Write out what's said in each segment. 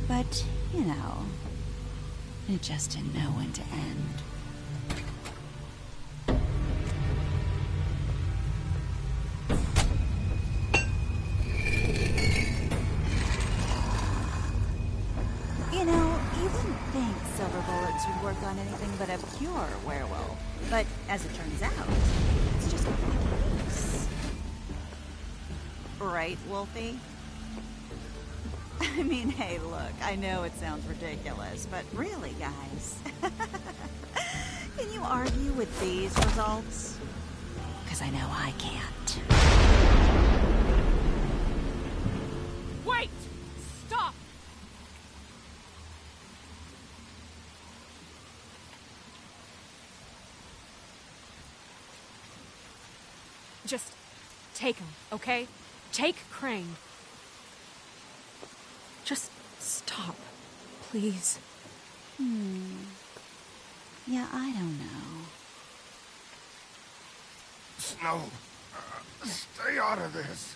But, you know, it just didn't know when to end. You know, you didn't think silver bullets would work on anything but a pure werewolf. But as it turns out, it's just not the case. Right, Wolfie? I mean, hey, look, I know it sounds ridiculous, but really, guys, can you argue with these results? Because I know I can't. Wait! Stop! Just take him, okay? Take Crane. Just stop, please. Yeah, I don't know. Snow, stay out of this.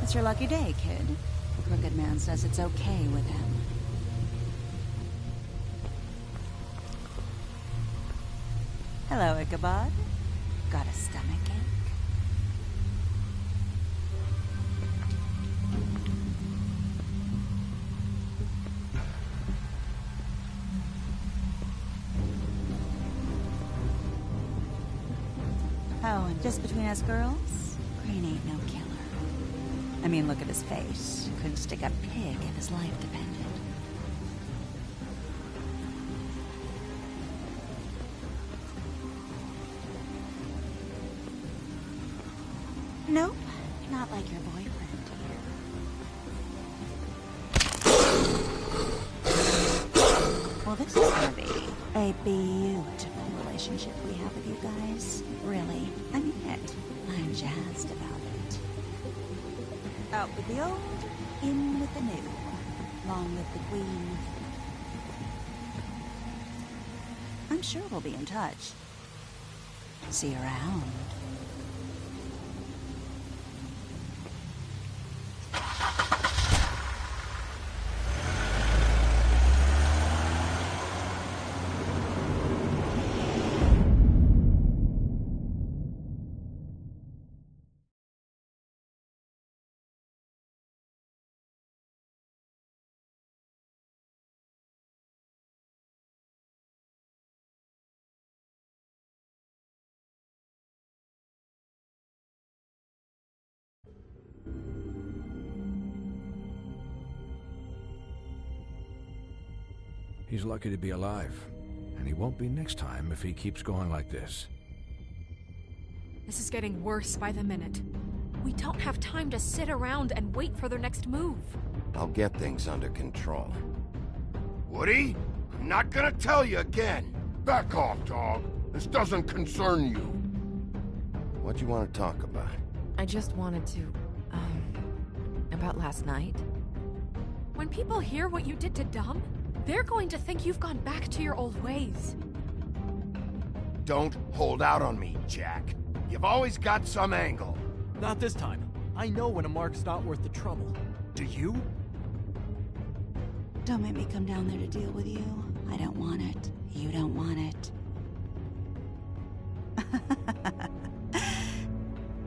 It's your lucky day, kid. The Crooked Man says it's okay with him. Hello, Ichabod. Got a stomachache? Oh, and just between us girls, Crane ain't no killer. I mean, look at his face. Couldn't stick a pig if his life depended. Nope, not like your boyfriend here. Well, this is gonna be a beautiful relationship we have with you guys. Really, I mean it. I'm jazzed about it. Out with the old, in with the new. Long live the Queen. I'm sure we'll be in touch. See you around. He's lucky to be alive, and he won't be next time if he keeps going like this. This is getting worse by the minute. We don't have time to sit around and wait for their next move. I'll get things under control. Woody? I'm not gonna tell you again. Back off, dog. This doesn't concern you. What do you want to talk about? I just wanted to, about last night. When people hear what you did to Dom, they're going to think you've gone back to your old ways. Don't hold out on me, Jack. You've always got some angle. Not this time. I know when a mark's not worth the trouble. Do you? Don't make me come down there to deal with you. I don't want it. You don't want it.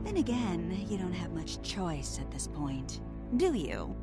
Then again, you don't have much choice at this point, do you?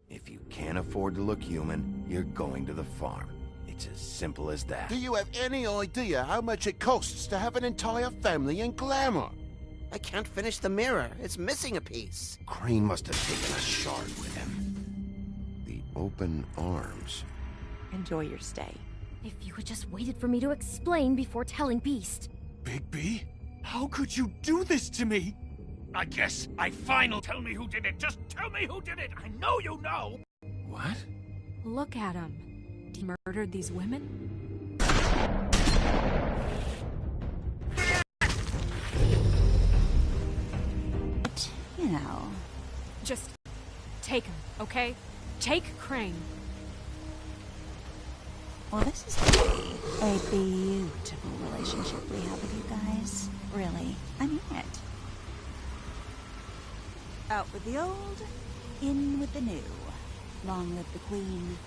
If you can't afford to look human, you're going to the farm. It's as simple as that. Do you have any idea how much it costs to have an entire family in Glamour? I can't finish the mirror. It's missing a piece. Crane must have taken a shard with him. The open arms. Enjoy your stay. If you had just waited for me to explain before telling Beast. Bigby? How could you do this to me? I guess I finally tell me who did it. Just tell me who did it. I know you know. What? Look at him. He murdered these women? You know. Just take him, okay? Take Crane. Well, this is gonna be a beautiful relationship we have with you guys. Really. I mean it. Out with the old, in with the new. Long live the Queen.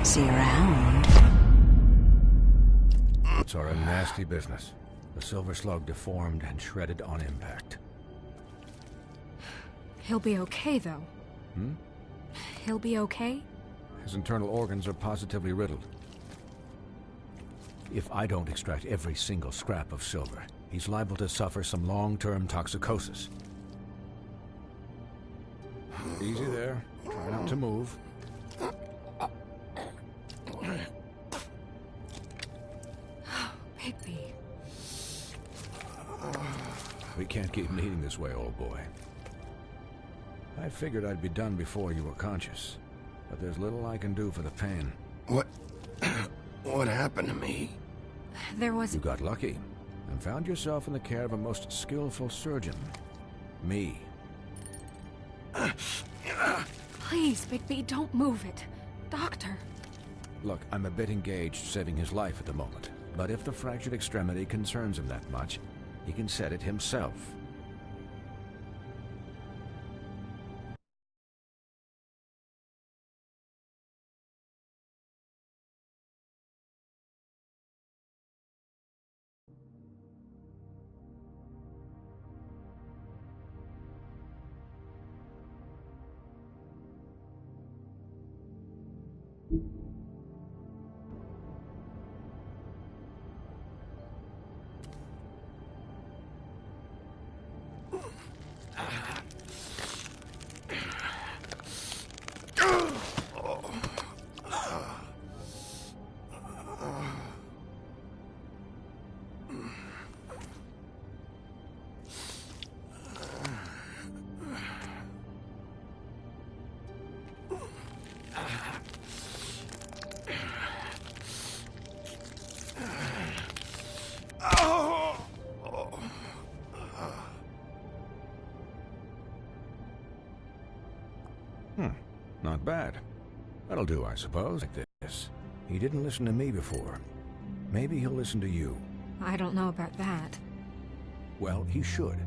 See you around. It's our nasty business. The Silver Slug deformed and shredded on impact. He'll be okay, though. He'll be okay? His internal organs are positively riddled. If I don't extract every single scrap of silver, he's liable to suffer some long-term toxicosis. Easy there. Try not to move. Bigby. We can't keep meeting this way, old boy. I figured I'd be done before you were conscious, but there's little I can do for the pain. What happened to me? There was... You got lucky and found yourself in the care of a most skillful surgeon. Me. Please, Bigby, don't move it. Doctor. Look, I'm a bit engaged saving his life at the moment, but if the fractured extremity concerns him that much, he can set it himself. Oh. Not bad. That'll do, I suppose. Like this. He didn't listen to me before. Maybe he'll listen to you. I don't know about that. Well, he should.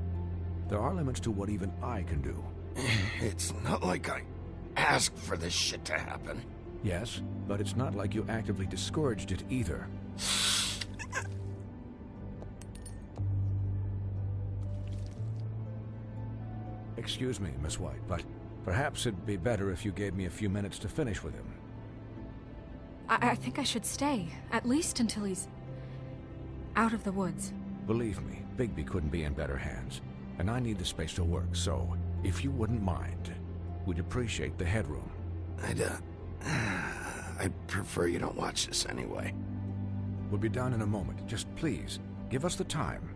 There are limits to what even I can do. It's not like I asked for this shit to happen. Yes, but it's not like you actively discouraged it either. Excuse me, Miss White, but perhaps it'd be better if you gave me a few minutes to finish with him. I think I should stay, at least until he's out of the woods. Believe me, Bigby couldn't be in better hands, and I need the space to work, so if you wouldn't mind, we'd appreciate the headroom. I'd prefer you don't watch this anyway. We'll be done in a moment. Just please, give us the time.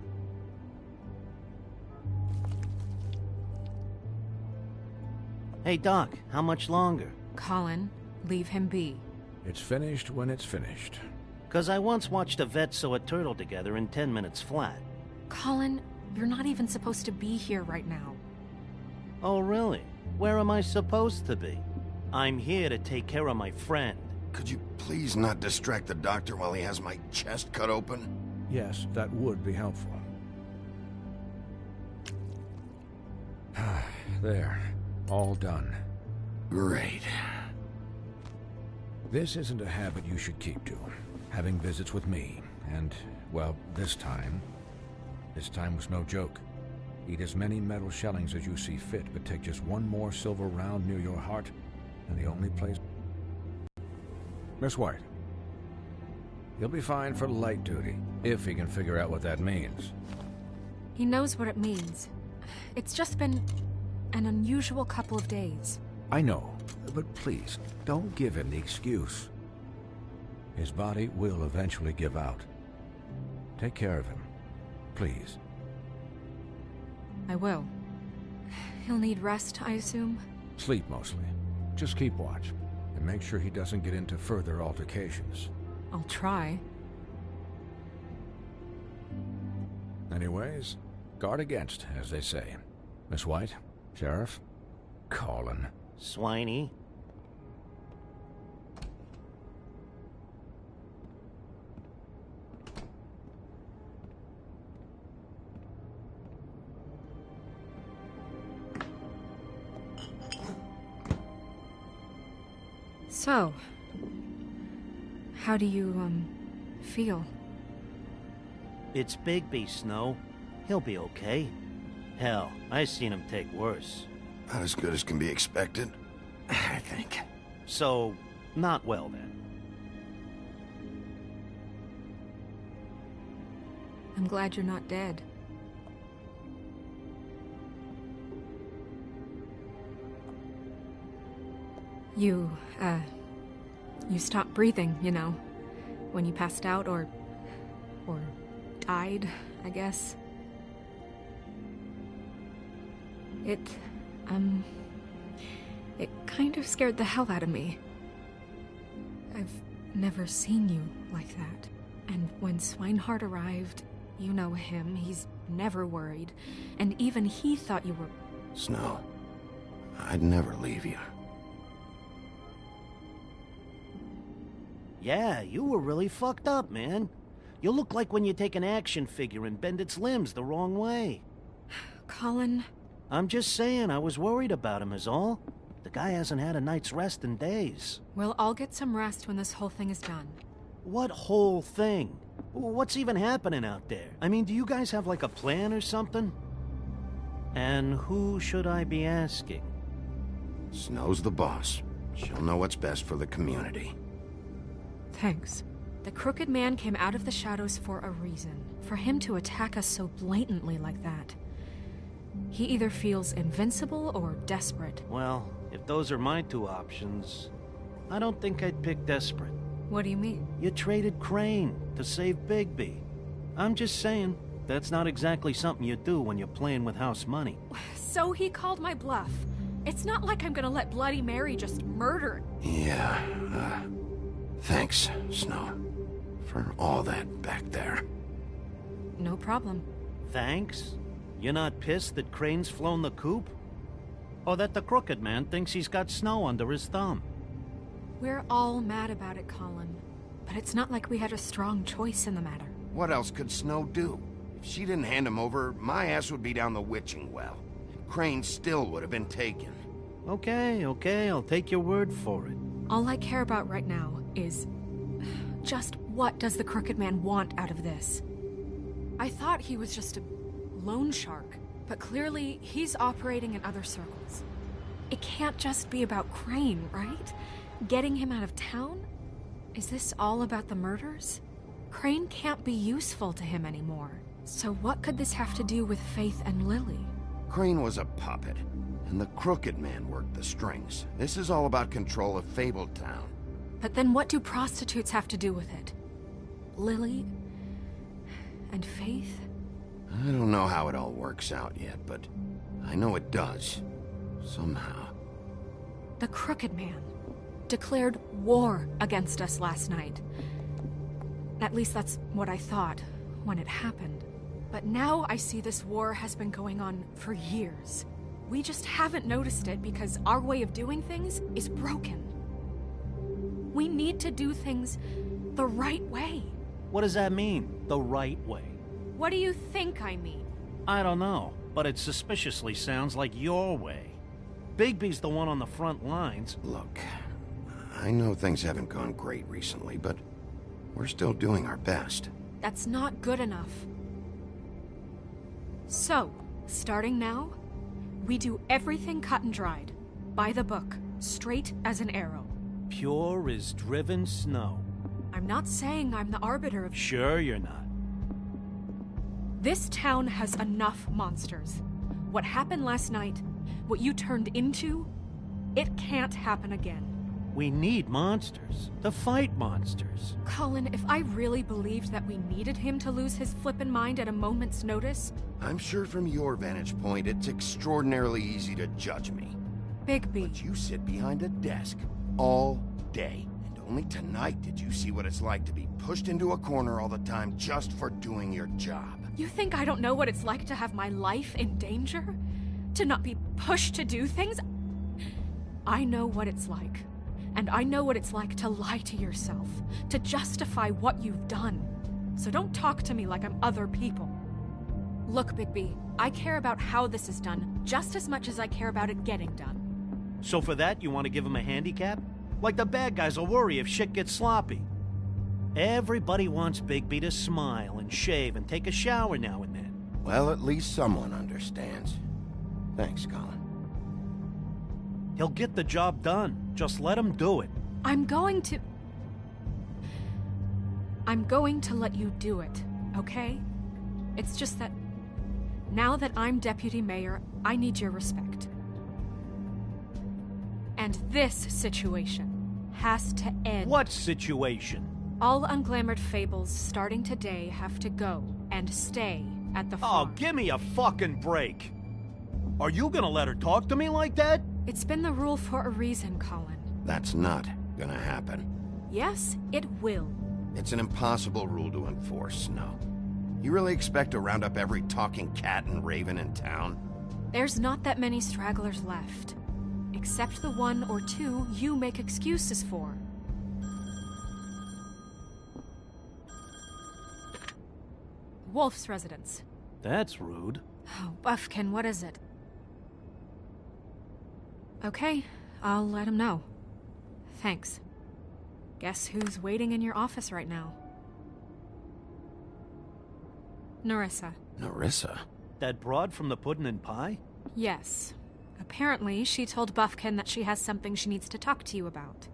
Hey, Doc, how much longer? Colin, leave him be. It's finished when it's finished. 'Cause I once watched a vet sew a turtle together in 10 minutes flat. Colin, you're not even supposed to be here right now. Oh, really? Where am I supposed to be? I'm here to take care of my friend. Could you please not distract the doctor while he has my chest cut open? Yes, that would be helpful. There. All done. Great. This isn't a habit you should keep to. Having visits with me. And, well, this time was no joke. Eat as many metal shellings as you see fit, but take just one more silver round near your heart, and the only place... Miss White. He'll be fine for light duty, if he can figure out what that means. He knows what it means. It's just been an unusual couple of days. I know, but please, don't give him the excuse. His body will eventually give out. Take care of him, please. I will. He'll need rest, I assume? Sleep, mostly. Just keep watch, and make sure he doesn't get into further altercations. I'll try. Anyways, guard against, as they say. Miss White, Sheriff, Colin. Swiney. So, how do you, feel? It's Bigby, Snow. He'll be okay. Hell, I seen him take worse. Not as good as can be expected, I think. So, not well then. I'm glad you're not dead. You stopped breathing, you know, when you passed out or died, I guess. It kind of scared the hell out of me. I've never seen you like that. And when Swinehart arrived, you know him, he's never worried. And even he thought you were... Snow, I'd never leave you. Yeah, you were really fucked up, man. You look like when you take an action figure and bend its limbs the wrong way. Colin... I'm just saying, I was worried about him is all. The guy hasn't had a night's rest in days. Well, I'll get some rest when this whole thing is done. What whole thing? What's even happening out there? I mean, do you guys have like a plan or something? And who should I be asking? Snow's the boss. She'll know what's best for the community. Thanks. The Crooked Man came out of the shadows for a reason. For him to attack us so blatantly like that. He either feels invincible or desperate. Well, if those are my two options, I don't think I'd pick desperate. What do you mean? You traded Crane to save Bigby. I'm just saying, that's not exactly something you do when you're playing with house money. So he called my bluff. It's not like I'm gonna let Bloody Mary just murder... Yeah, thanks, Snow, for all that back there. problem. Thanks? You're not pissed that Crane's flown the coop? Or that the Crooked Man thinks he's got snow under his thumb? We're all mad about it, Colin. But it's not like we had a strong choice in the matter. What else could Snow do? If she didn't hand him over, my ass would be down the witching well. And Crane still would have been taken. Okay, I'll take your word for it. All I care about right now is... just what does the Crooked Man want out of this? I thought he was just a loan shark, but clearly he's operating in other circles. It can't just be about Crane, right? Getting him out of town? Is this all about the murders? Crane can't be useful to him anymore. So what could this have to do with Faith and Lily? Crane was a puppet, and the Crooked Man worked the strings. This is all about control of Fabletown. But then what do prostitutes have to do with it? Lily? And Faith? I don't know how it all works out yet, but I know it does. Somehow. The Crooked Man declared war against us last night. At least that's what I thought when it happened. But now I see this war has been going on for years. We just haven't noticed it because our way of doing things is broken. We need to do things the right way. What does that mean, the right way? What do you think I mean? I don't know, but it suspiciously sounds like your way. Bigby's the one on the front lines. Look, I know things haven't gone great recently, but we're still doing our best. That's not good enough. So, starting now, we do everything cut and dried, by the book, straight as an arrow. Pure as driven snow. I'm not saying I'm the arbiter of... Sure you're not. This town has enough monsters. What happened last night, what you turned into, it can't happen again. We need monsters. To fight monsters. Colin, if I really believed that we needed him to lose his flippin' mind at a moment's notice... I'm sure from your vantage point, it's extraordinarily easy to judge me. Bigby. But you sit behind a desk all day. And only tonight did you see what it's like to be pushed into a corner all the time just for doing your job. You think I don't know what it's like to have my life in danger? To not be pushed to do things? I know what it's like. And I know what it's like to lie to yourself, to justify what you've done. So don't talk to me like I'm other people. Look, Bigby, I care about how this is done just as much as I care about it getting done. So for that, you want to give him a handicap? Like the bad guys will worry if shit gets sloppy. Everybody wants Bigby to smile and shave and take a shower now and then. Well, at least someone understands. Thanks, Colin. He'll get the job done. Just let him do it. I'm going to let you do it, okay? It's just that now that I'm deputy mayor, I need your respect. And this situation has to end. What situation? All unglamored fables starting today have to go and stay at the farm. Oh, give me a fucking break. Are you gonna let her talk to me like that? It's been the rule for a reason, Colin. That's not gonna happen. Yes, it will. It's an impossible rule to enforce, Snow. You really expect to round up every talking cat and raven in town? There's not that many stragglers left. Except the one or two you make excuses for. Wolf's residence. That's rude. Oh, Buffkin, what is it? Okay, I'll let him know. Thanks. Guess who's waiting in your office right now? Nerissa. Nerissa? That broad from the Puddin' and Pie? Yes. Apparently, she told Buffkin that she has something she needs to talk to you about.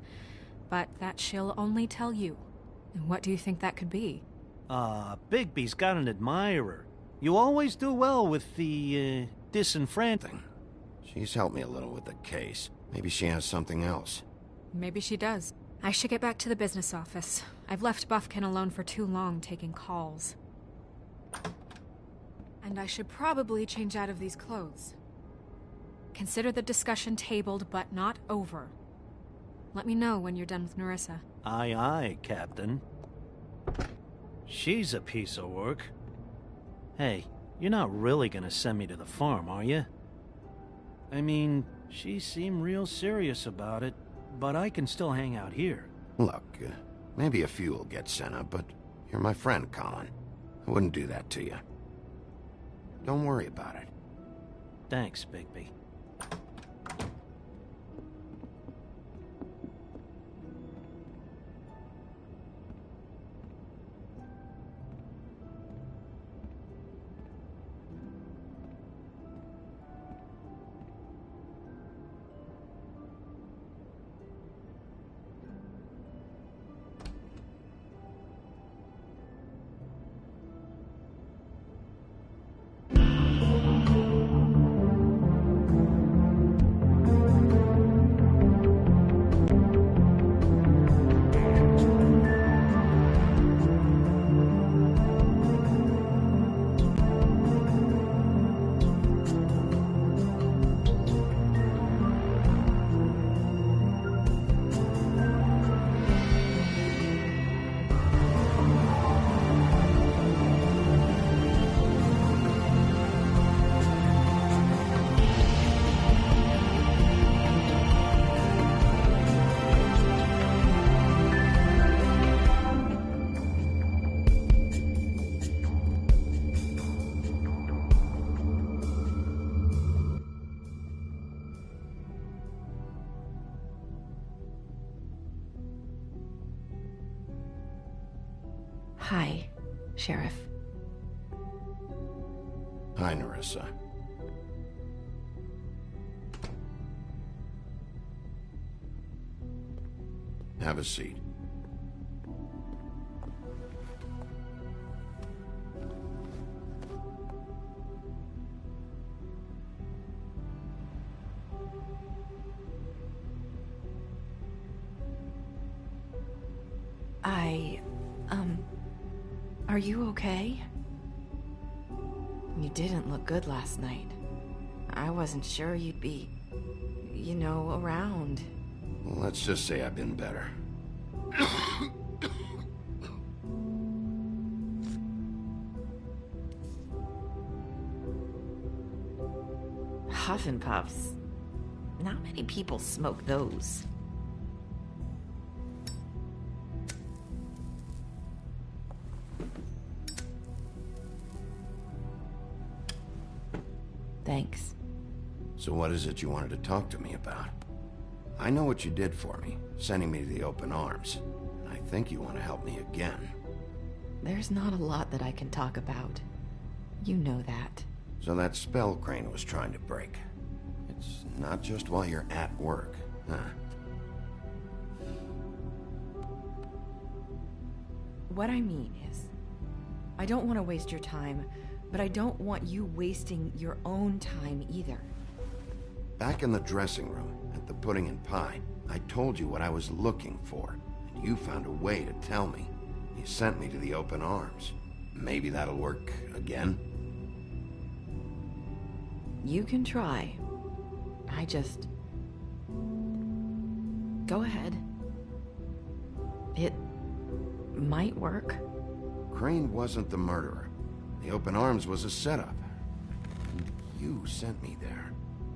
But that she'll only tell you. And what do you think that could be? Bigby's got an admirer. You always do well with the, disenfranchising. She's helped me a little with the case. Maybe she has something else. Maybe she does. I should get back to the business office. I've left Buffkin alone for too long taking calls. And I should probably change out of these clothes. Consider the discussion tabled, but not over. Let me know when you're done with Nerissa. Aye, aye, Captain. She's a piece of work. Hey, you're not really gonna send me to the farm, are you? I mean, she seemed real serious about it, but I can still hang out here. Look, maybe a few will get sent up, but you're my friend, Colin. I wouldn't do that to you. Don't worry about it. Thanks, Bigby. Hi, Sheriff. Hi, Nerissa. Have a seat. Are you okay? You didn't look good last night. I wasn't sure you'd be, around. Well, let's just say I've been better. Huffin' Puffs. Not many people smoke those. Thanks. So what is it you wanted to talk to me about? I know what you did for me, sending me to the open arms. I think you want to help me again. There's not a lot that I can talk about. You know that. So that spell Crane was trying to break. It's not just while you're at work, huh? What I mean is, I don't want to waste your time, but I don't want you wasting your own time either. Back in the dressing room, at the Pudding and Pie, I told you what I was looking for, and you found a way to tell me. You sent me to the open arms. Maybe that'll work again? You can try. Go ahead. It might work. Crane wasn't the murderer. The open arms was a setup. And you sent me there.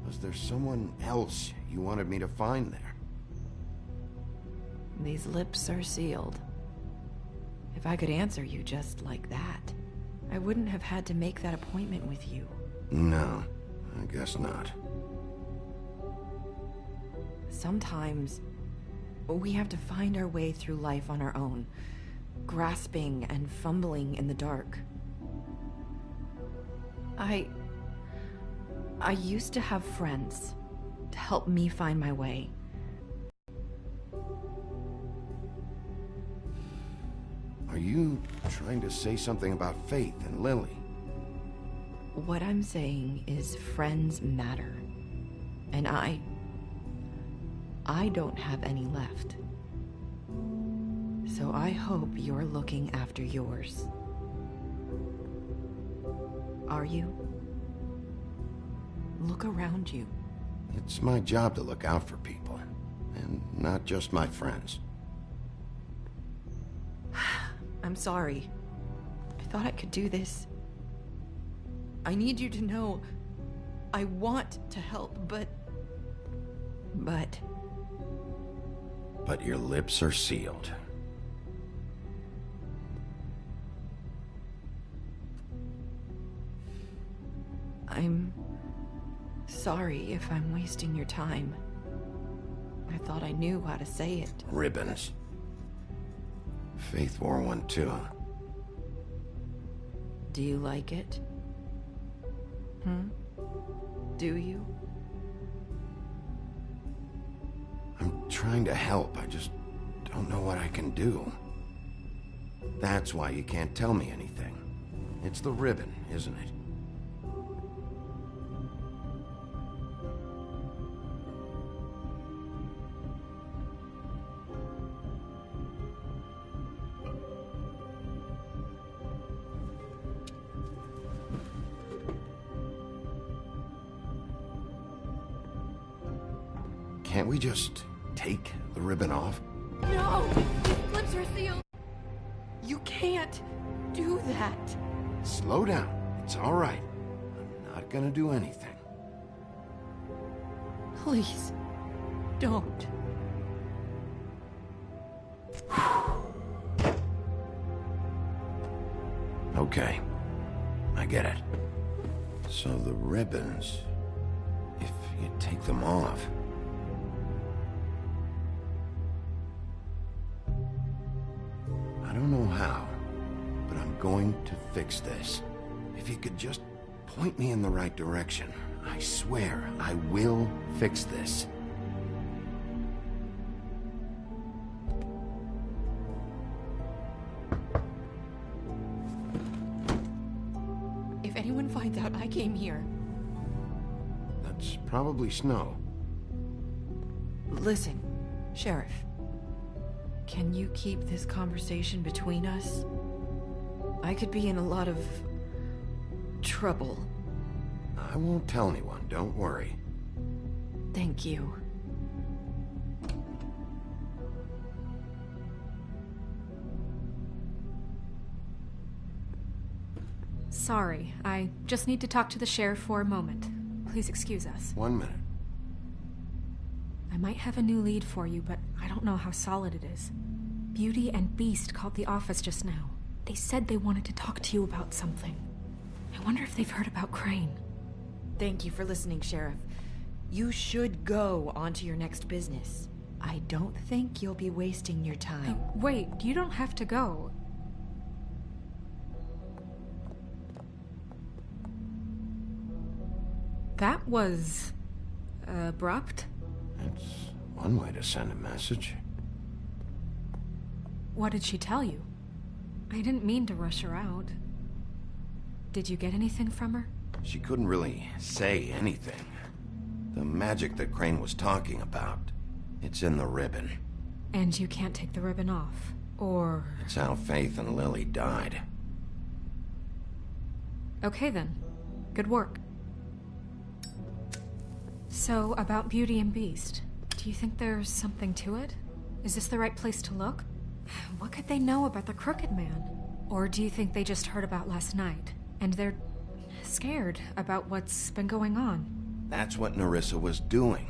Was there someone else you wanted me to find there? These lips are sealed. If I could answer you just like that, I wouldn't have had to make that appointment with you. No, I guess not. Sometimes, we have to find our way through life on our own, grasping and fumbling in the dark. I used to have friends to help me find my way. Are you trying to say something about Faith and Lily? What I'm saying is friends matter. And I don't have any left. So I hope you're looking after yours. Are you? Look around you. It's my job to look out for people, and not just my friends. I'm sorry. I thought I could do this. I need you to know I want to help, but your lips are sealed. I'm sorry if I'm wasting your time. I thought I knew how to say it. Ribbons. Faith wore one too. Do you like it? Do you? I'm trying to help, I just don't know what I can do. That's why you can't tell me anything. It's the ribbon, isn't it? Can't we just take the ribbon off? No! His lips are sealed! You can't do that! Slow down. It's all right. I'm not gonna do anything. Please, don't. Okay. I get it. So the ribbons, if you take them off... I don't know how, but I'm going to fix this. If you could just point me in the right direction, I swear I will fix this. If anyone finds out I came here... That's probably Snow. Listen, Sheriff. Can you keep this conversation between us? I could be in a lot of... trouble. I won't tell anyone, don't worry. Thank you. Sorry, I just need to talk to the sheriff for a moment. Please excuse us. 1 minute. I might have a new lead for you, but I don't know how solid it is. Beauty and Beast called the office just now. They said they wanted to talk to you about something. I wonder if they've heard about Crane. Thank you for listening, Sheriff. You should go on to your next business. I don't think you'll be wasting your time. Wait, you don't have to go. That was... abrupt? That's one way to send a message. What did she tell you? I didn't mean to rush her out. Did you get anything from her? She couldn't really say anything. The magic that Crane was talking about, it's in the ribbon. And you can't take the ribbon off, or... It's how Faith and Lily died. Okay then. Good work. So, about Beauty and Beast, do you think there's something to it? Is this the right place to look? What could they know about the Crooked Man? Or do you think they just heard about last night, and they're scared about what's been going on? That's what Nerissa was doing,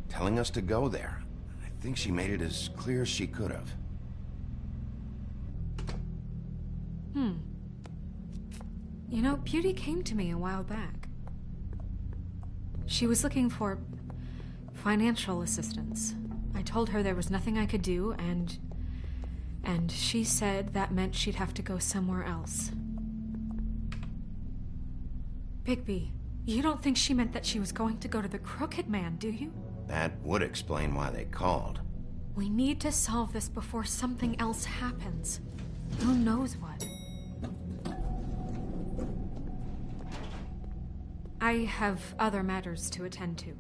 telling us to go there. I think she made it as clear as she could have. You know, Beauty came to me a while back. She was looking for financial assistance. I told her there was nothing I could do, and she said that meant she'd have to go somewhere else. Bigby, you don't think she meant that she was going to go to the Crooked Man, do you? That would explain why they called. We need to solve this before something else happens. Who knows what? I have other matters to attend to.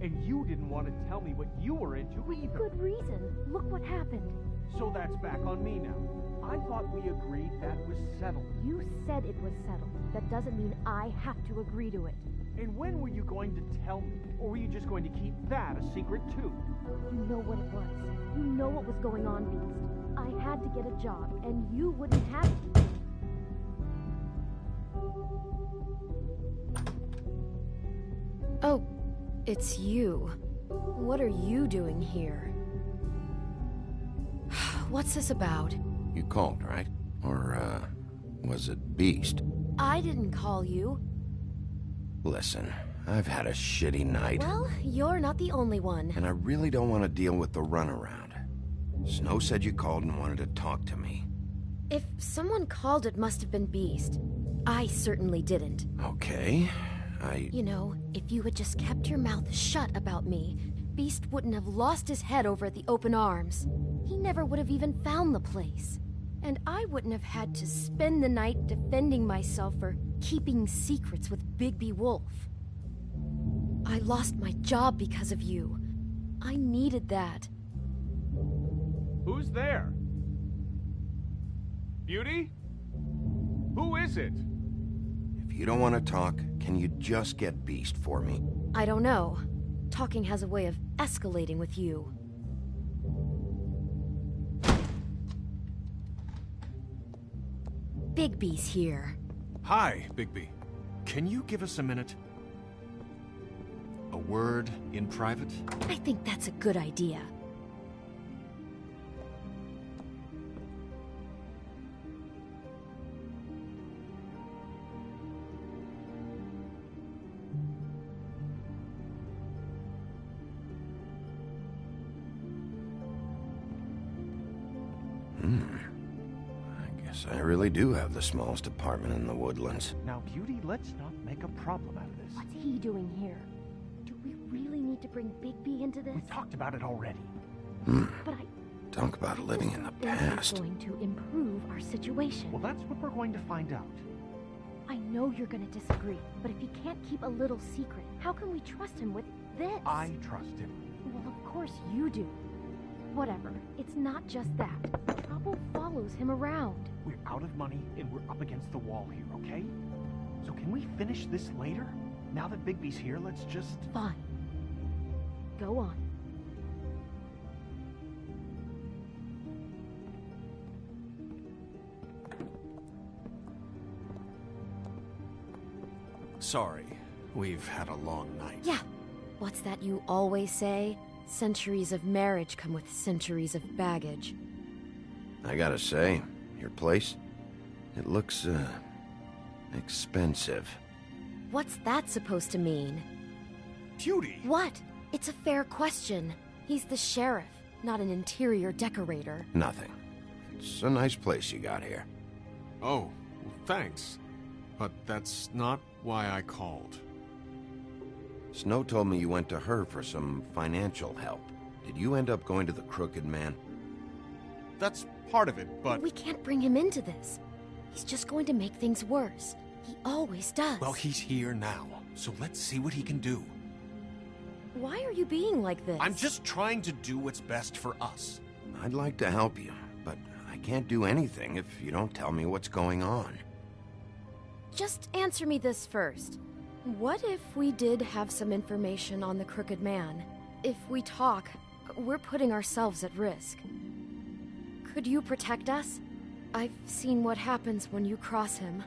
And you didn't want to tell me what you were into either. Good reason. Look what happened. So that's back on me now. I thought we agreed that was settled. You said it was settled. That doesn't mean I have to agree to it. And when were you going to tell me? Or were you just going to keep that a secret too? You know what it was. You know what was going on, Beast. I had to get a job, and you wouldn't have to. Oh, it's you. What are you doing here? What's this about? You called, right? Or, was it Beast? I didn't call you. Listen, I've had a shitty night. Well, you're not the only one. And I really don't want to deal with the runaround. Snow said you called and wanted to talk to me. If someone called, it must have been Beast. I certainly didn't. Okay, You know, if you had just kept your mouth shut about me, Beast wouldn't have lost his head over at the Open Arms. He never would have even found the place. And I wouldn't have had to spend the night defending myself for keeping secrets with Bigby Wolf. I lost my job because of you. I needed that. Who's there? Beauty? Who is it? If you don't want to talk, can you just get Beast for me? I don't know. Talking has a way of escalating with you. Bigby's here. Hi, Bigby. Can you give us a minute? A word in private? I think that's a good idea. I really do have the smallest apartment in the Woodlands. Now, Beauty, let's not make a problem out of this. What's he doing here? Do we really need to bring Bigby into this? We talked about it already. But Talk about living in the think it's past. going to improve our situation. Well, that's what we're going to find out. I know you're going to disagree, but if he can't keep a little secret, how can we trust him with this? I trust him. Well, of course you do. Whatever. It's not just that. Trouble follows him around. We're out of money and we're up against the wall here, okay? So can we finish this later? Now that Bigby's here, let's just... Fine. Go on. Sorry, we've had a long night. Yeah. What's that you always say? Centuries of marriage come with centuries of baggage. I gotta say, your place, it looks, expensive. What's that supposed to mean? Beauty! What? It's a fair question. He's the sheriff, not an interior decorator. Nothing. It's a nice place you got here. Oh, well, thanks. But that's not why I called. Snow told me you went to her for some financial help. Did you end up going to the Crooked Man? That's part of it, but... We can't bring him into this. He's just going to make things worse. He always does. Well, he's here now, so let's see what he can do. Why are you being like this? I'm just trying to do what's best for us. I'd like to help you, but I can't do anything if you don't tell me what's going on. Just answer me this first. What if we did have some information on the Crooked Man? If we talk, we're putting ourselves at risk. Could you protect us? I've seen what happens when you cross him.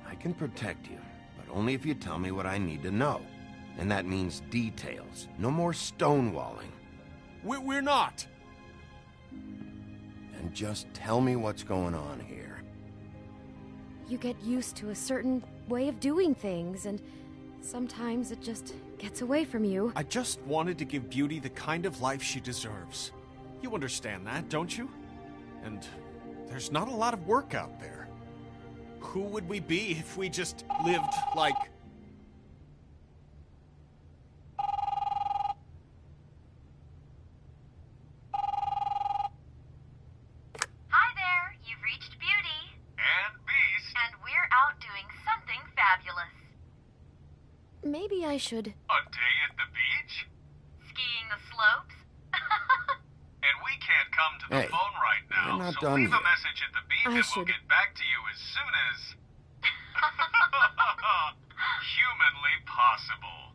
I can protect you, but only if you tell me what I need to know. And that means details. No more stonewalling. We're not! And just tell me what's going on here. You get used to a certain way of doing things, and sometimes it just gets away from you. I just wanted to give Beauty the kind of life she deserves. You understand that, don't you? And there's not a lot of work out there. Who would we be if we just lived like... Hi there, you've reached Beauty. And Beast. And we're out doing something fabulous. Maybe I should... A day at the beach? Skiing the slopes? And we can't come to the Hey, phone right now, we're not so done leave a yet. message at the beep I should... we'll get back to you as soon as... humanly possible.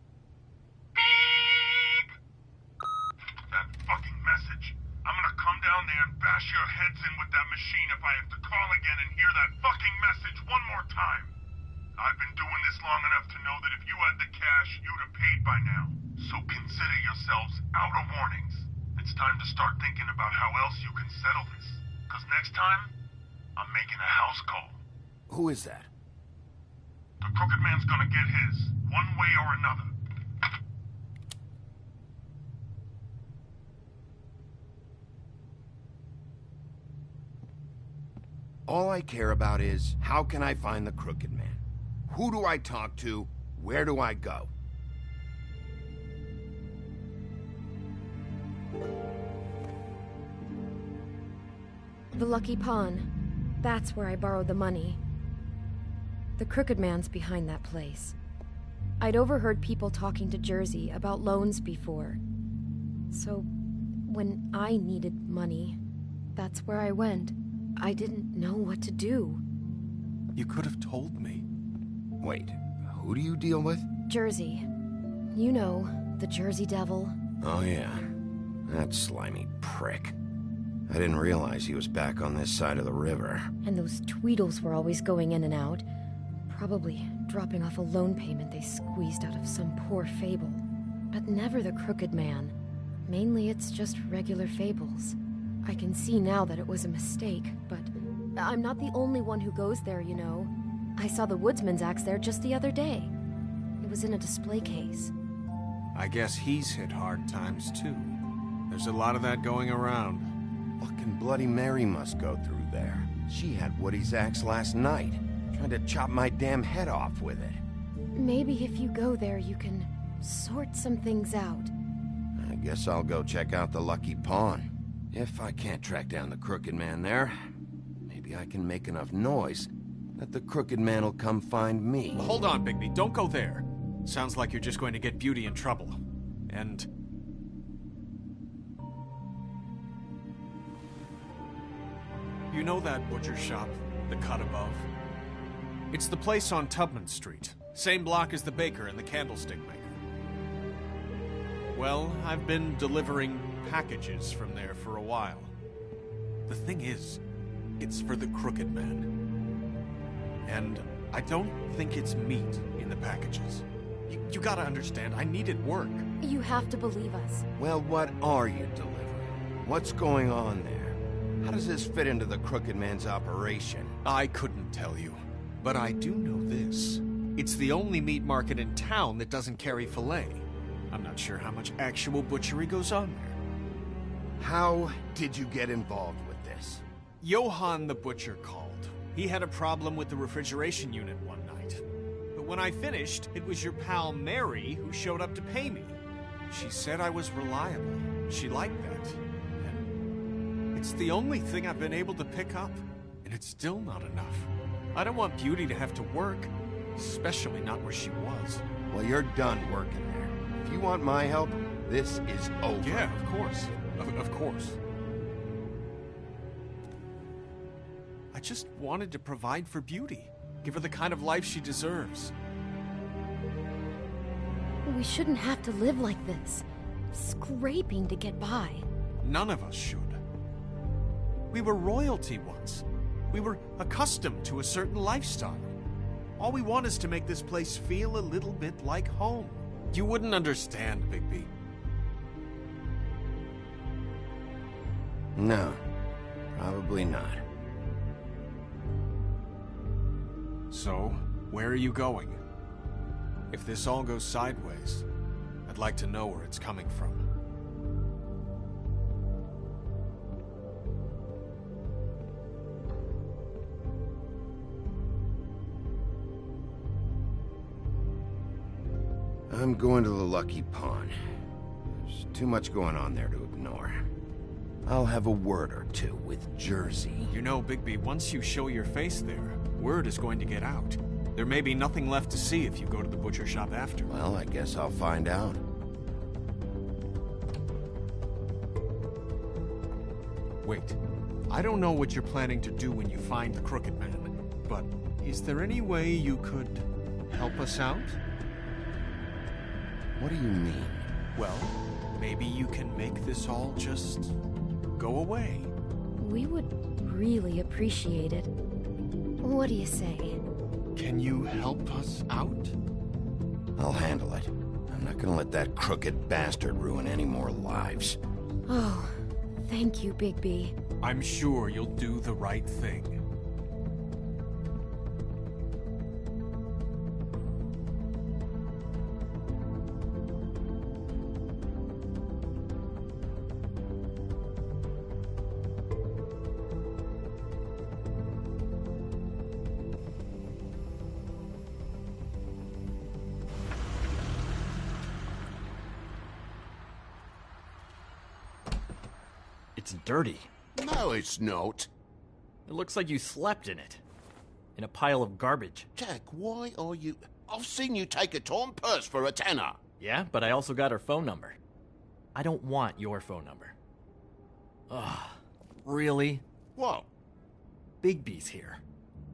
Beep! That fucking message. I'm gonna come down there and bash your heads in with that machine if I have to call again and hear that fucking message one more time. I've been doing this long enough to know that if you had the cash, you'd have paid by now. So consider yourselves out of warnings. It's time to start thinking about how else you can settle this. Because next time, I'm making a house call. Who is that? The Crooked Man's gonna get his, one way or another. All I care about is, how can I find the Crooked Man? Who do I talk to? Where do I go? The Lucky Pawn. That's where I borrowed the money. The Crooked Man's behind that place. I'd overheard people talking to Jersey about loans before. So, when I needed money, that's where I went. I didn't know what to do. You could have told me. Wait, who do you deal with? Jersey. You know, the Jersey Devil. Oh yeah, that slimy prick. I didn't realize he was back on this side of the river. And those Tweedles were always going in and out. Probably dropping off a loan payment they squeezed out of some poor fable. But never the Crooked Man. Mainly it's just regular fables. I can see now that it was a mistake, but I'm not the only one who goes there, you know. I saw the Woodsman's axe there just the other day. It was in a display case. I guess he's hit hard times, too. There's a lot of that going around. Fucking Bloody Mary must go through there. She had Woody's axe last night, trying to chop my damn head off with it. Maybe if you go there, you can sort some things out. I guess I'll go check out the Lucky Pawn. If I can't track down the Crooked Man there, maybe I can make enough noise that the Crooked Man will come find me. Hold on, Bigby. Don't go there. Sounds like you're just going to get Beauty in trouble. And... you know that butcher shop, the cut above? It's the place on Tubman Street. Same block as the baker and the candlestick maker. Well, I've been delivering packages from there for a while. The thing is, it's for the Crooked Man. And I don't think it's meat in the packages. You gotta understand, I needed work. You have to believe us. Well, what are you delivering? What's going on there? How does this fit into the Crooked Man's operation? I couldn't tell you, but I do know this. It's the only meat market in town that doesn't carry filet. I'm not sure how much actual butchery goes on there. How did you get involved with this? Johann the butcher called. He had a problem with the refrigeration unit one night. But when I finished, it was your pal Mary who showed up to pay me. She said I was reliable. She liked that. And it's the only thing I've been able to pick up. And it's still not enough. I don't want Beauty to have to work, especially not where she was. Well, you're done working there. If you want my help, this is over. Yeah, of course. Of course. I just wanted to provide for Beauty. Give her the kind of life she deserves. We shouldn't have to live like this. Scraping to get by. None of us should. We were royalty once. We were accustomed to a certain lifestyle. All we want is to make this place feel a little bit like home. You wouldn't understand, Bigby. No, probably not. So, where are you going? If this all goes sideways, I'd like to know where it's coming from. I'm going to the Lucky Pawn. There's too much going on there to ignore. I'll have a word or two with Jersey. You know, Bigby, once you show your face there, word is going to get out. There may be nothing left to see if you go to the butcher shop after. Well, I guess I'll find out. Wait. I don't know what you're planning to do when you find the Crooked Man, but is there any way you could help us out? What do you mean? Well, maybe you can make this all just go away. We would really appreciate it. What do you say? Can you help us out? I'll handle it. I'm not gonna let that crooked bastard ruin any more lives. Oh, thank you, Bigby. I'm sure you'll do the right thing. It's dirty. No, it's not. It looks like you slept in it. In a pile of garbage. Jack, why are you... I've seen you take a torn purse for a tenner. Yeah, but I also got her phone number. I don't want your phone number. Ugh. Really? What? Bigby's here.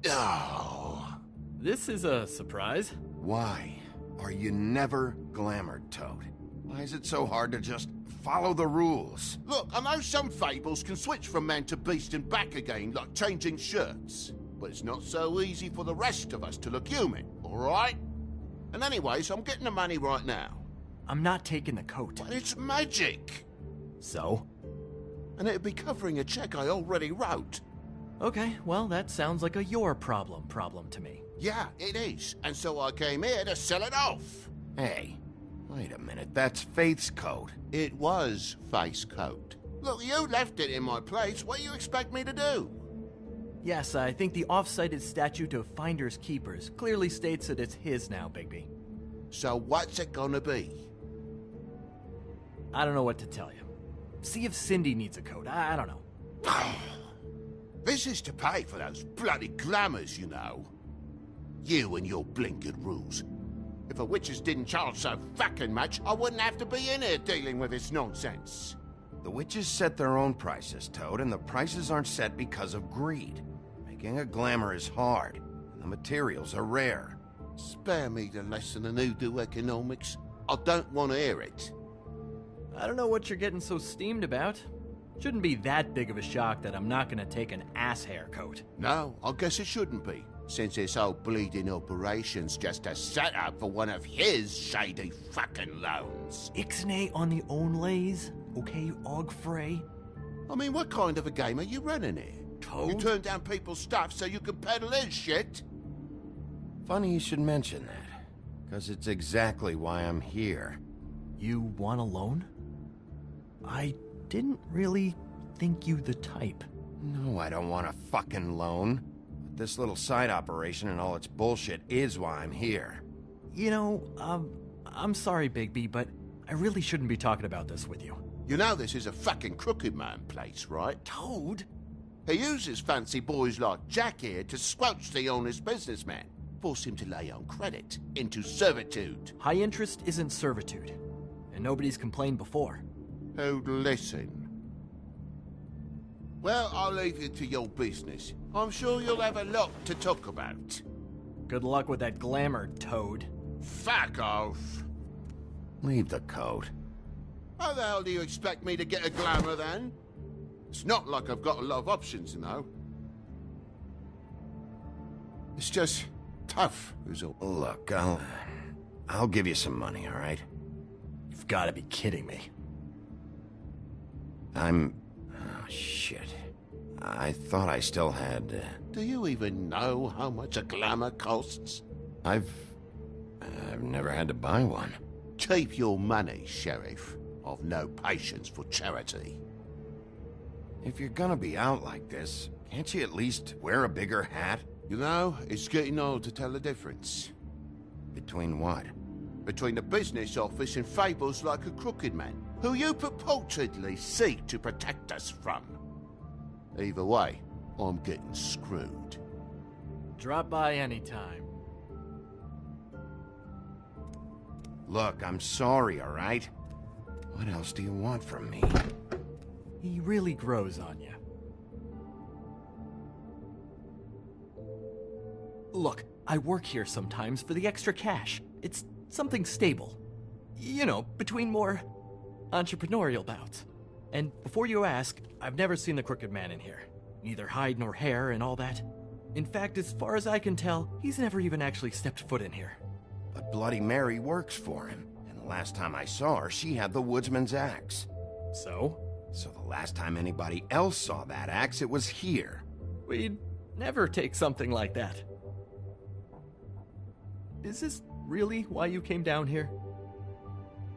Oh. This is a surprise. Why are you never glamored, Toad? Why is it so hard to just follow the rules? Look, I know some fables can switch from man to beast and back again, like changing shirts. But it's not so easy for the rest of us to look human, alright? And anyways, I'm getting the money right now. I'm not taking the coat. But it's magic! So? And it'd be covering a check I already wrote. Okay, well, that sounds like a your problem to me. Yeah, it is. And so I came here to sell it off. Hey, wait a minute, that's Faith's coat. It was Faith's coat. Look, you left it in my place. What do you expect me to do? Yes, I think the off-cited statute of Finders Keepers clearly states that it's his now, Bigby. So what's it gonna be? I don't know what to tell you. See if Cindy needs a coat. I don't know. This is to pay for those bloody glamours, you know. You and your blinkered rules. If the witches didn't charge so fucking much, I wouldn't have to be in here dealing with this nonsense. The witches set their own prices, Toad, and the prices aren't set because of greed. Making a glamour is hard, and the materials are rare. Spare me the lesson in hoodoo economics. I don't want to hear it. I don't know what you're getting so steamed about. Shouldn't be that big of a shock that I'm not gonna take an ass hair coat. No, I guess it shouldn't be, since this whole bleeding operation's just a setup for one of his shady fucking loans. Ixnay on the onlays, okay, Ogfrey? I mean, what kind of a game are you running here? Toad? You turn down people's stuff so you can peddle his shit? Funny you should mention that, because it's exactly why I'm here. You want a loan? I didn't really think you the type. No, I don't want a fucking loan. But this little side operation and all its bullshit is why I'm here. You know, I'm sorry, Bigby, but I really shouldn't be talking about this with you. You know this is a fucking crooked man place, right? Toad? He uses fancy boys like Jack here to squelch the honest businessman. Force him to lay on credit into servitude. High interest isn't servitude. And nobody's complained before. Who'd listen? Well, I'll leave you to your business. I'm sure you'll have a lot to talk about. Good luck with that glamour, Toad. Fuck off. Leave the coat. How the hell do you expect me to get a glamour, then? It's not like I've got a lot of options, you know. It's just tough, is all. Look, I'll give you some money, all right? You've got to be kidding me. Oh, shit. I thought I still had... Do you even know how much a glamour costs? I've never had to buy one. Keep your money, Sheriff. I've no patience for charity. If you're gonna be out like this, can't you at least wear a bigger hat? You know, it's getting old to tell the difference. Between what? Between the business office and fables like a crooked man, who you purportedly seek to protect us from. Either way, I'm getting screwed. Drop by anytime. Look, I'm sorry, all right? What else do you want from me? He really grows on you. Look, I work here sometimes for the extra cash. It's something stable. You know, between more entrepreneurial bouts. And before you ask, I've never seen the Crooked Man in here. Neither hide nor hair and all that. In fact, as far as I can tell, he's never even actually stepped foot in here. But Bloody Mary works for him. And the last time I saw her, she had the woodsman's axe. So? So the last time anybody else saw that axe, it was here. We'd never take something like that. Is this really why you came down here?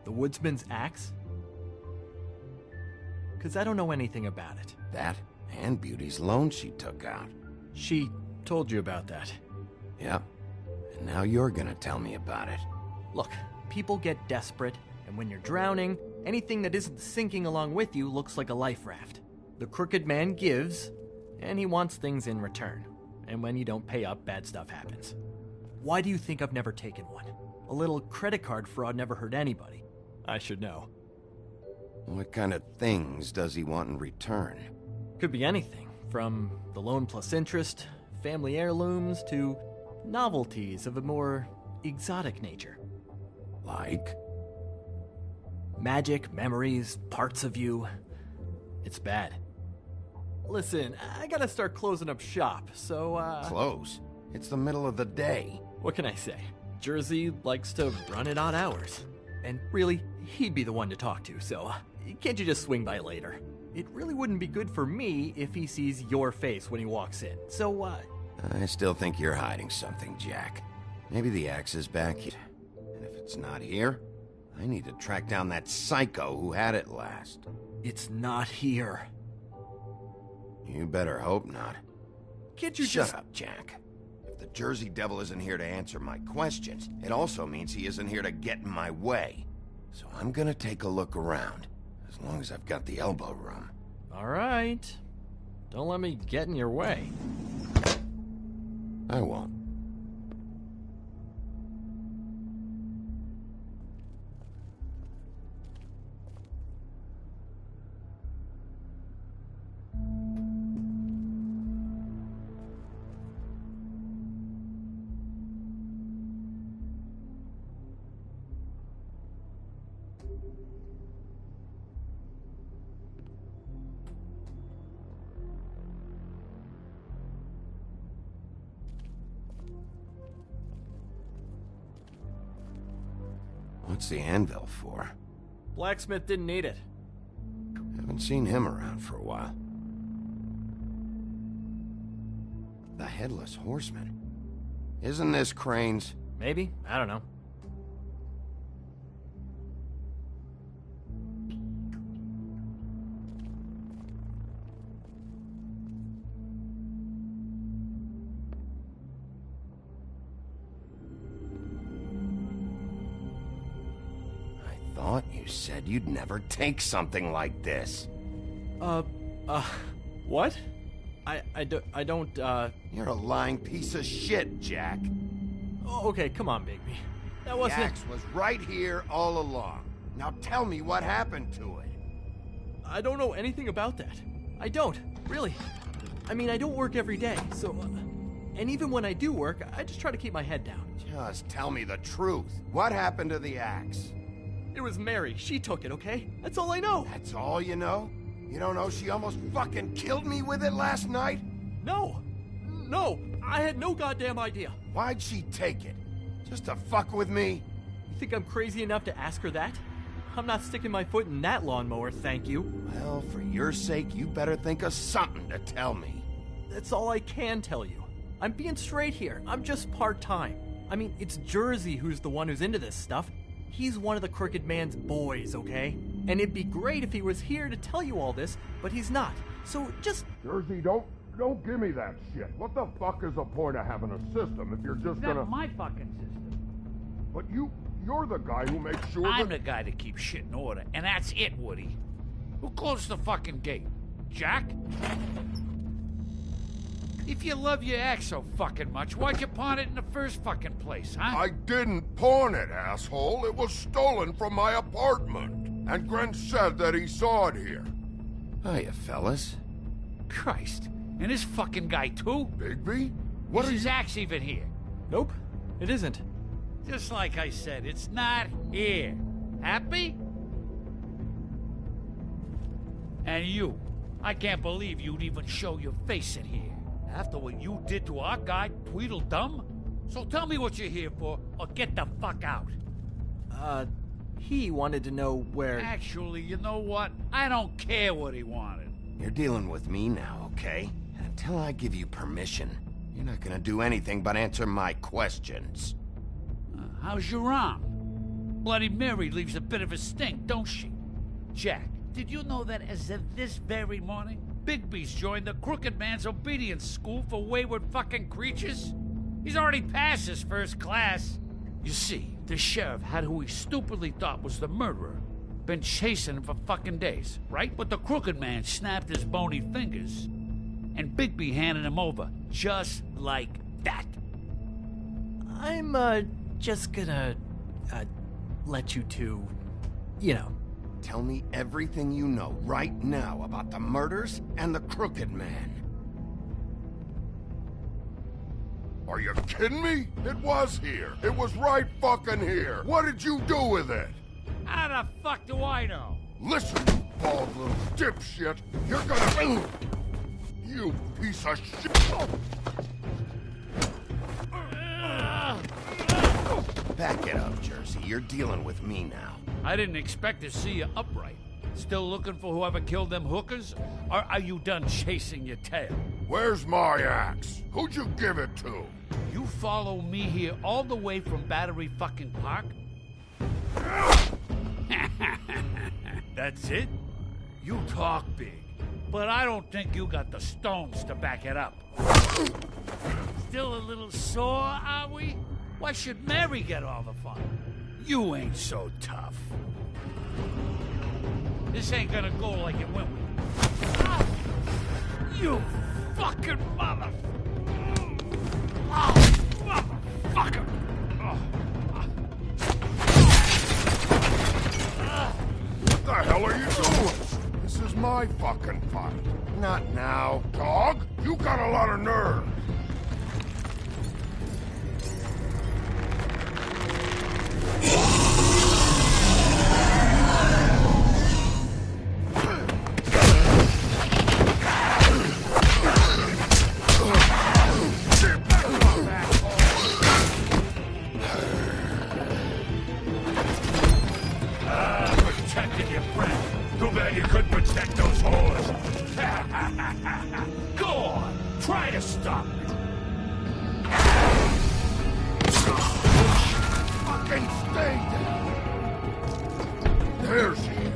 The woodsman's axe? Because I don't know anything about it. That and Beauty's loan she took out. She told you about that. Yep. And now you're gonna tell me about it. Look, people get desperate, and when you're drowning, anything that isn't sinking along with you looks like a life raft. The Crooked Man gives, and he wants things in return. And when you don't pay up, bad stuff happens. Why do you think I've never taken one? A little credit card fraud never hurt anybody. I should know. What kind of things does he want in return? Could be anything, from the loan plus interest, family heirlooms, to novelties of a more exotic nature. Like? Magic, memories, parts of you. It's bad. Listen, I gotta start closing up shop, so, Close? It's the middle of the day. What can I say? Jersey likes to run at odd hours. And really, he'd be the one to talk to, so can't you just swing by later? It really wouldn't be good for me if he sees your face when he walks in, so, I still think you're hiding something, Jack. Maybe the axe is back here. And if it's not here, I need to track down that psycho who had it last. It's not here. You better hope not. Can't you Shut up, Jack. If the Jersey Devil isn't here to answer my questions, it also means he isn't here to get in my way. So I'm gonna take a look around, as long as I've got the elbow room. All right. Don't let me get in your way. I won't. What's the anvil for? Blacksmith didn't need it. Haven't seen him around for a while. The Headless Horseman. Isn't this Crane's? Maybe. I don't know. You said you'd never take something like this. What? I don't, You're a lying piece of shit, Jack. Oh, okay, come on, Bigby. That wasn't... The axe was right here all along. Now tell me what happened to it. I don't know anything about that. I don't, really. I mean, I don't work every day, so... and even when I do work, I just try to keep my head down. Just tell me the truth. What happened to the axe? It was Mary. She took it, okay? That's all I know. That's all you know? You don't know she almost fucking killed me with it last night? No. No, I had no goddamn idea. Why'd she take it? Just to fuck with me? You think I'm crazy enough to ask her that? I'm not sticking my foot in that lawnmower, thank you. Well, for your sake, you better think of something to tell me. That's all I can tell you. I'm being straight here. I'm just part-time. I mean, it's Jersey who's the one who's into this stuff. He's one of the Crooked Man's boys, okay? And it'd be great if he was here to tell you all this, but he's not. So just... Jersey, don't give me that shit. What the fuck is the point of having a system if you're just gonna... That's my fucking system. But you're the guy who makes sure I'm the guy that keeps shit in order, and that's it, Woody. Who closed the fucking gate? Jack? If you love your ex so fucking much, why'd you pawn it in the first fucking place, huh? I didn't pawn it, asshole. It was stolen from my apartment. And Grant said that he saw it here. Hiya, fellas. Christ. And this fucking guy, too? Bigby? Is his axe even here? Nope, it isn't. Just like I said, it's not here. Happy? And you, I can't believe you'd even show your face in here. After what you did to our guy, Tweedledum? So tell me what you're here for, or get the fuck out. He wanted to know where... Actually, you know what? I don't care what he wanted. You're dealing with me now, okay? And until I give you permission, you're not gonna do anything but answer my questions. How's your arm? Bloody Mary leaves a bit of a stink, don't she? Jack, did you know that as of this very morning, Bigby's joined the Crooked Man's obedience school for wayward fucking creatures? He's already passed his first class. You see, the sheriff had who he stupidly thought was the murderer. Been chasing him for fucking days, right? But the Crooked Man snapped his bony fingers, and Bigby handed him over, just like that. I'm, just gonna, let you two, you know. Tell me everything you know right now about the murders and the Crooked Man. Are you kidding me? It was here. It was right fucking here. What did you do with it? How the fuck do I know? Listen, you bald little dipshit. You're gonna... You piece of shit. Back it up, Jersey. You're dealing with me now. I didn't expect to see you upright. Still looking for whoever killed them hookers? Or are you done chasing your tail? Where's my axe? Who'd you give it to? You follow me here all the way from Battery fucking Park? That's it? You talk big, but I don't think you got the stones to back it up. Still a little sore, are we? Why should Mary get all the fun? You ain't so tough. This ain't gonna go like it went with you. Ah! You fucking mother... Oh, motherfucker! What the hell are you doing? This is my fucking fight. Not now. Dog, you got a lot of nerve. Protecting your friend. Too bad you couldn't protect those whores. Go on, try to stop me. Fucking stay there. There she is.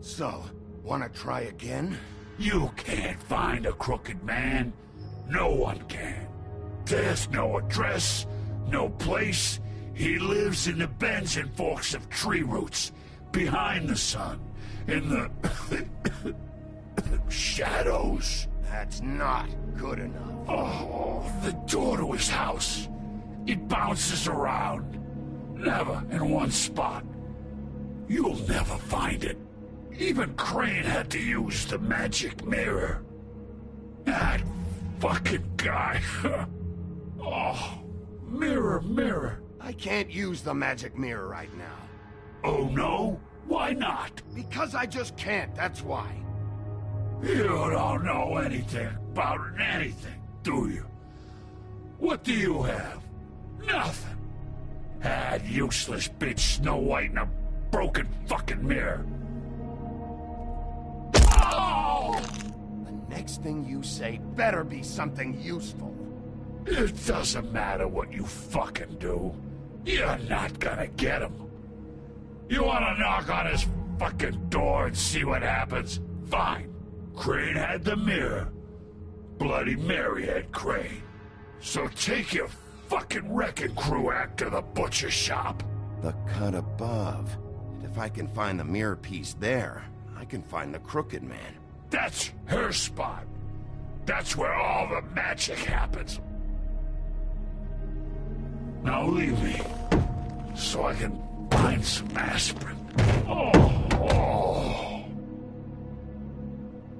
So, wanna try again? You can't find a Crooked Man. No one can. There's no address, No place. He lives in the bends and forks of tree roots, behind the sun, in the shadows. That's not good enough. Oh, the door to his house. It bounces around. Never in one spot. You'll never find it. Even Crane had to use the magic mirror. That fucking guy. Oh, mirror, mirror. I can't use the magic mirror right now. Oh no? Why not? Because I just can't, that's why. You don't know anything about anything, do you? What do you have? Nothing. That useless bitch Snow White in a broken fucking mirror. Oh! The next thing you say better be something useful. It doesn't matter what you fucking do. You're not gonna get him. You wanna knock on his fucking door and see what happens? Fine. Crane had the mirror. Bloody Mary had Crane. So take your fucking wrecking crew act to the butcher shop. The cut above. And if I can find the mirror piece there, I can find the Crooked Man. That's her spot. That's where all the magic happens. Now leave me, so I can find some aspirin. Oh.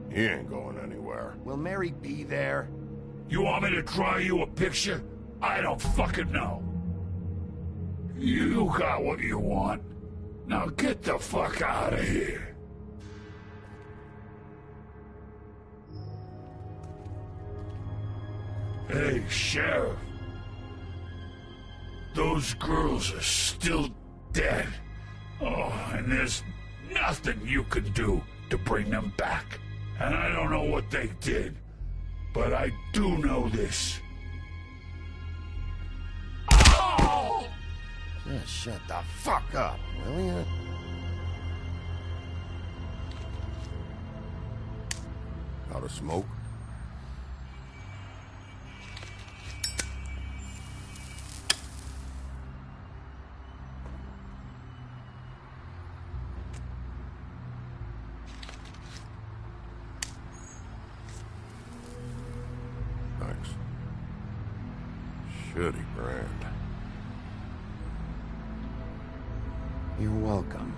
He ain't going anywhere. Will Mary be there? You want me to draw you a picture? I don't fucking know. You got what you want. Now get the fuck out of here. Hey, Sheriff. Those girls are still dead. Oh, and there's nothing you can do to bring them back. And I don't know what they did, but I do know this. Oh! Just shut the fuck up, will ya? Got a smoke? Shitty brand. You're welcome.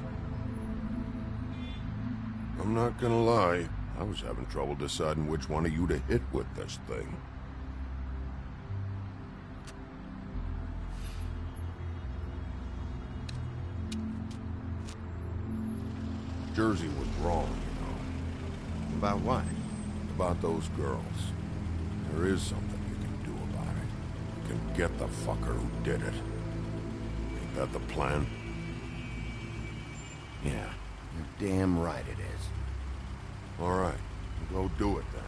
I'm not gonna lie, I was having trouble deciding which one of you to hit with this thing. Jersey was wrong, you know. About what? About those girls. There is something you can do about it. You can get the fucker who did it. Ain't that the plan? Yeah, you're damn right it is. All right, go do it then.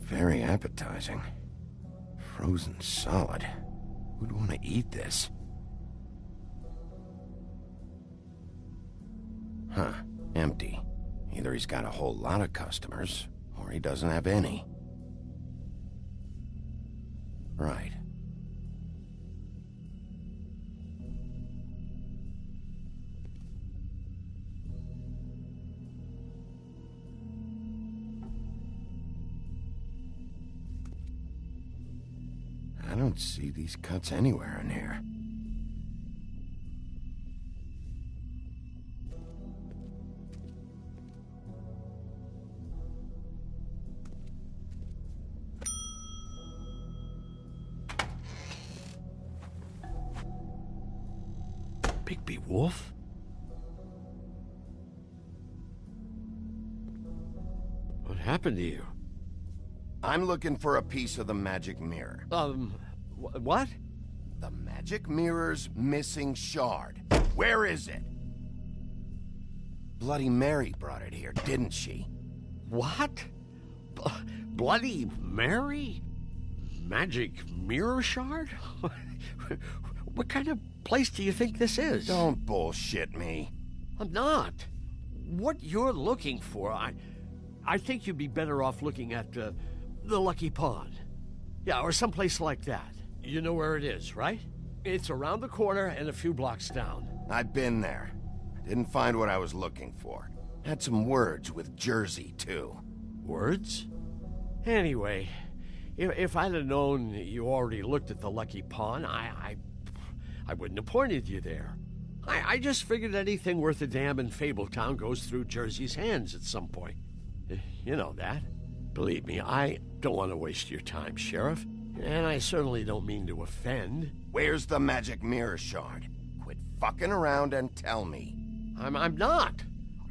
Very appetizing. Frozen solid. Who'd want to eat this? Huh. Empty. Either he's got a whole lot of customers, or he doesn't have any. Right. don't see these cuts anywhere in here. Bigby Wolf? What happened to you? I'm looking for a piece of the magic mirror. What? The magic mirror's missing shard. Where is it? Bloody Mary brought it here, didn't she? What? Bloody Mary? Magic mirror shard? What kind of place do you think this is? Don't bullshit me. I'm not. What you're looking for, I think you'd be better off looking at the Lucky Pond. Yeah, or someplace like that. You know where it is, right? It's around the corner and a few blocks down. I've been there. Didn't find what I was looking for. Had some words with Jersey, too. Words? Anyway, if I'd have known you already looked at the Lucky Pond, I wouldn't have pointed you there. I just figured anything worth a damn in Fabletown goes through Jersey's hands at some point. You know that. Believe me, I don't want to waste your time, Sheriff. And I certainly don't mean to offend. Where's the magic mirror shard? Quit fucking around and tell me. I'm not.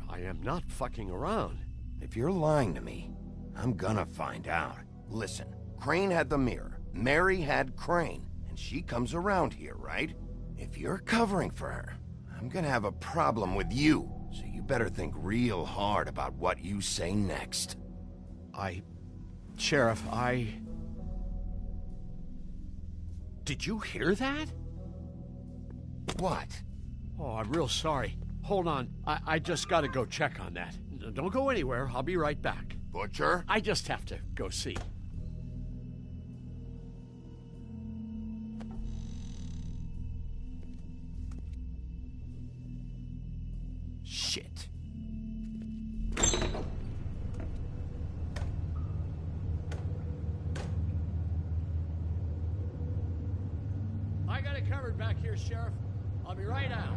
I am not fucking around. If you're lying to me, I'm gonna find out. Listen, Crane had the mirror. Mary had Crane. And she comes around here, right? If you're covering for her, I'm gonna have a problem with you. So you better think real hard about what you say next. Sheriff, Did you hear that? What? Oh, I'm real sorry. Hold on. I just gotta go check on that. Don't go anywhere. I'll be right back. Butcher? I just have to go see. Shit. I got it covered back here, Sheriff. I'll be right out.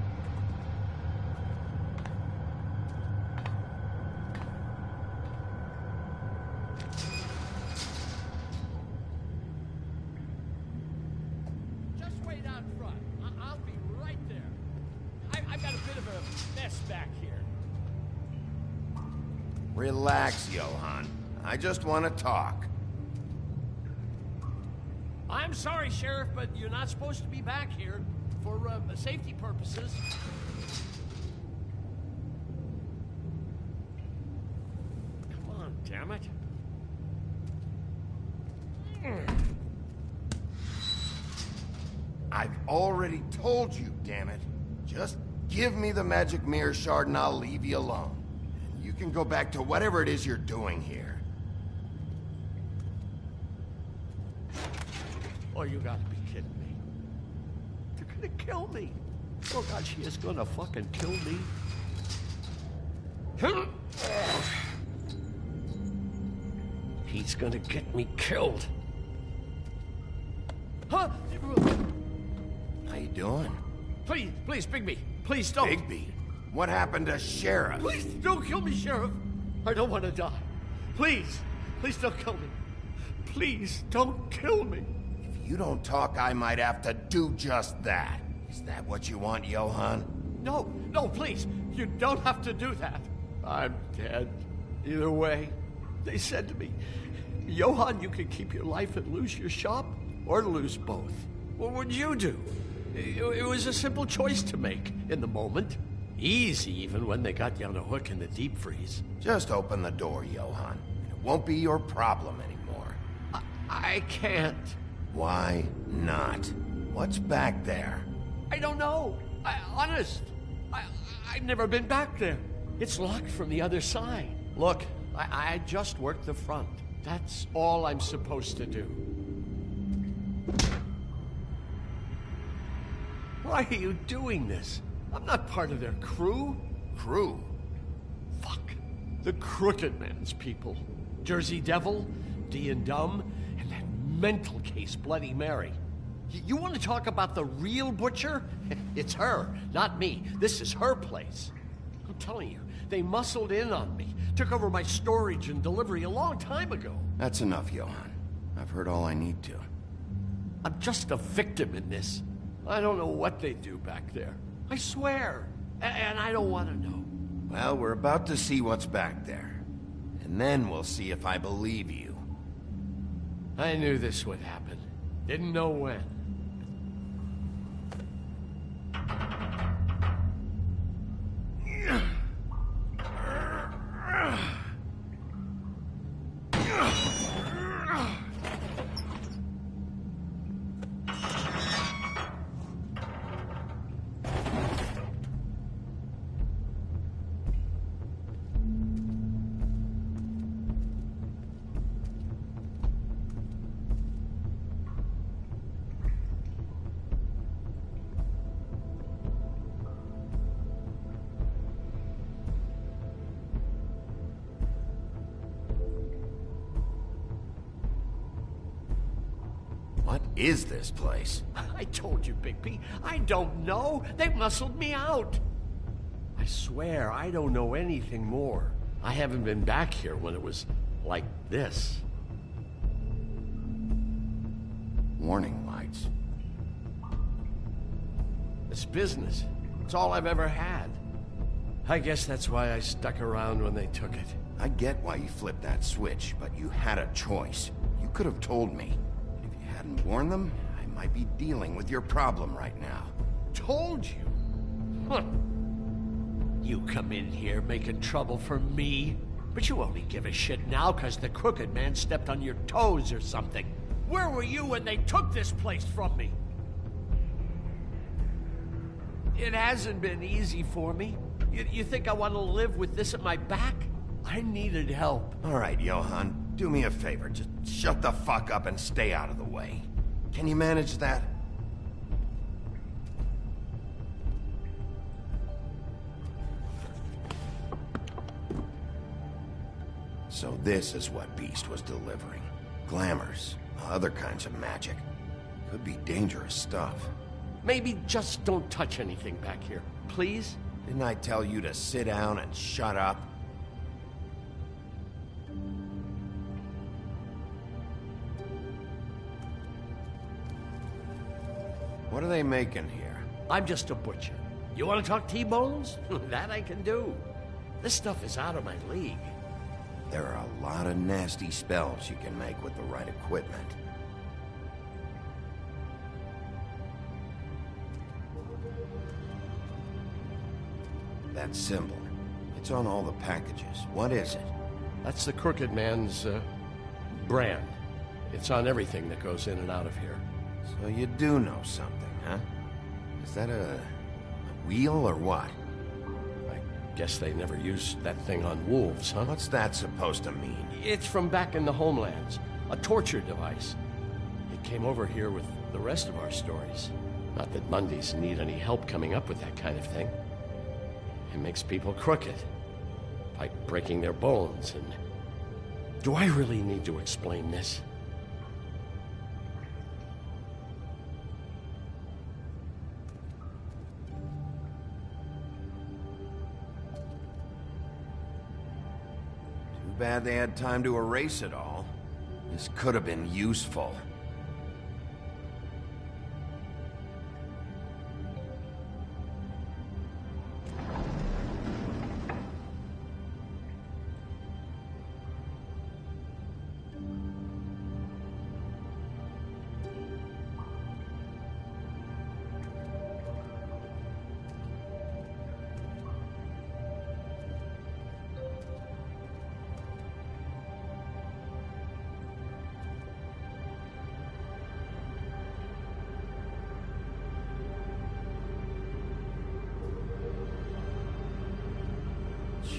Just wait out front. I'll be right there. I've got a bit of a mess back here. Relax, Johann. I just want to talk. I'm sorry, Sheriff, but you're not supposed to be back here for safety purposes. Come on, damn it. I've already told you, damn it. Just give me the magic mirror shard and I'll leave you alone. And you can go back to whatever it is you're doing here. Oh, you gotta be kidding me. They're gonna kill me. Oh, God, she is gonna fucking kill me. He's gonna get me killed. Huh? How you doing? Please, Bigby. Please don't. Bigby? What happened to Sheriff? Please don't kill me, Sheriff. I don't want to die. Please don't kill me. Please don't kill me. If you don't talk, I might have to do just that. Is that what you want, Johann? No, please. You don't have to do that. I'm dead. Either way. They said to me, Johann, you can keep your life and lose your shop, or lose both. What would you do? It was a simple choice to make in the moment. Easy, even when they got you on a hook in the deep freeze. Just open the door, Johann. It won't be your problem anymore. I can't. Why not? What's back there? I don't know. Honest. I've never been back there. It's locked from the other side. Look, I just worked the front. That's all I'm supposed to do. Why are you doing this? I'm not part of their crew. Crew? Fuck. The Crooked Man's people. Jersey Devil, D and Dumb, and that mental case, Bloody Mary. You want to talk about the real butcher? It's her, not me. This is her place. I'm telling you, they muscled in on me, took over my storage and delivery a long time ago. That's enough, Johann. I've heard all I need to. I'm just a victim in this. I don't know what they do back there. I swear. And I don't want to know. Well, we're about to see what's back there. And then we'll see if I believe you. I knew this would happen. Didn't know when. What is this place? I told you, Bigby. I don't know. They muscled me out. I swear, I don't know anything more. I haven't been back here when it was like this. Warning lights. It's business. It's all I've ever had. I guess that's why I stuck around when they took it. I get why you flipped that switch, but you had a choice. You could have told me. If you hadn't warned them, I might be dealing with your problem right now. Told you? Huh. You come in here making trouble for me, but you only give a shit now because the Crooked Man stepped on your toes or something. Where were you when they took this place from me? It hasn't been easy for me. You think I want to live with this at my back? I needed help. All right, Johann, do me a favor. Just shut the fuck up and stay out of the way. Can you manage that? So this is what Beast was delivering. Glamours, other kinds of magic. Could be dangerous stuff. Maybe just don't touch anything back here, please? Didn't I tell you to sit down and shut up? What are they making here? I'm just a butcher. You want to talk T-bones? That I can do. This stuff is out of my league. There are a lot of nasty spells you can make with the right equipment. That symbol. It's on all the packages. What is it? That's the Crooked Man's, brand. It's on everything that goes in and out of here. So you do know something, huh? Is that a wheel or what? I guess they never used that thing on wolves, huh? What's that supposed to mean? It's from back in the homelands. A torture device. It came over here with the rest of our stories. Not that Mundies need any help coming up with that kind of thing. It makes people crooked. By breaking their bones and... Do I really need to explain this? Too bad they had time to erase it all. This could have been useful.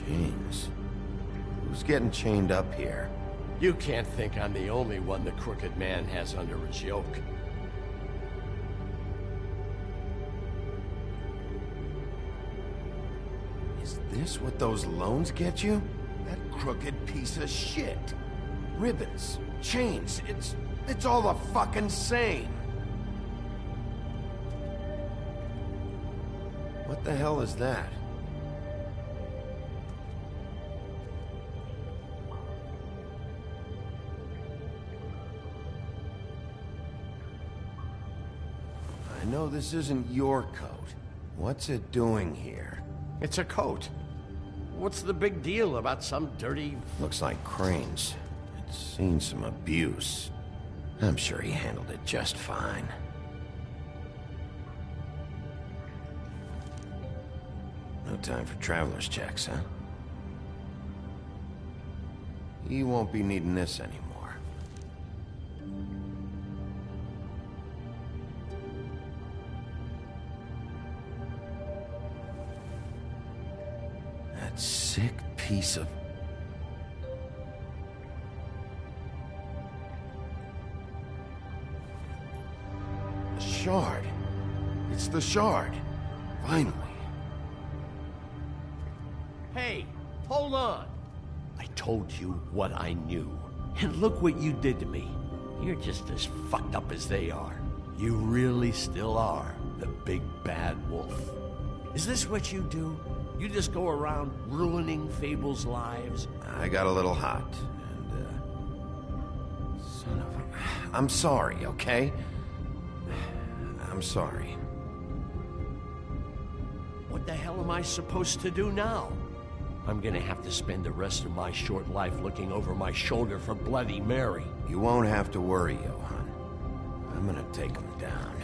Chains. Who's getting chained up here? You can't think I'm the only one the Crooked Man has under his yoke. Is this what those loans get you? That crooked piece of shit. Ribbons, chains, it's all the fucking same. What the hell is that? I know this isn't your coat. What's it doing here? It's a coat. What's the big deal about some dirty... Looks like Crane's. It's seen some abuse. I'm sure he handled it just fine. No time for traveler's checks, huh? He won't be needing this anymore. That sick piece of... The shard. It's the shard. Finally. Hey, hold on. I told you what I knew. And look what you did to me. You're just as fucked up as they are. You really still are the big bad wolf. Is this what you do? You just go around ruining Fable's lives? I got a little hot, and, son of a... I'm sorry, okay? I'm sorry. What the hell am I supposed to do now? I'm gonna have to spend the rest of my short life looking over my shoulder for Bloody Mary. You won't have to worry, Johann. I'm gonna take him down.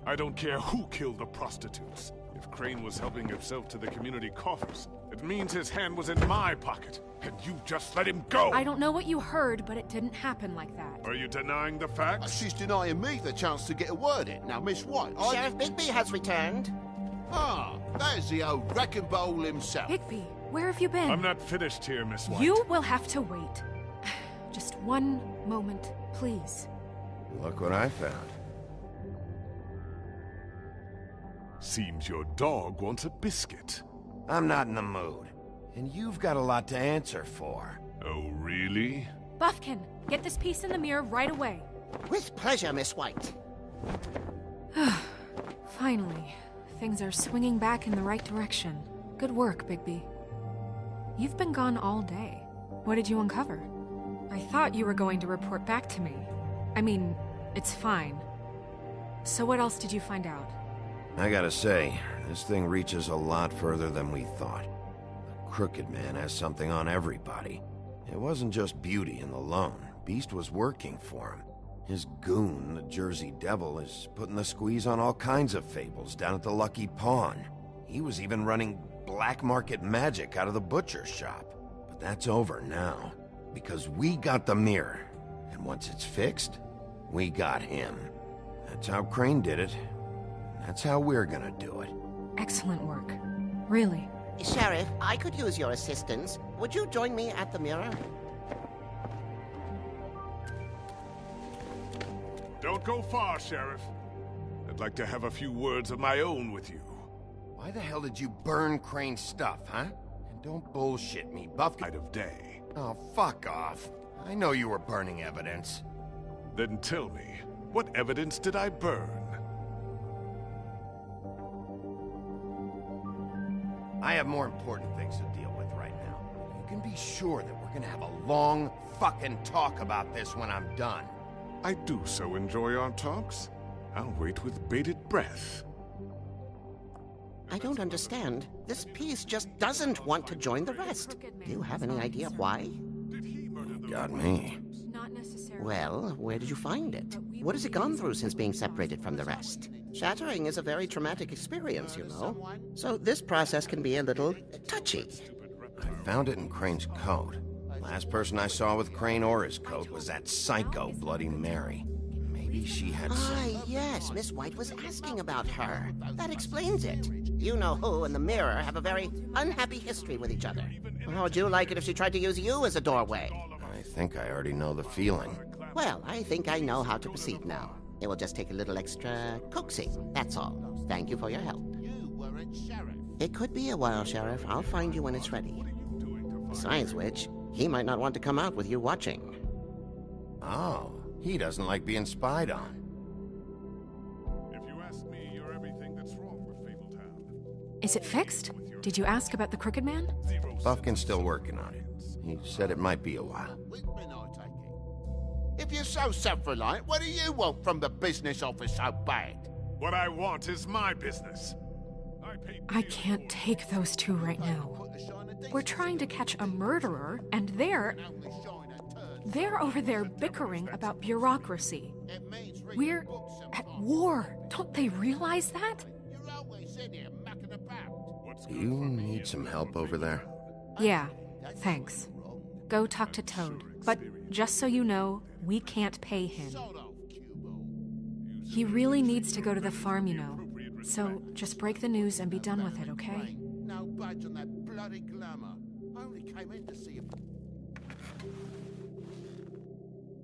I don't care who killed the prostitutes. If Crane was helping himself to the community coffers, it means his hand was in my pocket, and you just let him go! I don't know what you heard, but it didn't happen like that. Are you denying the facts? She's denying me the chance to get a word in. Now, Miss White, Sheriff Bigby has returned. Ah, there's the old wrecking bowl himself. Bigby, where have you been? I'm not finished here, Miss White. You will have to wait. Just one moment, please. Look what I found. Seems your dog wants a biscuit. I'm not in the mood. And you've got a lot to answer for. Oh, really? Buffkin, get this piece in the mirror right away. With pleasure, Miss White. Finally, things are swinging back in the right direction. Good work, Bigby. You've been gone all day. What did you uncover? I thought you were going to report back to me. I mean, it's fine. So what else did you find out? I gotta say, this thing reaches a lot further than we thought. The Crooked Man has something on everybody. It wasn't just Beauty and the Lone. Beast was working for him. His goon, the Jersey Devil, is putting the squeeze on all kinds of fables down at the Lucky Pawn. He was even running black market magic out of the butcher's shop. But that's over now, because we got the mirror. And once it's fixed, we got him. That's how Crane did it. That's how we're gonna do it. Excellent work. Really. Sheriff, I could use your assistance. Would you join me at the mirror? Don't go far, Sheriff. I'd like to have a few words of my own with you. Why the hell did you burn Crane's stuff, huh? And don't bullshit me, Buffkin. Light of day. Oh, fuck off. I know you were burning evidence. Then tell me, what evidence did I burn? I have more important things to deal with right now. You can be sure that we're gonna have a long fucking talk about this when I'm done. I do so enjoy our talks. I'll wait with bated breath. I don't understand. This piece just doesn't want to join the rest. Do you have any idea why? Got me. Not necessarily. Well, where did you find it? What has it gone through since being separated from the rest? Shattering is a very traumatic experience, you know. So this process can be a little touchy. I found it in Crane's coat. Last person I saw with Crane or his coat was that psycho Bloody Mary. Maybe she had some... Ah, yes, Miss White was asking about her. That explains it. You know who and the Mirror have a very unhappy history with each other. How would you like it if she tried to use you as a doorway? I think I already know the feeling. Well, I think I know how to proceed now. It will just take a little extra coaxing, that's all. Thank you for your help. It could be a while, Sheriff. I'll find you when it's ready. Besides which, he might not want to come out with you watching. Oh, he doesn't like being spied on. If you ask me, you're everything that's wrong with Fabletown. Is it fixed? Did you ask about the Crooked Man? Buffkin's still working on it. He said it might be a while. If you're so self-reliant, what do you want from the business office so bad? What I want is my business. I can't take those two right now. We're trying to catch a murderer, and they're over there bickering about bureaucracy. We're at war. Don't they realize that? Do you need some help over there? Yeah, thanks. Go talk to Toad. But just so you know, we can't pay him. He really needs to go to the farm, you know. So just break the news and be done with it, okay? No budge on that bloody glamour. I only came in to see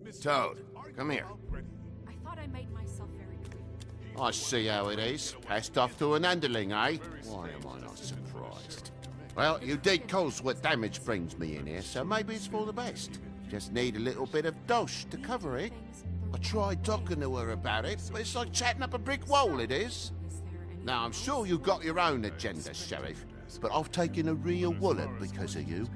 if... Toad, come here. I thought I made myself very clear. I see how it is. Passed off to an underling, eh? Why am I not surprised? Well, you did cause what damage brings me in here, so maybe it's for the best. Just need a little bit of dosh to cover it. I tried talking to her about it, but it's like chatting up a brick wall, it is. Now, I'm sure you've got your own agenda, Sheriff, but I've taken a real wallop because of you,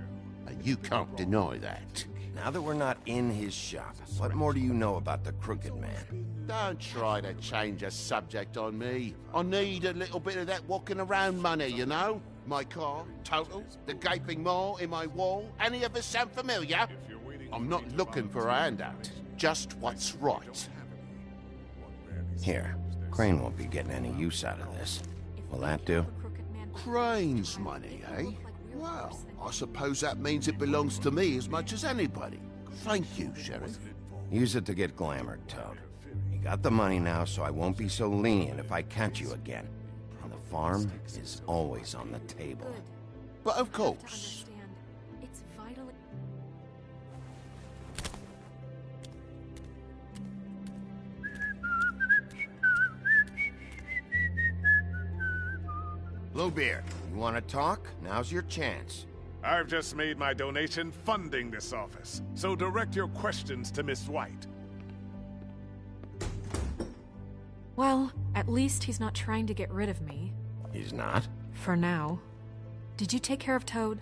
and you can't deny that. Now that we're not in his shop, what more do you know about the Crooked Man? Don't try to change a subject on me. I need a little bit of that walking around money, you know? My car, total, the gaping maw in my wall. Any of us sound familiar? I'm not looking for a handout, just what's right. Here, Crane won't be getting any use out of this. Will that do? Crane's money, eh? Well, I suppose that means it belongs to me as much as anybody. Thank you, Sheriff. Use it to get glamored, Toad. You got the money now, so I won't be so lenient if I catch you again. And the farm is always on the table. But of course. It's vital. Bluebeard, you want to talk? Now's your chance. I've just made my donation funding this office, so direct your questions to Miss White. Well, at least he's not trying to get rid of me. He's not? For now. Did you take care of Toad?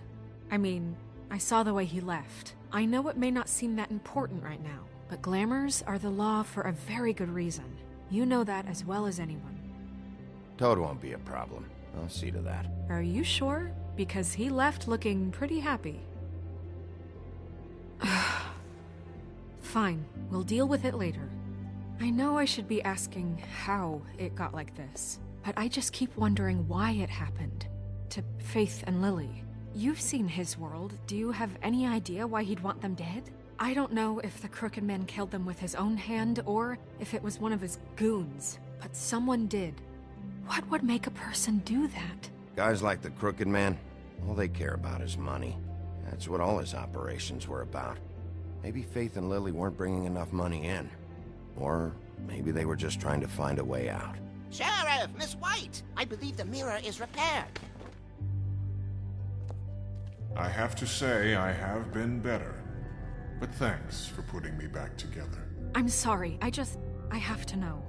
I mean, I saw the way he left. I know it may not seem that important right now, but glamours are the law for a very good reason. You know that as well as anyone. Toad won't be a problem. I'll see to that. Are you sure? Because he left looking pretty happy. Fine, we'll deal with it later. I know I should be asking how it got like this, but I just keep wondering why it happened. To Faith and Lily. You've seen his world. Do you have any idea why he'd want them dead? I don't know if the Crooked Man killed them with his own hand or if it was one of his goons, but someone did. What would make a person do that? Guys like the Crooked Man, all they care about is money. That's what all his operations were about. Maybe Faith and Lily weren't bringing enough money in. Or maybe they were just trying to find a way out. Sheriff, Miss White! I believe the mirror is repaired. I have to say I have been better. But thanks for putting me back together. I'm sorry, I have to know.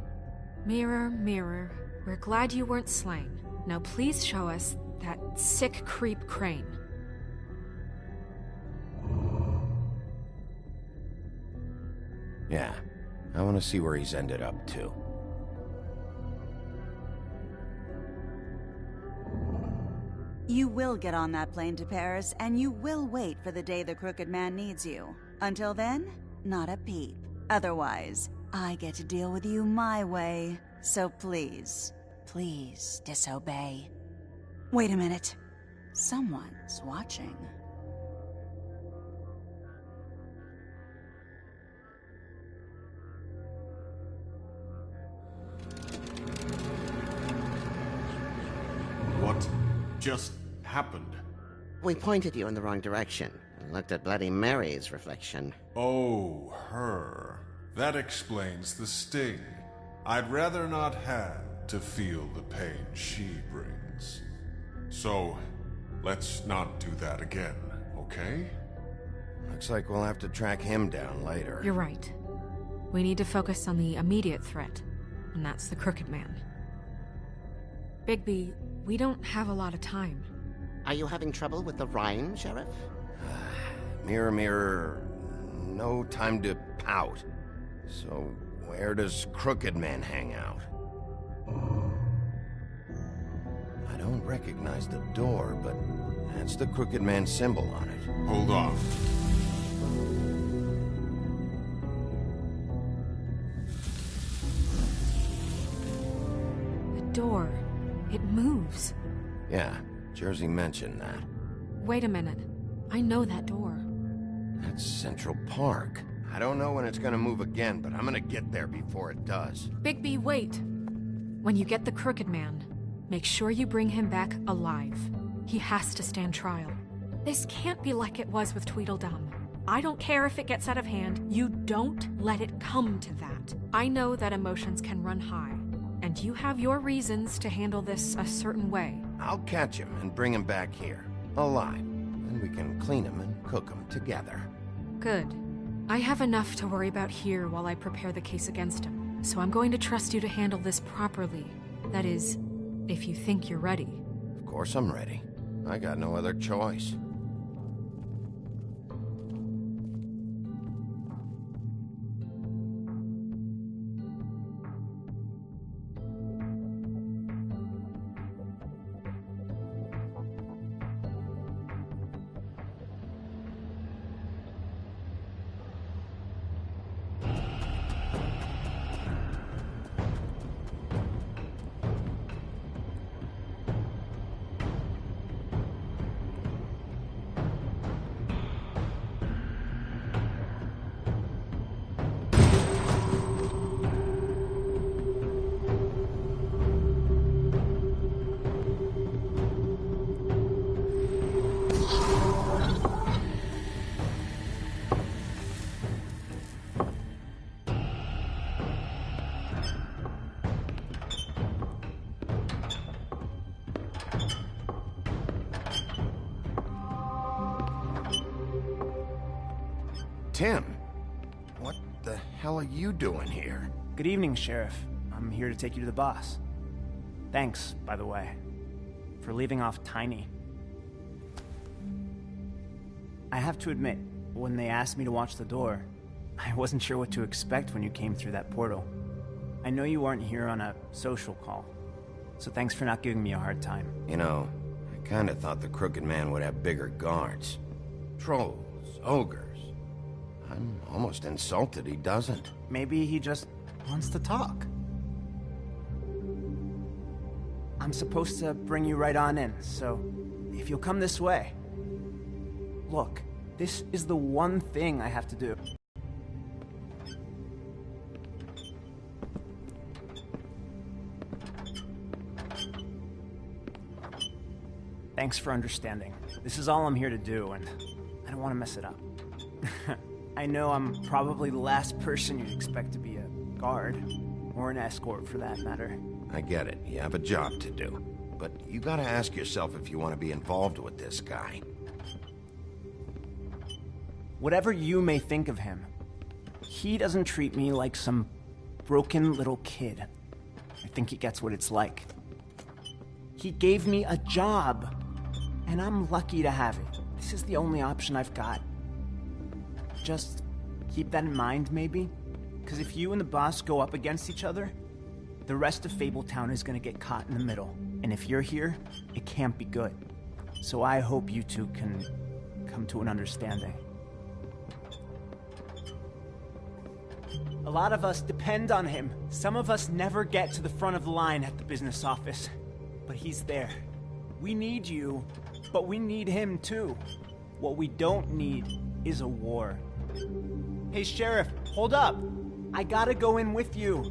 Mirror, mirror, we're glad you weren't slain. Now please show us that sick creep Crane. Yeah, I want to see where he's ended up, too. You will get on that plane to Paris, and you will wait for the day the Crooked Man needs you. Until then, not a peep. Otherwise, I get to deal with you my way. So please, please disobey. Wait a minute. Someone's watching. just happened? We pointed you in the wrong direction and looked at Bloody Mary's reflection. Oh, her. That explains the sting. I'd rather not have to feel the pain she brings. So, let's not do that again, okay? Looks like we'll have to track him down later. You're right. We need to focus on the immediate threat, and that's the Crooked Man. Bigby, we don't have a lot of time. Are you having trouble with the rhyme, Sheriff? Mirror, mirror, no time to pout. So, where does Crooked Man hang out? I don't recognize the door, but that's the Crooked Man symbol on it. Hold on. The door. It moves. Yeah, Jersey mentioned that. Wait a minute. I know that door. That's Central Park. I don't know when it's gonna move again, but I'm gonna get there before it does. Bigby, wait. When you get the Crooked Man, make sure you bring him back alive. He has to stand trial. This can't be like it was with Tweedledum. I don't care if it gets out of hand. You don't let it come to that. I know that emotions can run high, and you have your reasons to handle this a certain way. I'll catch him and bring him back here, alive. Then we can clean him and cook him together. Good. I have enough to worry about here while I prepare the case against him, so I'm going to trust you to handle this properly. That is, if you think you're ready. Of course I'm ready. I got no other choice. Tim, what the hell are you doing here? Good evening, Sheriff. I'm here to take you to the boss. Thanks, by the way, for leaving off Tiny. I have to admit, when they asked me to watch the door, I wasn't sure what to expect when you came through that portal. I know you aren't here on a social call, so thanks for not giving me a hard time. You know, I kinda thought the Crooked Man would have bigger guards. Trolls, ogres. I'm almost insulted he doesn't. Maybe he just wants to talk. I'm supposed to bring you right on in, so if you'll come this way. Look, this is the one thing I have to do. Thanks for understanding. This is all I'm here to do, and I don't want to mess it up. I know I'm probably the last person you'd expect to be a guard, or an escort for that matter. I get it. You have a job to do. But you gotta ask yourself if you want to be involved with this guy. Whatever you may think of him, he doesn't treat me like some broken little kid. I think he gets what it's like. He gave me a job, and I'm lucky to have it. This is the only option I've got. Just keep that in mind, maybe? Because if you and the boss go up against each other, the rest of Fabletown is gonna get caught in the middle. And if you're here, it can't be good. So I hope you two can come to an understanding. A lot of us depend on him. Some of us never get to the front of the line at the business office. But he's there. We need you, but we need him too. What we don't need is a war. Hey, Sheriff, hold up. I gotta go in with you.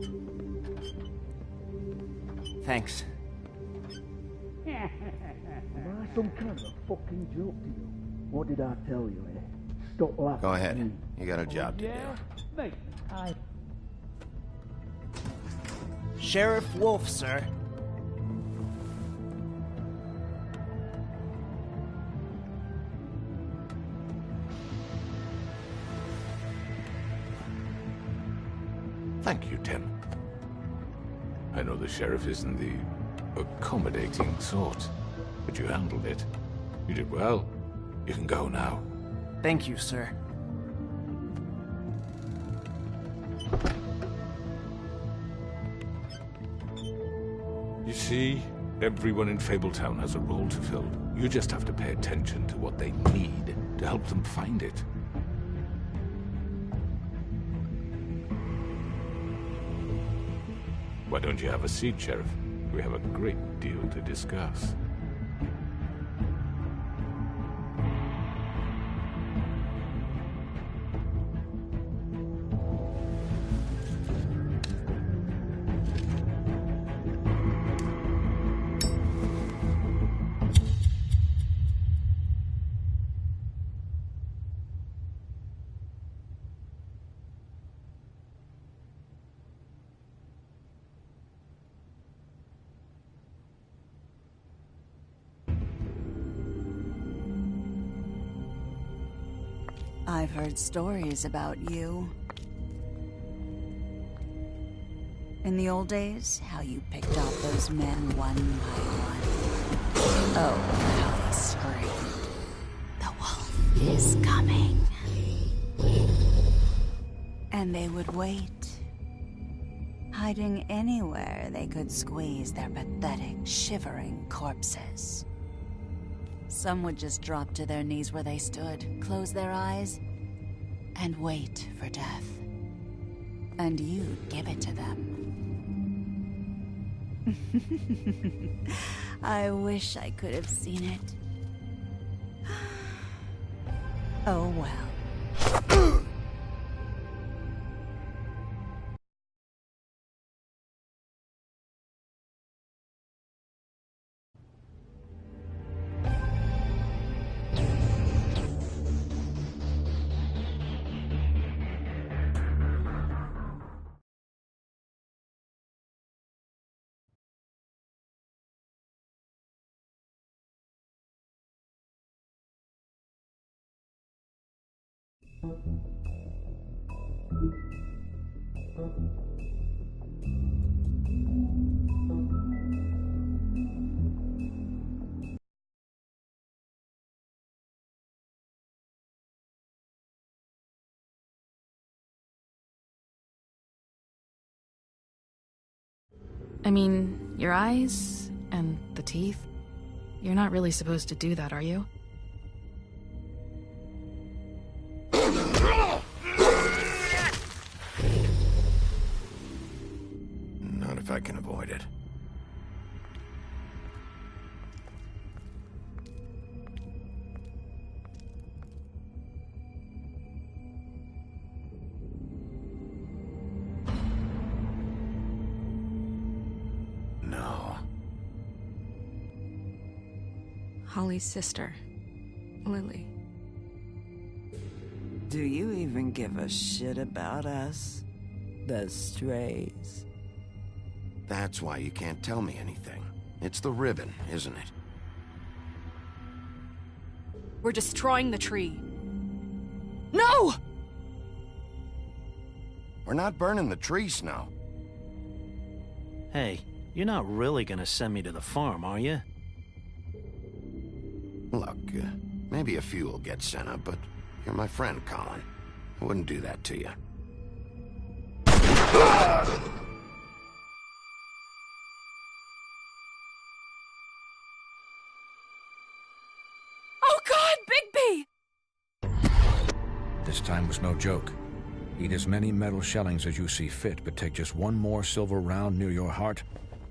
Thanks. some kind of a fucking joke to you? What did I tell you, eh? Stop laughing. Go ahead. You got a job to do. Mate, Sheriff Wolf, sir. Thank you, Tim. I know the sheriff isn't the accommodating sort, but you handled it. You did well. You can go now. Thank you, sir. You see, everyone in Fabletown has a role to fill. You just have to pay attention to what they need to help them find it. Why don't you have a seat, Sheriff? We have a great deal to discuss. I've heard stories about you. In the old days, how you picked off those men one by one. Oh, how they screamed. The wolf is coming. And they would wait, hiding anywhere they could squeeze their pathetic, shivering corpses. Some would just drop to their knees where they stood, close their eyes, and wait for death. And you'd give it to them. I wish I could have seen it. Oh well. I mean, your eyes and the teeth. You're not really supposed to do that, are you? Not if I can avoid it. No. Holly's sister, Lily. Do you even give a shit about us? The strays? That's why you can't tell me anything. It's the ribbon, isn't it? We're destroying the tree. No! We're not burning the tree, Snow. Hey, you're not really gonna send me to the farm, are you? Look, maybe a few will get sent up, but you're my friend, Colin. I wouldn't do that to you. Oh God, Bigby! This time was no joke. Eat as many metal shellings as you see fit, but take just one more silver round near your heart,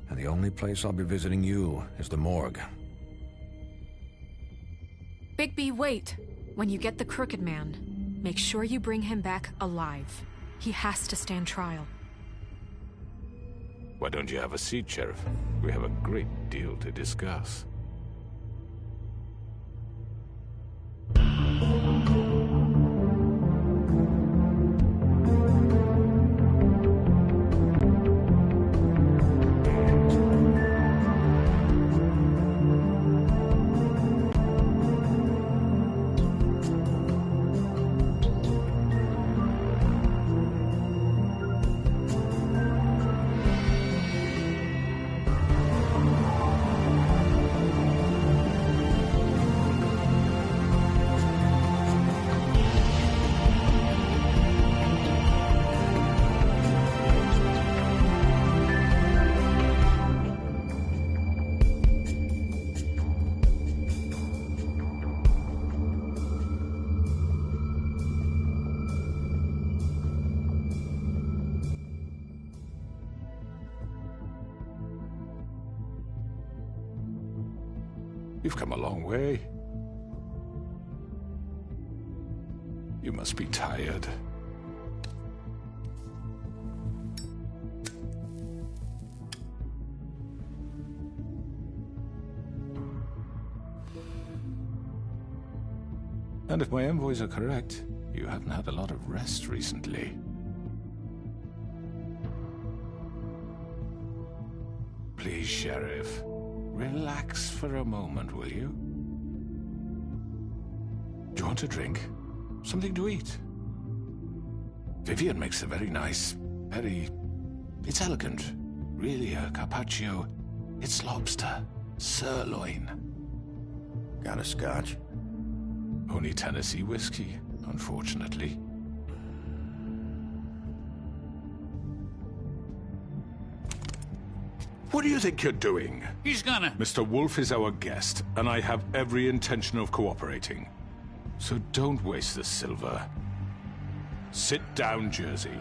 and the only place I'll be visiting you is the morgue. Bigby, wait! When you get the Crooked Man, make sure you bring him back alive. He has to stand trial. Why don't you have a seat, Sheriff? We have a great deal to discuss. You've come a long way. You must be tired. And if my envoys are correct, you haven't had a lot of rest recently. Please, Sheriff, relax for a moment, will you? Do you want a drink? Something to eat? Vivian makes a very nice, it's elegant. Really a carpaccio. It's lobster, sirloin. Got a scotch? Only Tennessee whiskey, unfortunately. What do you think you're doing? He's gonna... Mr. Wolf is our guest, and I have every intention of cooperating. So don't waste the silver. Sit down, Jersey.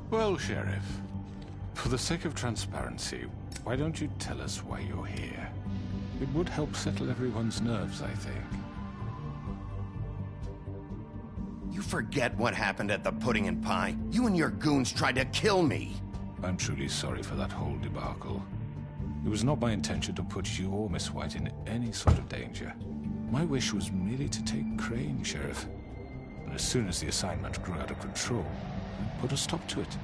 Well, Sheriff, for the sake of transparency, why don't you tell us why you're here? It would help settle everyone's nerves, I think. You forget what happened at the Pudding and Pie. You and your goons tried to kill me. I'm truly sorry for that whole debacle. It was not my intention to put you or Miss White in any sort of danger. My wish was merely to take Crane, Sheriff. And as soon as the assignment grew out of control, I put a stop to it.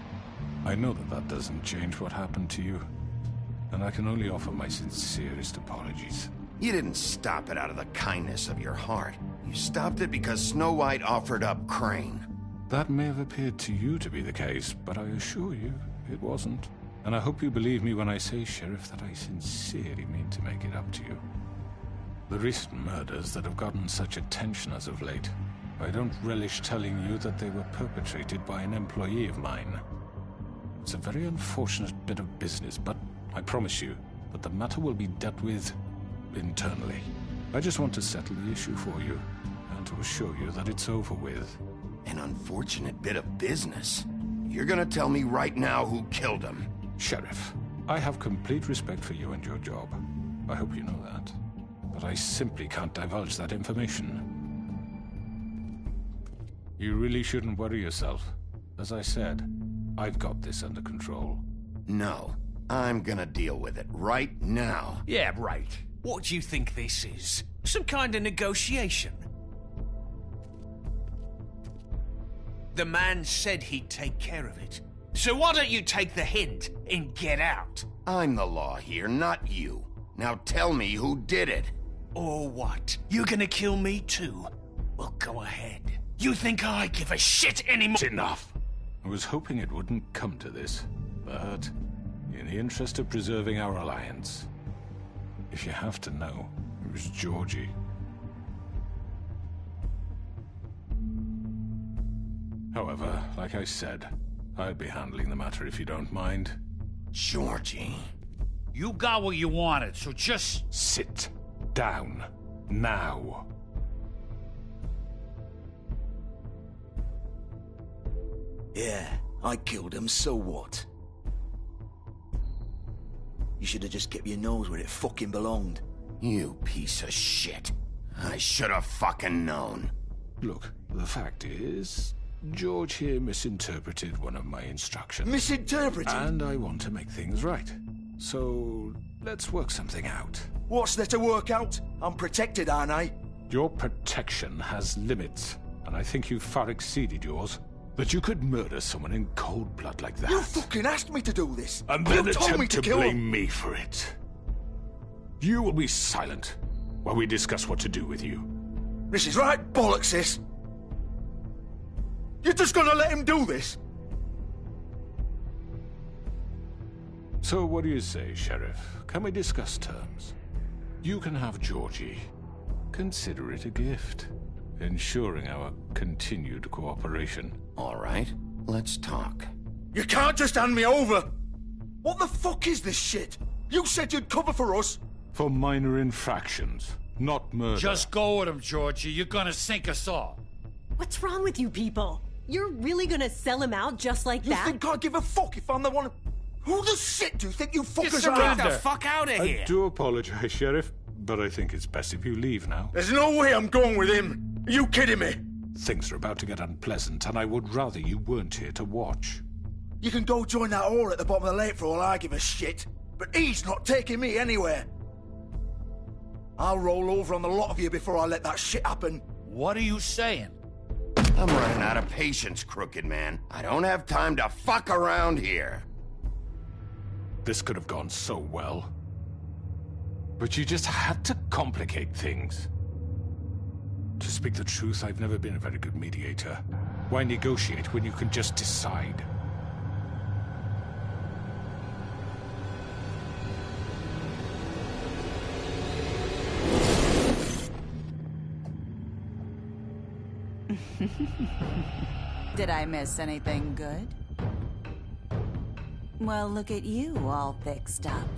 I know that that doesn't change what happened to you. And I can only offer my sincerest apologies. You didn't stop it out of the kindness of your heart. You stopped it because Snow White offered up Crane. That may have appeared to you to be the case, but I assure you, it wasn't. And I hope you believe me when I say, Sheriff, that I sincerely mean to make it up to you. The recent murders that have gotten such attention as of late, I don't relish telling you that they were perpetrated by an employee of mine. It's a very unfortunate bit of business, but I promise you that the matter will be dealt with internally. I just want to settle the issue for you, and to assure you that it's over with. An unfortunate bit of business? You're gonna tell me right now who killed him? Sheriff, I have complete respect for you and your job. I hope you know that. But I simply can't divulge that information. You really shouldn't worry yourself. As I said, I've got this under control. No, I'm gonna deal with it right now. Yeah, right. What do you think this is? Some kind of negotiation? The man said he'd take care of it. So why don't you take the hint and get out? I'm the law here, not you. Now tell me who did it. Or what? You're gonna kill me too? Well, go ahead. You think I give a shit anymore? It's enough. I was hoping it wouldn't come to this, but in the interest of preserving our alliance, if you have to know, it was Georgie. However, like I said, I'll be handling the matter if you don't mind. Georgie. You got what you wanted, so just... Sit down. Now. Yeah, I killed him, so what? You should have just kept your nose where it fucking belonged. You piece of shit. I should have fucking known. Look, the fact is, George here misinterpreted one of my instructions. Misinterpreted? And I want to make things right. So, let's work something out. What's there to work out? I'm protected, aren't I? Your protection has limits, and I think you've far exceeded yours. That you could murder someone in cold blood like that. You fucking asked me to do this! And then you told me attempt to kill blame him. me for it. You will be silent while we discuss what to do with you. This is right bollocks, this! You're just gonna let him do this? So what do you say, Sheriff? Can we discuss terms? You can have Georgie. Consider it a gift, ensuring our continued cooperation. All right, let's talk. You can't just hand me over! What the fuck is this shit? You said you'd cover for us! For minor infractions, not murder. Just go with him, Georgie. You're gonna sink us all. What's wrong with you people? You're really gonna sell him out just like that? You think I give a fuck if I'm the one... Who the shit do you think you fuckers Get the are? fuck out of I here! do apologize, Sheriff, but I think it's best if you leave now. There's no way I'm going with him. Are you kidding me? Things are about to get unpleasant, and I would rather you weren't here to watch. You can go join that whore at the bottom of the lake for all I give a shit. But he's not taking me anywhere. I'll roll over on the lot of you before I let that shit happen. What are you saying? I'm running out of patience, Crooked Man. I don't have time to fuck around here. This could have gone so well. But you just had to complicate things. To speak the truth, I've never been a very good mediator. Why negotiate when you can just decide? Did I miss anything good? Well, look at you, all fixed up.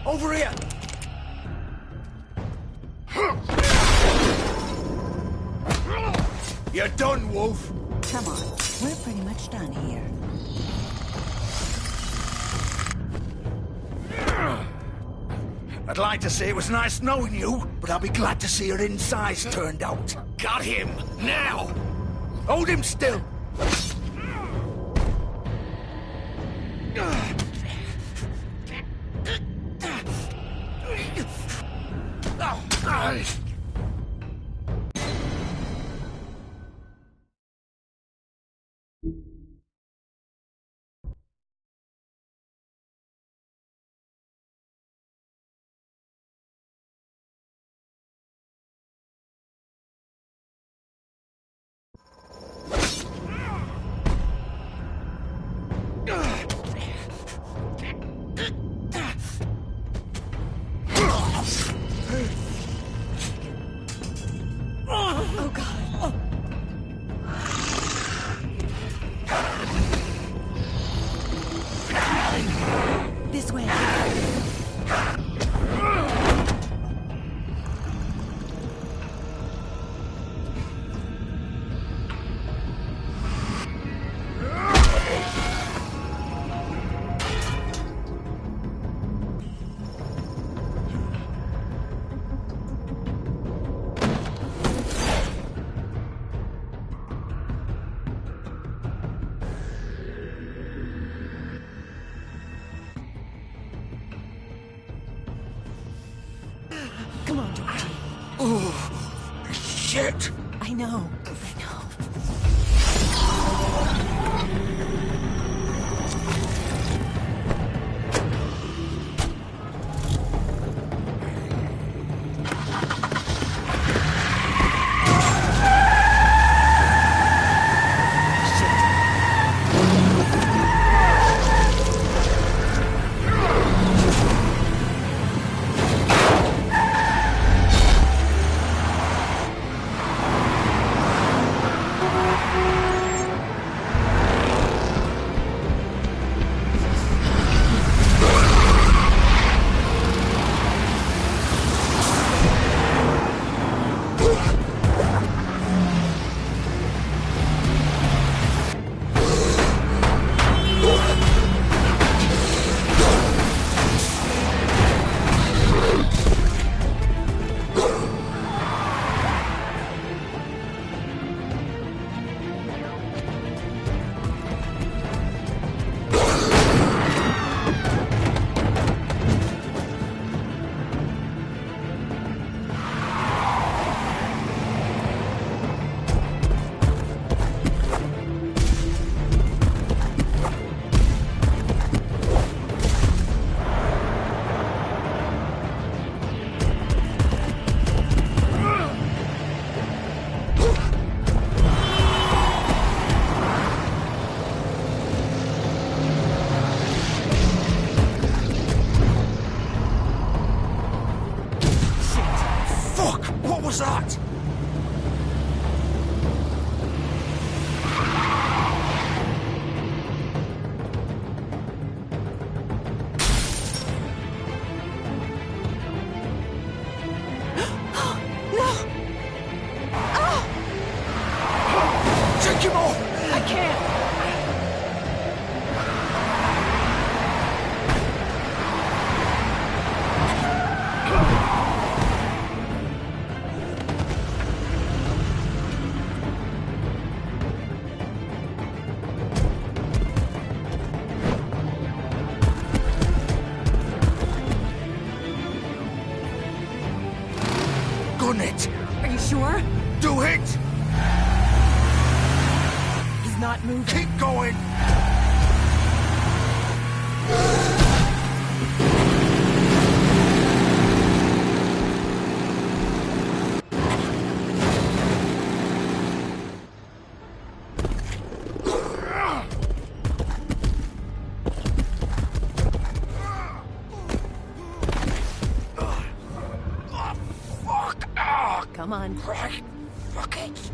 Over here! You're done, Wolf. Come on, we're pretty much done here. I'd like to say it was nice knowing you, but I'll be glad to see your insides turned out. Got him! Now! Hold him still! Oh, God. This way. Come on, Georgie. Oh, shit! I know. Fuck! What was that? done it. Are you sure? Do it! He's not moving. Keep going! Come on. Right. Fuck it.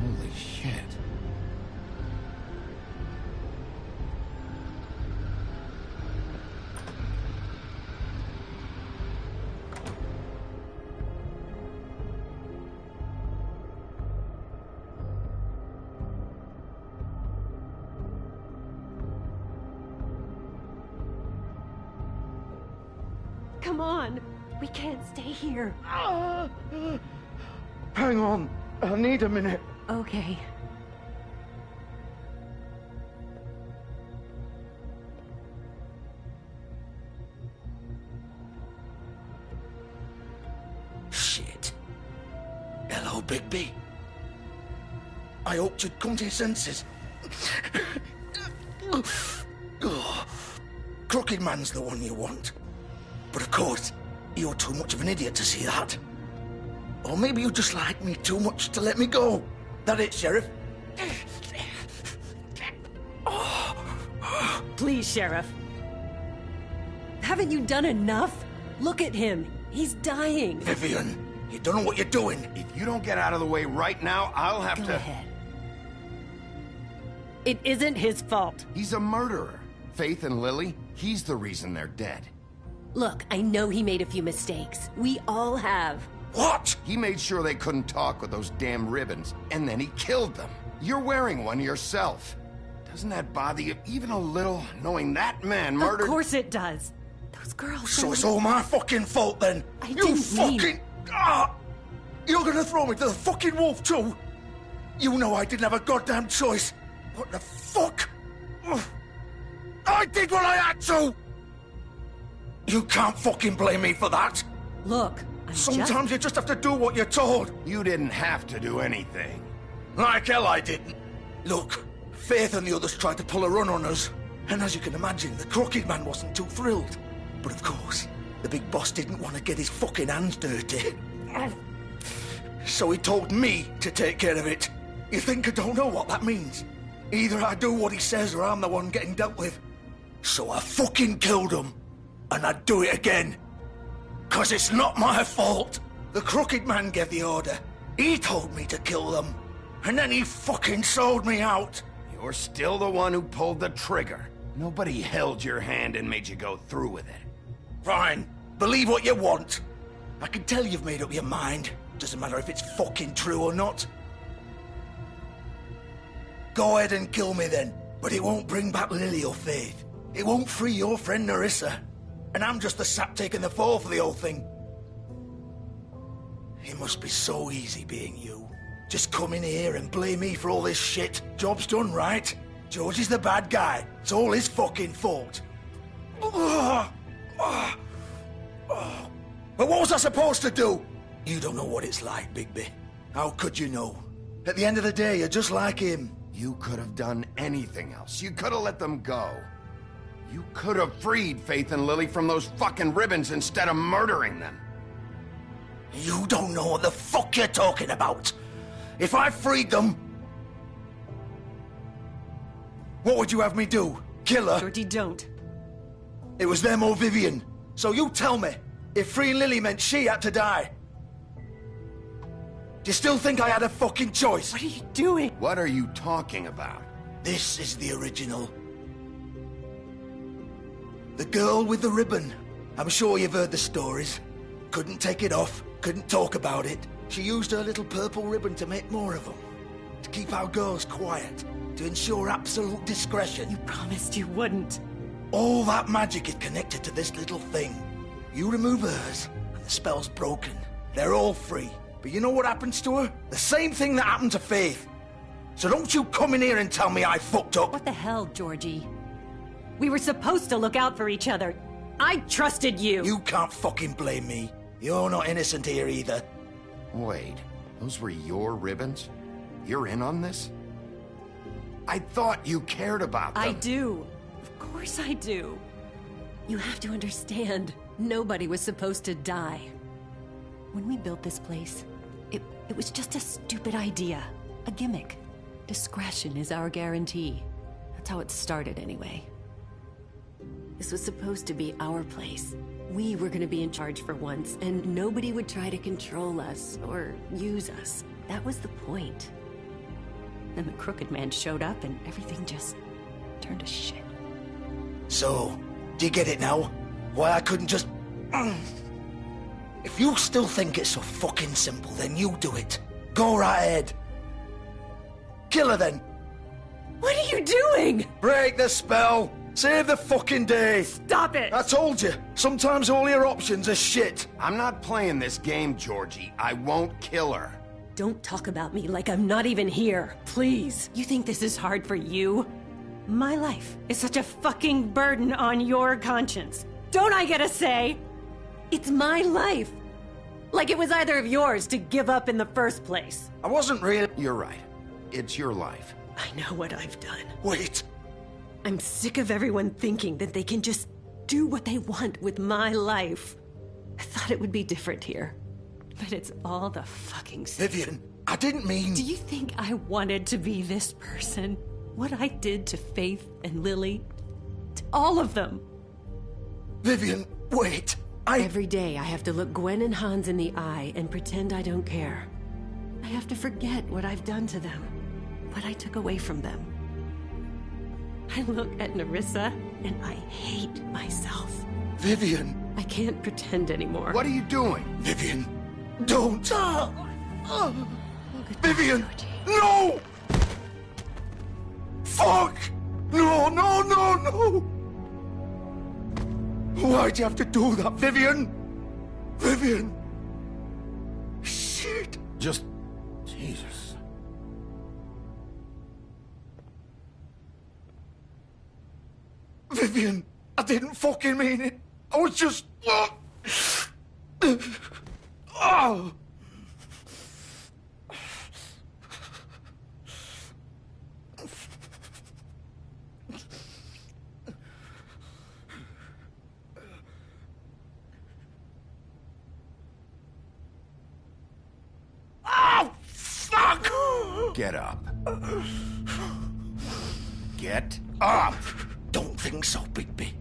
Holy shit. Come on. We can't stay here. Hang on. I need a minute. Okay. Shit. Hello, Bigby. I hoped you'd come to your senses. Crooked Man's the one you want. But of course, you're too much of an idiot to see that. Or maybe you just like me too much to let me go. That it, Sheriff? Please, Sheriff. Haven't you done enough? Look at him. He's dying. Vivian, you don't know what you're doing. If you don't get out of the way right now, I'll have Go to... ahead. It isn't his fault. He's a murderer. Faith and Lily, he's the reason they're dead. Look, I know he made a few mistakes. We all have. What? He made sure they couldn't talk with those damn ribbons, and then he killed them. You're wearing one yourself. Doesn't that bother you even a little, knowing that man murdered... Of course it does. Those girls... So it's all my fucking fault then? You fucking... You're gonna throw me to the fucking wolf too? You know I didn't have a goddamn choice. What the fuck? I did what I had to! You can't fucking blame me for that. Look, sometimes you just have to do what you're told. You didn't have to do anything. Like hell I didn't. Look, Faith and the others tried to pull a run on us. And as you can imagine, the Crooked Man wasn't too thrilled. But of course, the big boss didn't want to get his fucking hands dirty. So he told me to take care of it. You think I don't know what that means? Either I do what he says or I'm the one getting dealt with. So I fucking killed him. And I'd do it again. 'Cause it's not my fault. The Crooked Man gave the order. He told me to kill them. And then he fucking sold me out. You're still the one who pulled the trigger. Nobody held your hand and made you go through with it. Fine. Believe what you want. I can tell you've made up your mind. Doesn't matter if it's fucking true or not. Go ahead and kill me then. But it won't bring back Lily or Faith. It won't free your friend Nerissa. And I'm just the sap taking the fall for the whole thing. It must be so easy being you. Just come in here and blame me for all this shit. Job's done, right? George is the bad guy. It's all his fucking fault. But what was I supposed to do? You don't know what it's like, Bigby. How could you know? At the end of the day, you're just like him. You could have done anything else. You could have let them go. You could have freed Faith and Lily from those fucking ribbons instead of murdering them. You don't know what the fuck you're talking about. If I freed them... What would you have me do? Kill her? Georgie, don't. It was them or Vivian. So you tell me, if freeing Lily meant she had to die. Do you still think I had a fucking choice? What are you doing? What are you talking about? This is the original. The girl with the ribbon. I'm sure you've heard the stories. Couldn't take it off, couldn't talk about it. She used her little purple ribbon to make more of them. To keep our girls quiet. To ensure absolute discretion. You promised you wouldn't. All that magic is connected to this little thing. You remove hers, and the spell's broken. They're all free. But you know what happens to her? The same thing that happened to Faith. So don't you come in here and tell me I fucked up. What the hell, Georgie? We were supposed to look out for each other. I trusted you. You can't fucking blame me. You're not innocent here either. Wait, those were your ribbons? You're in on this? I thought you cared about them. I do. Of course I do. You have to understand, nobody was supposed to die. When we built this place, it was just a stupid idea. A gimmick. Discretion is our guarantee. That's how it started anyway. This was supposed to be our place. We were gonna be in charge for once, and nobody would try to control us or use us. That was the point. Then the Crooked Man showed up and everything just turned to shit. So, do you get it now? Why I couldn't just... If you still think it's so fucking simple, then you do it. Go right ahead. Kill her then. What are you doing? Break the spell. Save the fucking day. Stop it. I told you. Sometimes all your options are shit. I'm not playing this game, Georgie. I won't kill her. Don't talk about me like I'm not even here, please. You think this is hard for you? My life is such a fucking burden on your conscience. Don't I get a say? It's my life. Like it was either of yours to give up in the first place. I wasn't really... You're right. It's your life. I know what I've done. Wait. I'm sick of everyone thinking that they can just do what they want with my life. I thought it would be different here. But it's all the fucking same. Vivian, I didn't mean... Do you think I wanted to be this person? What I did to Faith and Lily? To all of them? Vivian, wait. Every day I have to look Gwen and Hans in the eye and pretend I don't care. I have to forget what I've done to them. What I took away from them. I look at Nerissa and I hate myself. Vivian. I can't pretend anymore. What are you doing? Vivian, don't. Vivian, no! Fuck! No, no, no, no! Why'd you have to do that, Vivian? Vivian! Shit! Just... Jesus. Vivian, I didn't fucking mean it. I was just... Oh! Oh, fuck! Get up. Get up! Don't think so, Bigby.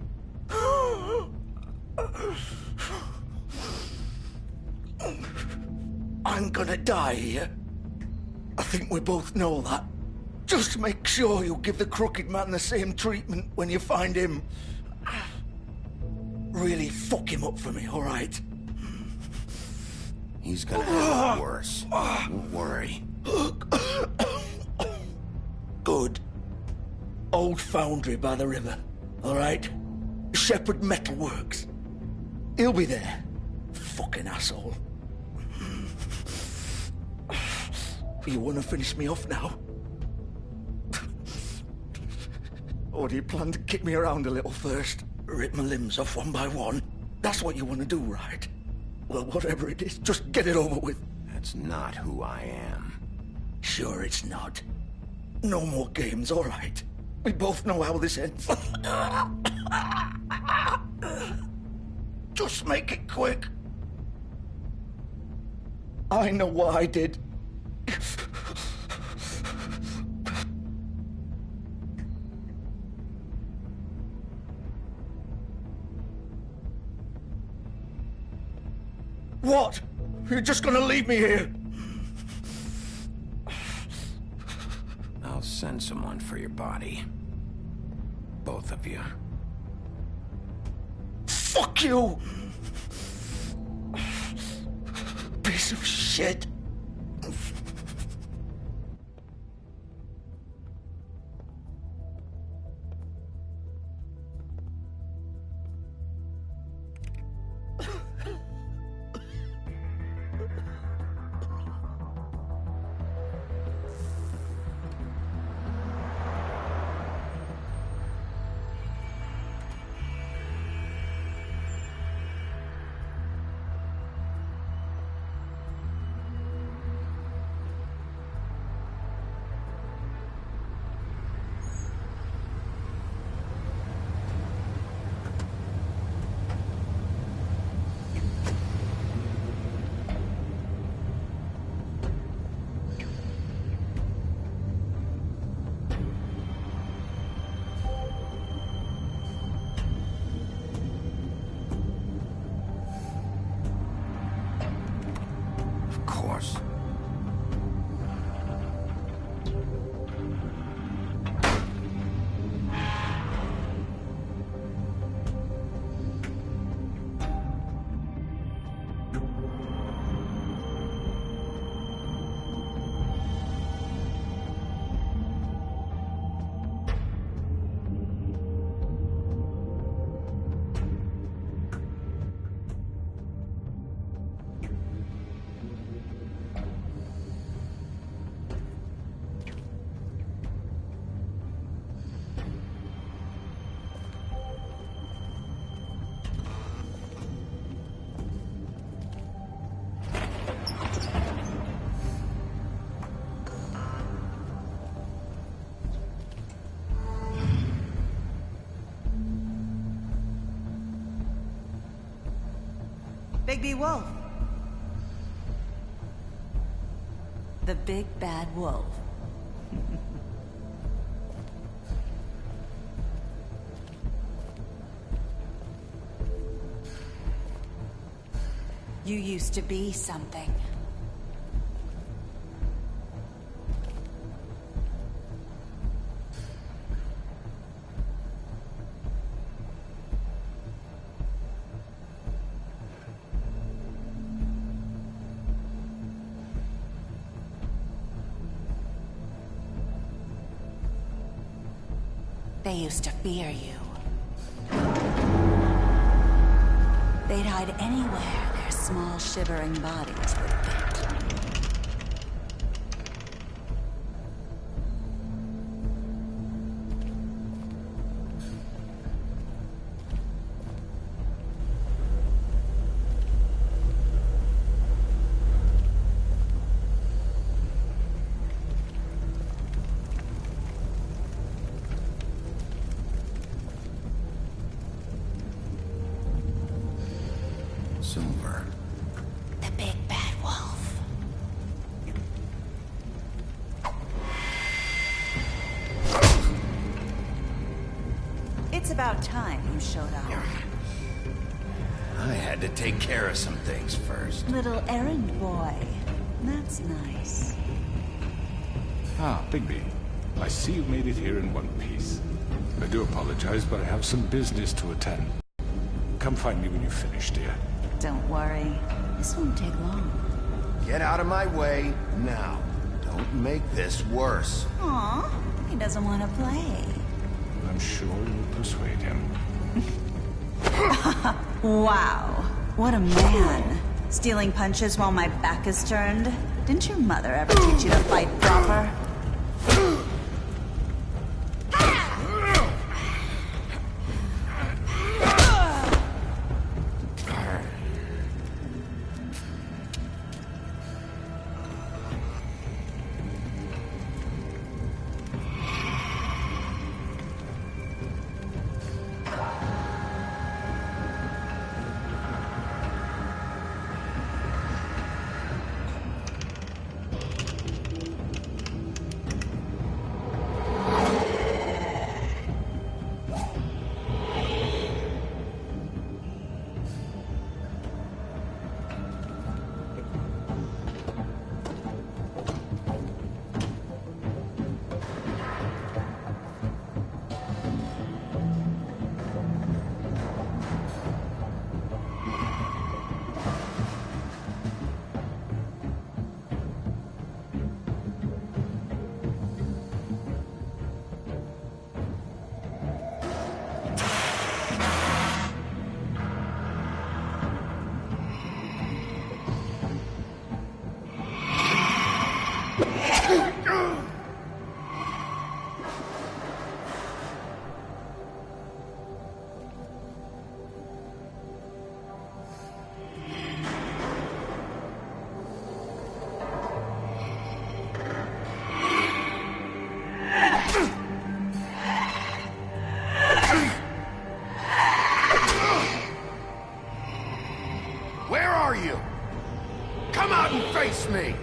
I'm gonna die here. I think we both know that. Just make sure you give the Crooked Man the same treatment when you find him. Really fuck him up for me, all right? He's gonna have it worse. Don't worry. Good. Old foundry by the river, all right? Shepherd Metalworks. He'll be there. Fucking asshole. You want to finish me off now? Or do you plan to kick me around a little first? Rip my limbs off one by one? That's what you want to do, right? Well, whatever it is, just get it over with. That's not who I am. Sure it's not. No more games, all right? We both know how this ends. Just make it quick. I know what I did. What? You're just gonna leave me here? I'll send someone for your body. Both of you. Fuck you! Piece of shit. Of course. Bigby Wolf. The big bad wolf. You used to be something. They used to fear you. They'd hide anywhere their small, shivering bodies would fit. Silver. The big bad wolf. It's about time you showed up. I had to take care of some things first. Little errand boy. That's nice. Ah, Bigby. I see you made it here in one piece. I do apologize, but I have some business to attend. Come find me when you finish, dear. Don't worry. This won't take long. Get out of my way now. Don't make this worse. Aw, he doesn't want to play. I'm sure you'll persuade him. Wow. What a man. Stealing punches while my back is turned? Didn't your mother ever teach you to fight proper? Come out and face me!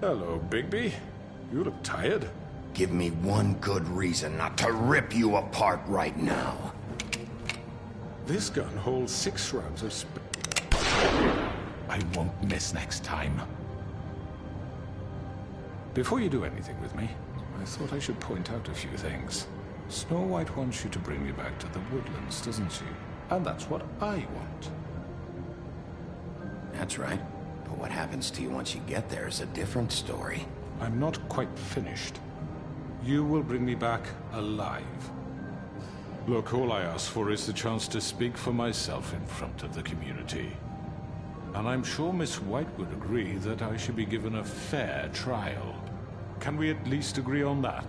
Hello, Bigby. You look tired. Give me one good reason not to rip you apart right now. This gun holds 6 rounds of I won't miss next time. Before you do anything with me, I thought I should point out a few things. Snow White wants you to bring me back to the woodlands, doesn't she? And that's what I want. That's right. But what happens to you once you get there is a different story. I'm not quite finished. You will bring me back alive. Look, all I ask for is the chance to speak for myself in front of the community. And I'm sure Miss White would agree that I should be given a fair trial. Can we at least agree on that?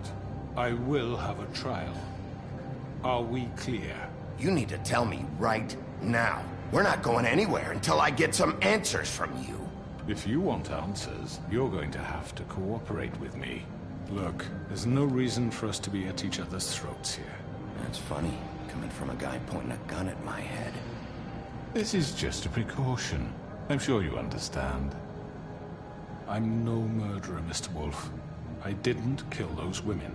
I will have a trial. Are we clear? You need to tell me right now. We're not going anywhere until I get some answers from you. If you want answers, you're going to have to cooperate with me. Look, there's no reason for us to be at each other's throats here. That's funny, coming from a guy pointing a gun at my head. This is just a precaution. I'm sure you understand. I'm no murderer, Mr. Wolf. I didn't kill those women.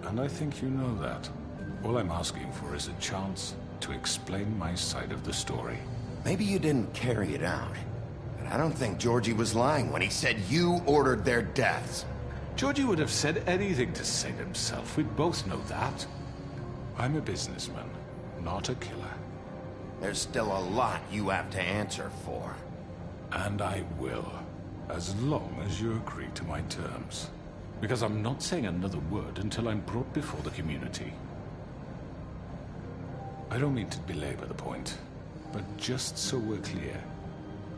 And I think you know that. All I'm asking for is a chance to explain my side of the story. Maybe you didn't carry it out. But I don't think Georgie was lying when he said you ordered their deaths. Georgie would have said anything to save himself. We both know that. I'm a businessman, not a killer. There's still a lot you have to answer for. And I will, as long as you agree to my terms. Because I'm not saying another word until I'm brought before the community. I don't mean to belabor the point, but just so we're clear,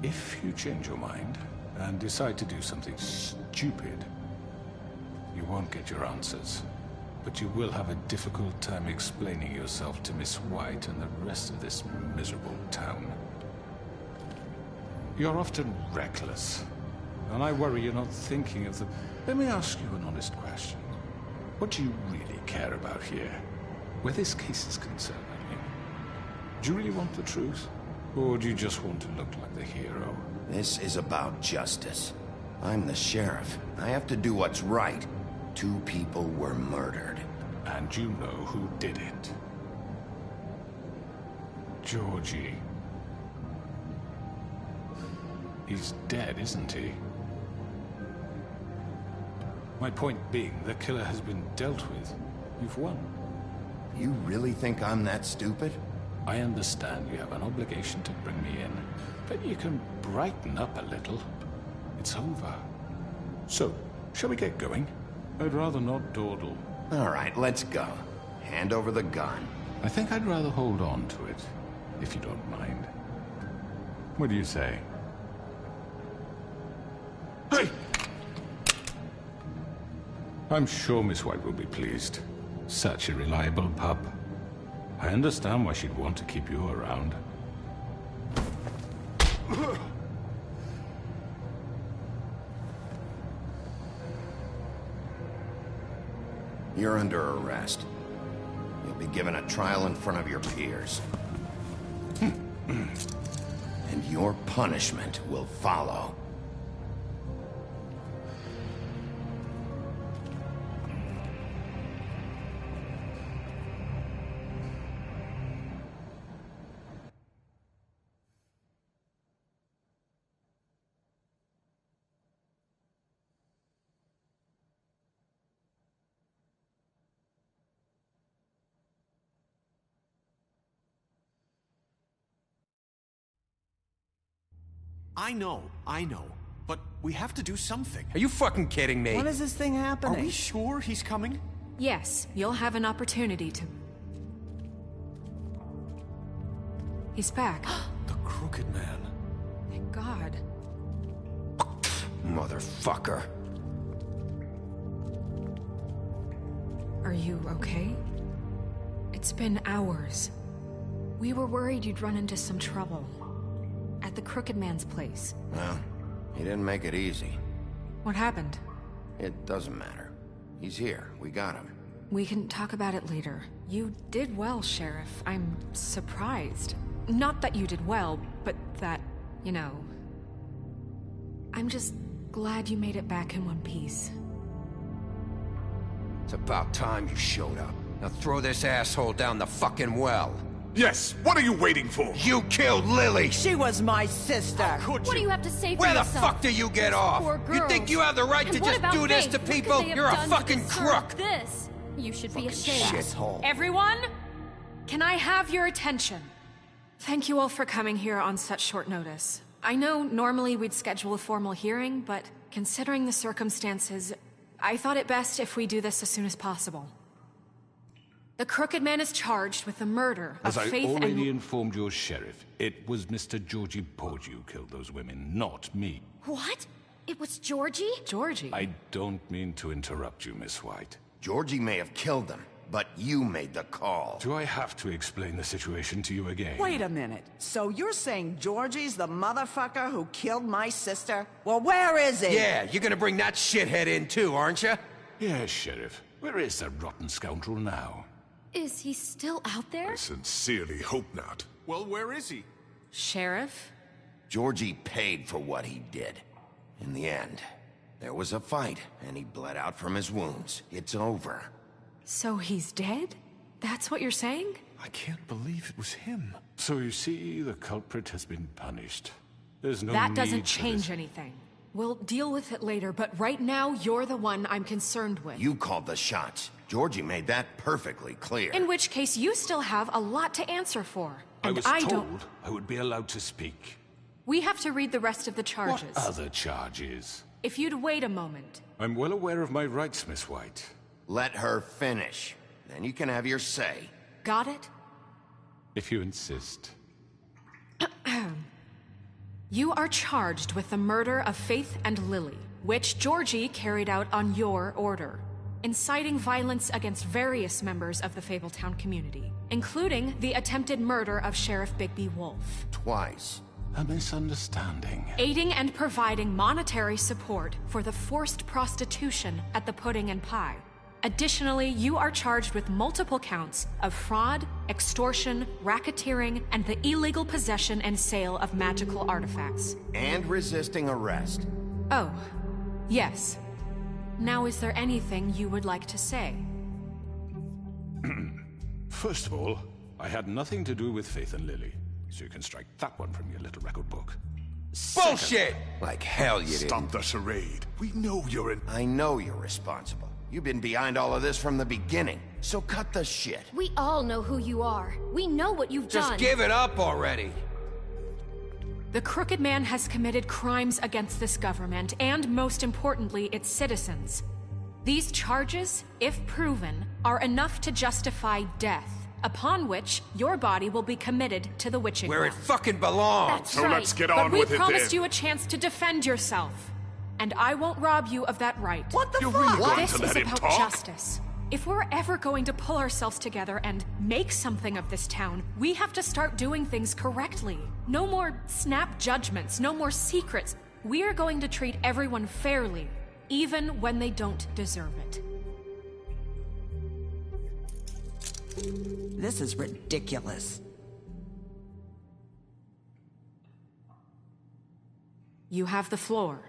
if you change your mind and decide to do something stupid, you won't get your answers. But you will have a difficult time explaining yourself to Miss White and the rest of this miserable town. You're often reckless, and I worry you're not thinking of the... Let me ask you an honest question. What do you really care about here? Where this case is concerned, I mean. Do you really want the truth? Or do you just want to look like the hero? This is about justice. I'm the sheriff. I have to do what's right. 2 people were murdered. And you know who did it. Georgie. He's dead, isn't he? My point being, the killer has been dealt with. You've won. You really think I'm that stupid? I understand you have an obligation to bring me in, but you can brighten up a little. It's over. So, shall we get going? I'd rather not dawdle. All right, let's go. Hand over the gun. I think I'd rather hold on to it, if you don't mind. What do you say? Hey! I'm sure Miss White will be pleased. Such a reliable pup. I understand why she'd want to keep you around. You're under arrest. You'll be given a trial in front of your peers. And your punishment will follow. I know. But we have to do something. Are you fucking kidding me? When is this thing happening? Are we sure he's coming? Yes, you'll have an opportunity to... He's back. The Crooked Man. Thank God. Motherfucker. Are you okay? It's been hours. We were worried you'd run into some trouble. At the Crooked Man's place. Well, he didn't make it easy. What happened? It doesn't matter. He's here. We got him. We can talk about it later. You did well, Sheriff. I'm surprised. Not that you did well, but that, you know... I'm just glad you made it back in one piece. It's about time you showed up. Now throw this asshole down the fucking well. Yes, what are you waiting for? You killed Lily! She was my sister. What do you have to say for Where the yourself? fuck do you get off? Poor You girls. think you have the right And to what just about do this Faith? to What could people? they have You're a done to fucking deserve crook! This. You should be ashamed. Shithole. Everyone, can I have your attention? Thank you all for coming here on such short notice. I know normally we'd schedule a formal hearing, but considering the circumstances, I thought it best if we do this as soon as possible. The Crooked Man is charged with the murder of As I Faith already and... informed your sheriff, it was Mr. Georgie Porgy who killed those women, not me. What? It was Georgie? Georgie? I don't mean to interrupt you, Miss White. Georgie may have killed them, but you made the call. Do I have to explain the situation to you again? Wait a minute. So you're saying Georgie's the motherfucker who killed my sister? Well, where is he? Yeah, you're gonna bring that shithead in too, aren't you? Yes, Sheriff. Where is that rotten scoundrel now? Is he still out there? I sincerely hope not. Well, where is he? Sheriff? Georgie paid for what he did. In the end, there was a fight, and he bled out from his wounds. It's over. So he's dead? That's what you're saying? I can't believe it was him. So you see, the culprit has been punished. There's no That need doesn't for change this. anything. We'll deal with it later, but right now, you're the one I'm concerned with. You called the shots. Georgie made that perfectly clear. In which case, you still have a lot to answer for. I And was I told don't... I would be allowed to speak. We have to read the rest of the charges. What other charges? If you'd wait a moment. I'm well aware of my rights, Miss White. Let her finish. Then you can have your say. Got it? If you insist. You are charged with the murder of Faith and Lily, which Georgie carried out on your order, inciting violence against various members of the Fabletown community, including the attempted murder of Sheriff Bigby Wolf. Twice. A misunderstanding. Aiding and providing monetary support for the forced prostitution at the Pudding and Pie. Additionally, you are charged with multiple counts of fraud, extortion, racketeering, and the illegal possession and sale of magical artifacts. And resisting arrest. Oh, yes. Now, is there anything you would like to say? First of all, I had nothing to do with Faith and Lily, so you can strike that one from your little record book. Bullshit! Like hell you didn't. Stop the charade. We know you're in... I know you're responsible. You've been behind all of this from the beginning, so cut the shit. We all know who you are. We know what you've done. Just give it up already. The Crooked Man has committed crimes against this government, and most importantly, its citizens. These charges, if proven, are enough to justify death, upon which your body will be committed to the witching Where it well. fucking belongs. That's So right. let's get on but with we it promised then. you a chance to defend yourself. And I won't rob you of that right. What the You're fuck? really going This to is let him about talk? justice. If we're ever going to pull ourselves together and make something of this town, we have to start doing things correctly. No more snap judgments, no more secrets. We are going to treat everyone fairly, even when they don't deserve it. This is ridiculous. You have the floor.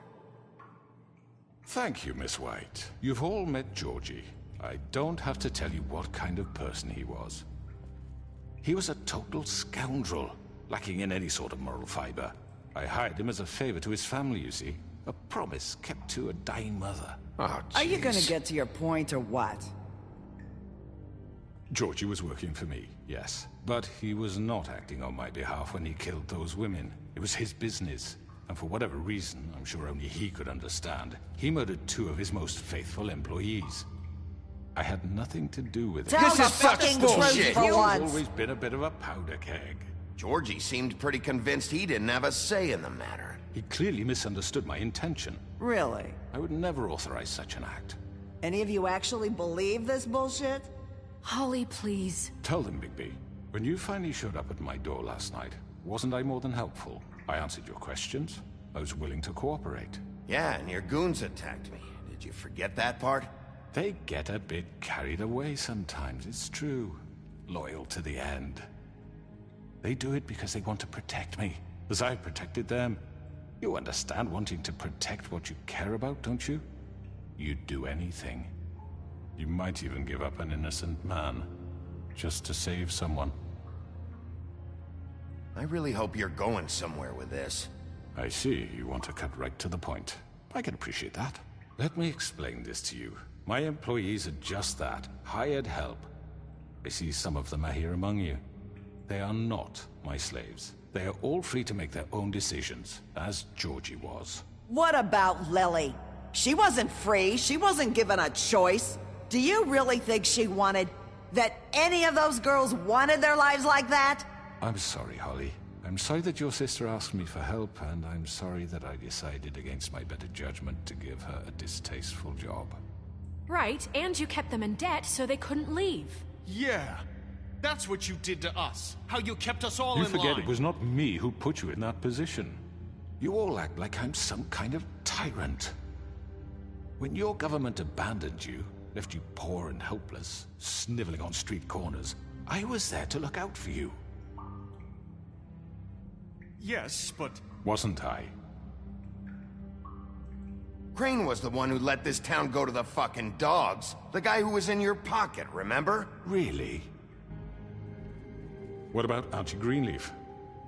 Thank you, Miss White. You've all met Georgie. I don't have to tell you what kind of person he was. He was a total scoundrel, lacking in any sort of moral fiber. I hired him as a favor to his family, you see. A promise kept to a dying mother. Oh, Are you jeez. gonna get to your point or what? Georgie was working for me, yes. But he was not acting on my behalf when he killed those women. It was his business. And for whatever reason, I'm sure only he could understand, he murdered 2 of his most faithful employees. I had nothing to do with it. Tell the fucking truth for He's once. always been a bit of a powder keg. Georgie seemed pretty convinced he didn't have a say in the matter. He clearly misunderstood my intention. Really? I would never authorize such an act. Any of you actually believe this bullshit? Holly, please. Tell them, Bigby. When you finally showed up at my door last night, wasn't I more than helpful? I answered your questions. I was willing to cooperate. Yeah, and your goons attacked me. Did you forget that part? They get a bit carried away sometimes, it's true. Loyal to the end. They do it because they want to protect me, as I protected them. You understand wanting to protect what you care about, don't you? You'd do anything. You might even give up an innocent man, just to save someone. I really hope you're going somewhere with this. I see you want to cut right to the point. I can appreciate that. Let me explain this to you. My employees are just that, hired help. I see some of them are here among you. They are not my slaves. They are all free to make their own decisions, as Georgie was. What about Lily? She wasn't free. She wasn't given a choice. Do you really think she wanted... that any of those girls wanted their lives like that? I'm sorry, Holly. I'm sorry that your sister asked me for help, and I'm sorry that I decided against my better judgment to give her a distasteful job. Right, and you kept them in debt so they couldn't leave. Yeah. That's what you did to us. How you kept us all in line. You forget it was not me who put you in that position. You all act like I'm some kind of tyrant. When your government abandoned you, left you poor and helpless, sniveling on street corners, I was there to look out for you. Yes, but... Wasn't I? Crane was the one who let this town go to the fucking dogs. The guy who was in your pocket, remember? Really? What about Archie Greenleaf?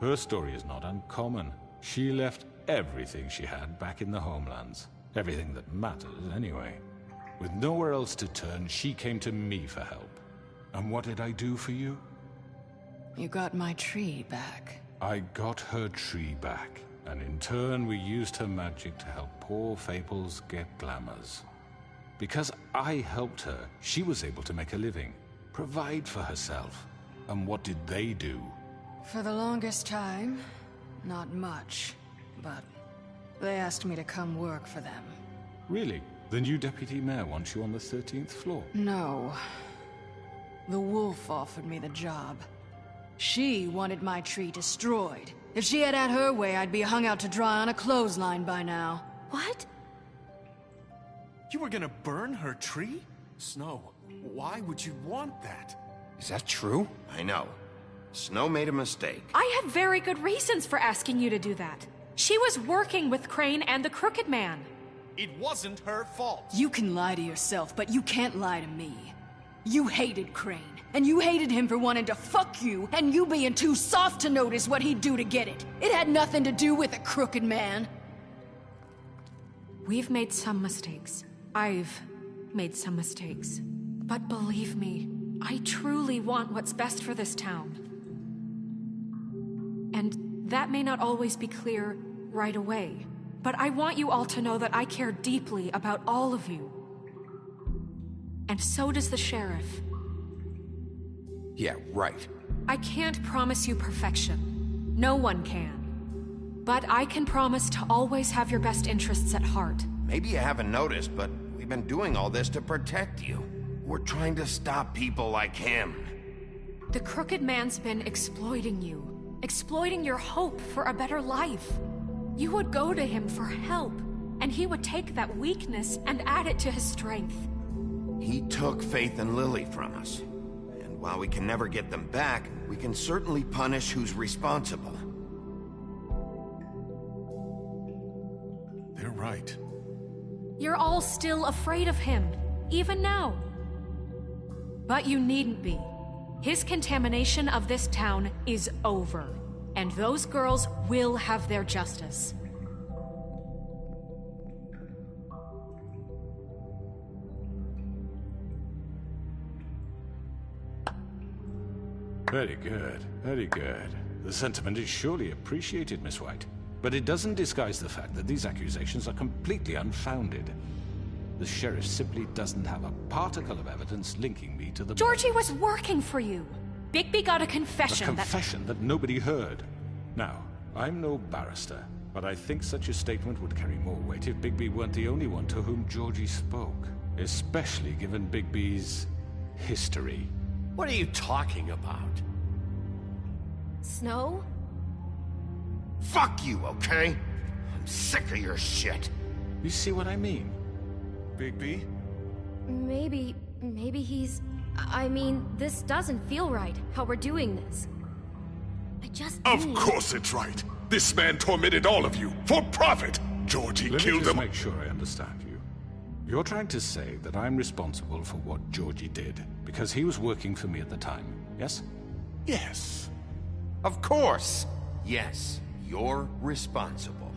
Her story is not uncommon. She left everything she had back in the homelands. Everything that matters, anyway. With nowhere else to turn, she came to me for help. And what did I do for you? You got my tree back. I got her tree back, and in turn we used her magic to help poor Faples get glamours. Because I helped her, she was able to make a living, provide for herself. And what did they do? For the longest time, not much. But they asked me to come work for them. Really? The new deputy mayor wants you on the 13th floor? No. The wolf offered me the job. She wanted my tree destroyed. If she had her way, I'd be hung out to dry on a clothesline by now. What? You were gonna burn her tree? Snow, why would you want that? Is that true? I know. Snow made a mistake. I had very good reasons for asking you to do that. She was working with Crane and the Crooked Man. It wasn't her fault. You can lie to yourself, but you can't lie to me. You hated Crane, and you hated him for wanting to fuck you, and you being too soft to notice what he'd do to get it. It had nothing to do with the Crooked Man. We've made some mistakes. I've made some mistakes. But believe me, I truly want what's best for this town. And that may not always be clear right away, but I want you all to know that I care deeply about all of you. And so does the sheriff. Yeah, right. I can't promise you perfection. No one can. But I can promise to always have your best interests at heart. Maybe you haven't noticed, but we've been doing all this to protect you. We're trying to stop people like him. The Crooked Man's been exploiting you. Exploiting your hope for a better life. You would go to him for help, and he would take that weakness and add it to his strength. He took Faith and Lily from us. And while we can never get them back, we can certainly punish who's responsible. They're right. You're all still afraid of him, even now. But you needn't be. His contamination of this town is over, and those girls will have their justice. Very good, very good. The sentiment is surely appreciated, Miss White. But it doesn't disguise the fact that these accusations are completely unfounded. The sheriff simply doesn't have a particle of evidence linking me to the... Georgie was working for you. Bigby got a confession A confession that nobody heard. Now, I'm no barrister, but I think such a statement would carry more weight if Bigby weren't the only one to whom Georgie spoke. Especially given Bigby's history. What are you talking about? Snow? Fuck you, okay? I'm sick of your shit. You see what I mean? Bigby? Maybe he's... I mean, this doesn't feel right, how we're doing this. I just Of need... course it's right. This man tormented all of you, for profit! Georgie Let me killed just him. make sure I understand you. You're trying to say that I'm responsible for what Georgie did, because he was working for me at the time, yes? Yes. Of course! Yes, you're responsible.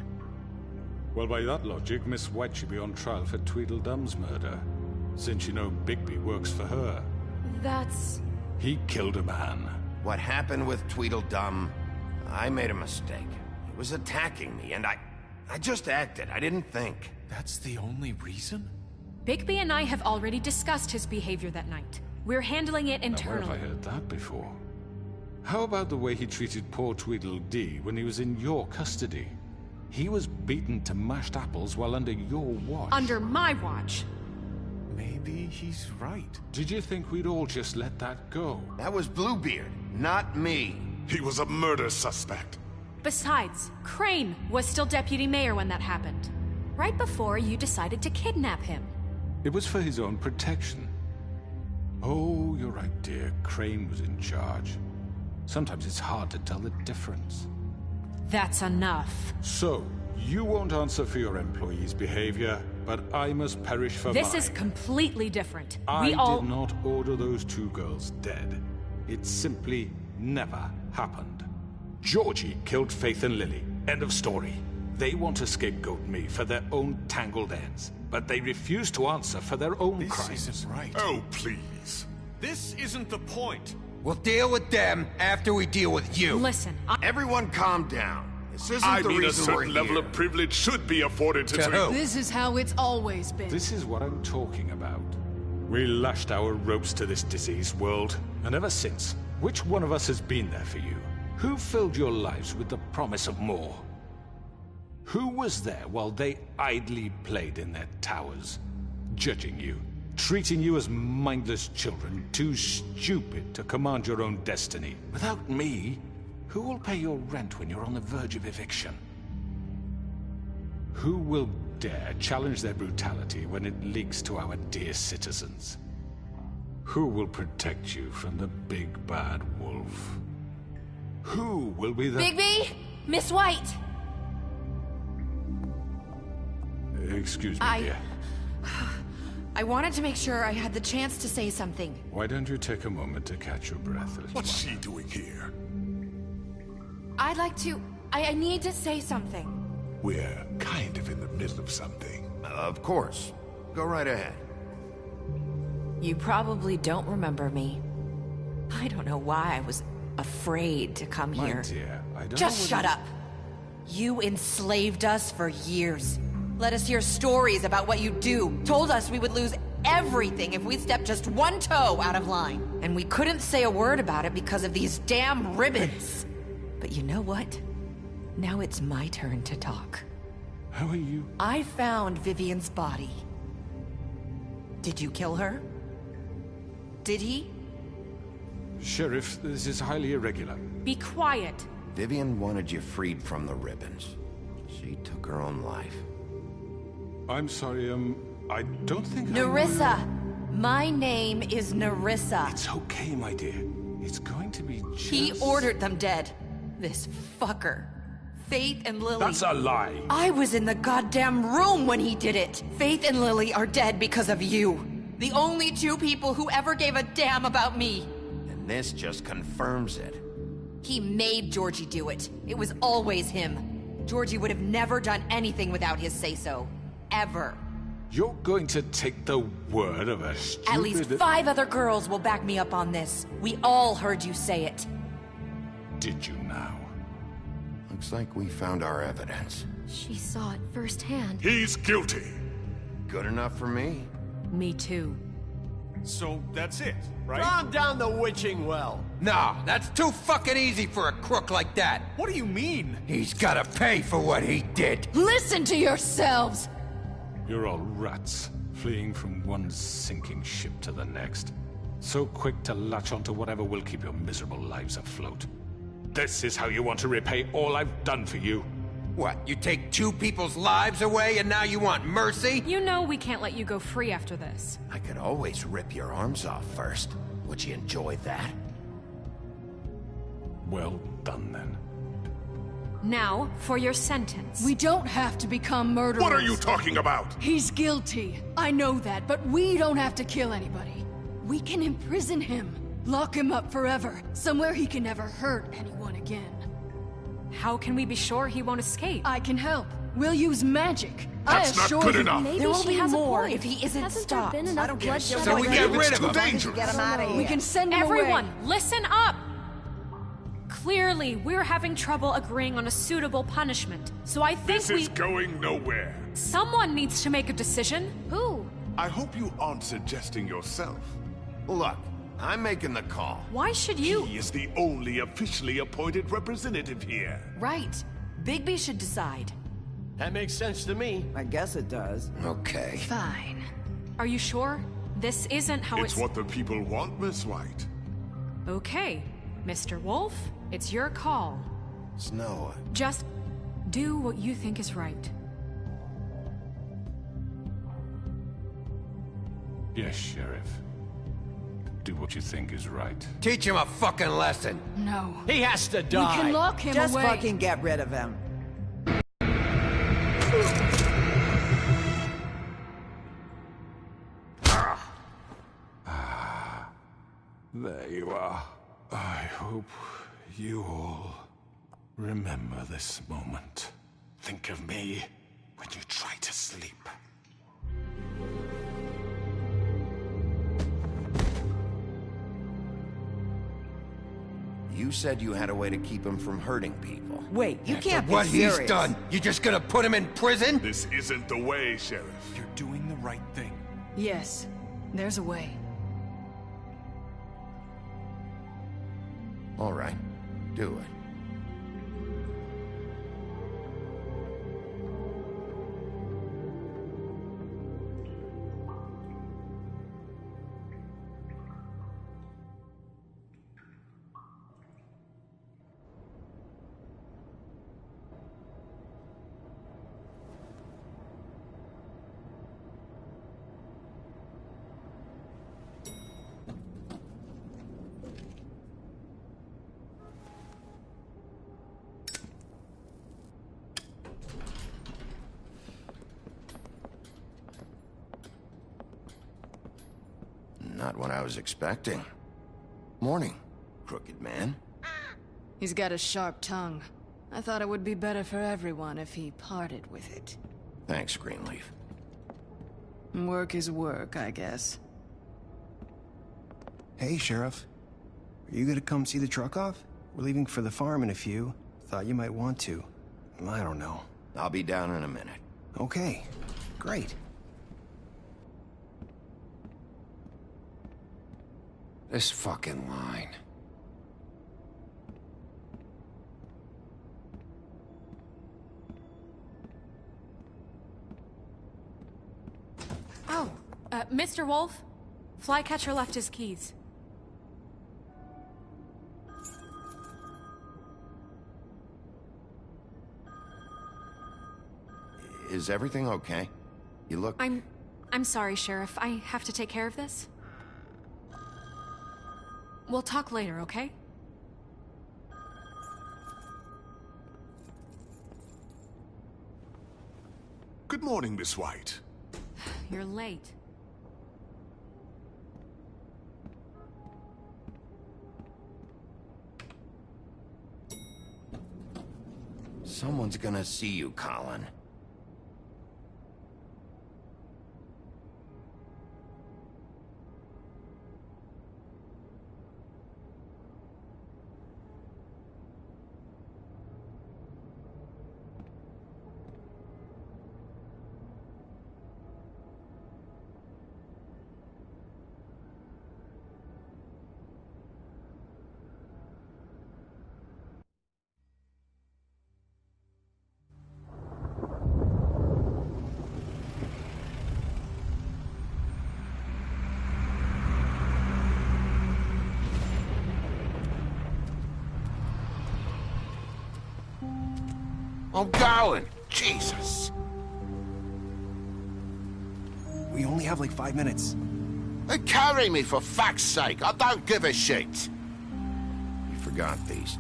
Well, by that logic, Miss White should be on trial for Tweedledum's murder, since you know Bigby works for her. That's... He killed a man. What happened with Tweedledum, I made a mistake. He was attacking me, and I just acted. I didn't think. That's the only reason? Bigby and I have already discussed his behavior that night. We're handling it Now, where internally. have I heard that before? How about the way he treated poor Tweedledee when he was in your custody? He was beaten to mashed apples while under your watch. Under my watch. Maybe he's right. Did you think we'd all just let that go? That was Bluebeard, not me. He was a murder suspect. Besides, Crane was still deputy mayor when that happened. Right before you decided to kidnap him. It was for his own protection. Oh, you're right, dear. Crane was in charge. Sometimes it's hard to tell the difference. That's enough. So, you won't answer for your employees' behavior, but I must perish for This mine. is completely different. I We all... did not order those two girls dead. It simply never happened. Georgie killed Faith and Lily. End of story. They want to scapegoat me for their own tangled ends, but they refuse to answer for their own crimes. This isn't right. Oh, please. This isn't the point. We'll deal with them after we deal with you. Listen, Everyone calm down. This isn't I the mean, a reason we're certain level here. of privilege should be afforded to who? This is how it's always been. This is what I'm talking about. We lashed our ropes to this diseased world, and ever since, which one of us has been there for you? Who filled your lives with the promise of more? Who was there while they idly played in their towers, judging you, treating you as mindless children, too stupid to command your own destiny? Without me, who will pay your rent when you're on the verge of eviction? Who will dare challenge their brutality when it leaks to our dear citizens? Who will protect you from the big bad wolf? Who will be the... Bigby! Miss White! Excuse me, dear. I wanted to make sure I had the chance to say something. Why don't you take a moment to catch your breath a little What's she doing here? I'd like to... I need to say something. We're kind of in the middle of something. Of course. Go right ahead. You probably don't remember me. I don't know why I was afraid to come My here. dear, I don't Just know shut up. You enslaved us for years. Let us hear stories about what you do. Told us we would lose everything if we stepped just one toe out of line. And we couldn't say a word about it because of these damn ribbons. But you know what? Now it's my turn to talk. How are you? I found Vivian's body. Did you kill her? Did he? Sheriff, this is highly irregular. Be quiet. Vivian wanted you freed from the ribbons. She took her own life. I'm sorry, I don't think Nerissa! My name is Nerissa. It's okay, my dear. It's going to be just... He ordered them dead. This fucker. Faith and Lily. That's a lie. I was in the goddamn room when he did it. Faith and Lily are dead because of you. The only two people who ever gave a damn about me. And this just confirms it. He made Georgie do it. It was always him. Georgie would have never done anything without his say-so. Ever. You're going to take the word of a stupid... At least 5 other girls will back me up on this. We all heard you say it. Did you now? Looks like we found our evidence. She saw it firsthand. He's guilty. Good enough for me. Me too. So that's it, right? Calm down the witching well. Nah, that's too fucking easy for a crook like that. What do you mean? He's gotta pay for what he did. Listen to yourselves! You're all rats, fleeing from one sinking ship to the next. So quick to latch onto whatever will keep your miserable lives afloat. This is how you want to repay all I've done for you? What, you take 2 people's lives away and now you want mercy? You know we can't let you go free after this. I could always rip your arms off first. Would you enjoy that? Well done, then. Now, for your sentence. We don't have to become murderers. What are you talking about? He's guilty. I know that, but we don't have to kill anybody. We can imprison him. Lock him up forever. Somewhere he can never hurt anyone again. How can we be sure he won't escape? I can help. We'll use magic. That's not good enough. Maybe there will be more if he isn't Hasn't stopped. there been enough bloodshed So we already? get rid of Too him. dangerous. Get him out of here. We can send him Everyone, away. listen up! Clearly, we're having trouble agreeing on a suitable punishment. So I think This is going nowhere. someone needs to make a decision. Who? I hope you aren't suggesting yourself. Look, I'm making the call. Why should you? He is the only officially appointed representative here. Right. Bigby should decide. That makes sense to me. I guess it does. Okay. Fine. Are you sure? This isn't how It's what the people want, Miss White. Okay, Mr. Wolf, it's your call. Snow. Just do what you think is right. Yes, Sheriff. Do what you think is right. Teach him a fucking lesson. No. He has to die. We can lock him Just away. fucking get rid of him. There you are. I hope you all remember this moment. Think of me when you try to sleep. You said you had a way to keep him from hurting people. Wait, you can't be What serious. he's done, you just gonna put him in prison? This isn't the way, Sheriff. You're doing the right thing. Yes. There's a way. All right, do it. Not what I was expecting. Morning, crooked man. He's got a sharp tongue. I thought it would be better for everyone if he parted with it. Thanks, Greenleaf. Work is work, I guess. Hey, Sheriff. Are you gonna come see the truck off? We're leaving for the farm in a few. Thought you might want to. I don't know. I'll be down in a minute. Okay, great. This fucking line. Oh, Mr. Wolf, Flycatcher left his keys. Is everything okay? You look... I'm sorry, Sheriff. I have to take care of this. We'll talk later, okay? Good morning, Miss White. You're late. Someone's gonna see you, Colin. I'm going. Jesus. We only have like 5 minutes. They carry me, for fuck's sake. I don't give a shit. You forgot these.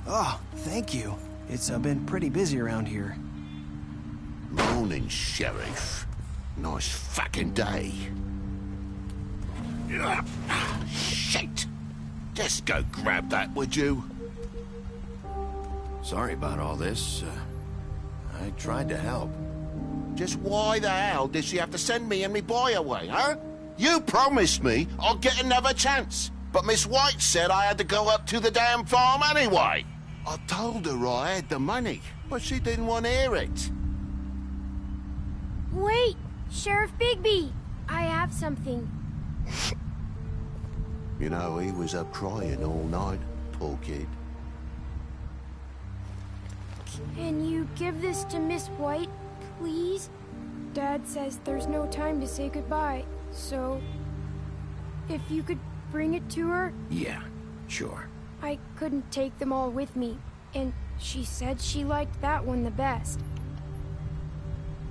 Oh, thank you. It's been pretty busy around here. Morning, Sheriff. Nice fucking day. Shit! Just go grab that, would you? Sorry about all this. I tried to help. Just why the hell did she have to send me and me boy away, huh? You promised me I'd get another chance, but Miss White said I had to go up to the damn farm anyway. I told her I had the money, but she didn't want to hear it. Wait, Sheriff Bigby! I have something. You know, he was up crying all night, poor kid. Can you give this to Miss White, please? Dad says there's no time to say goodbye, so... if you could bring it to her? Yeah, sure. I couldn't take them all with me, and she said she liked that one the best.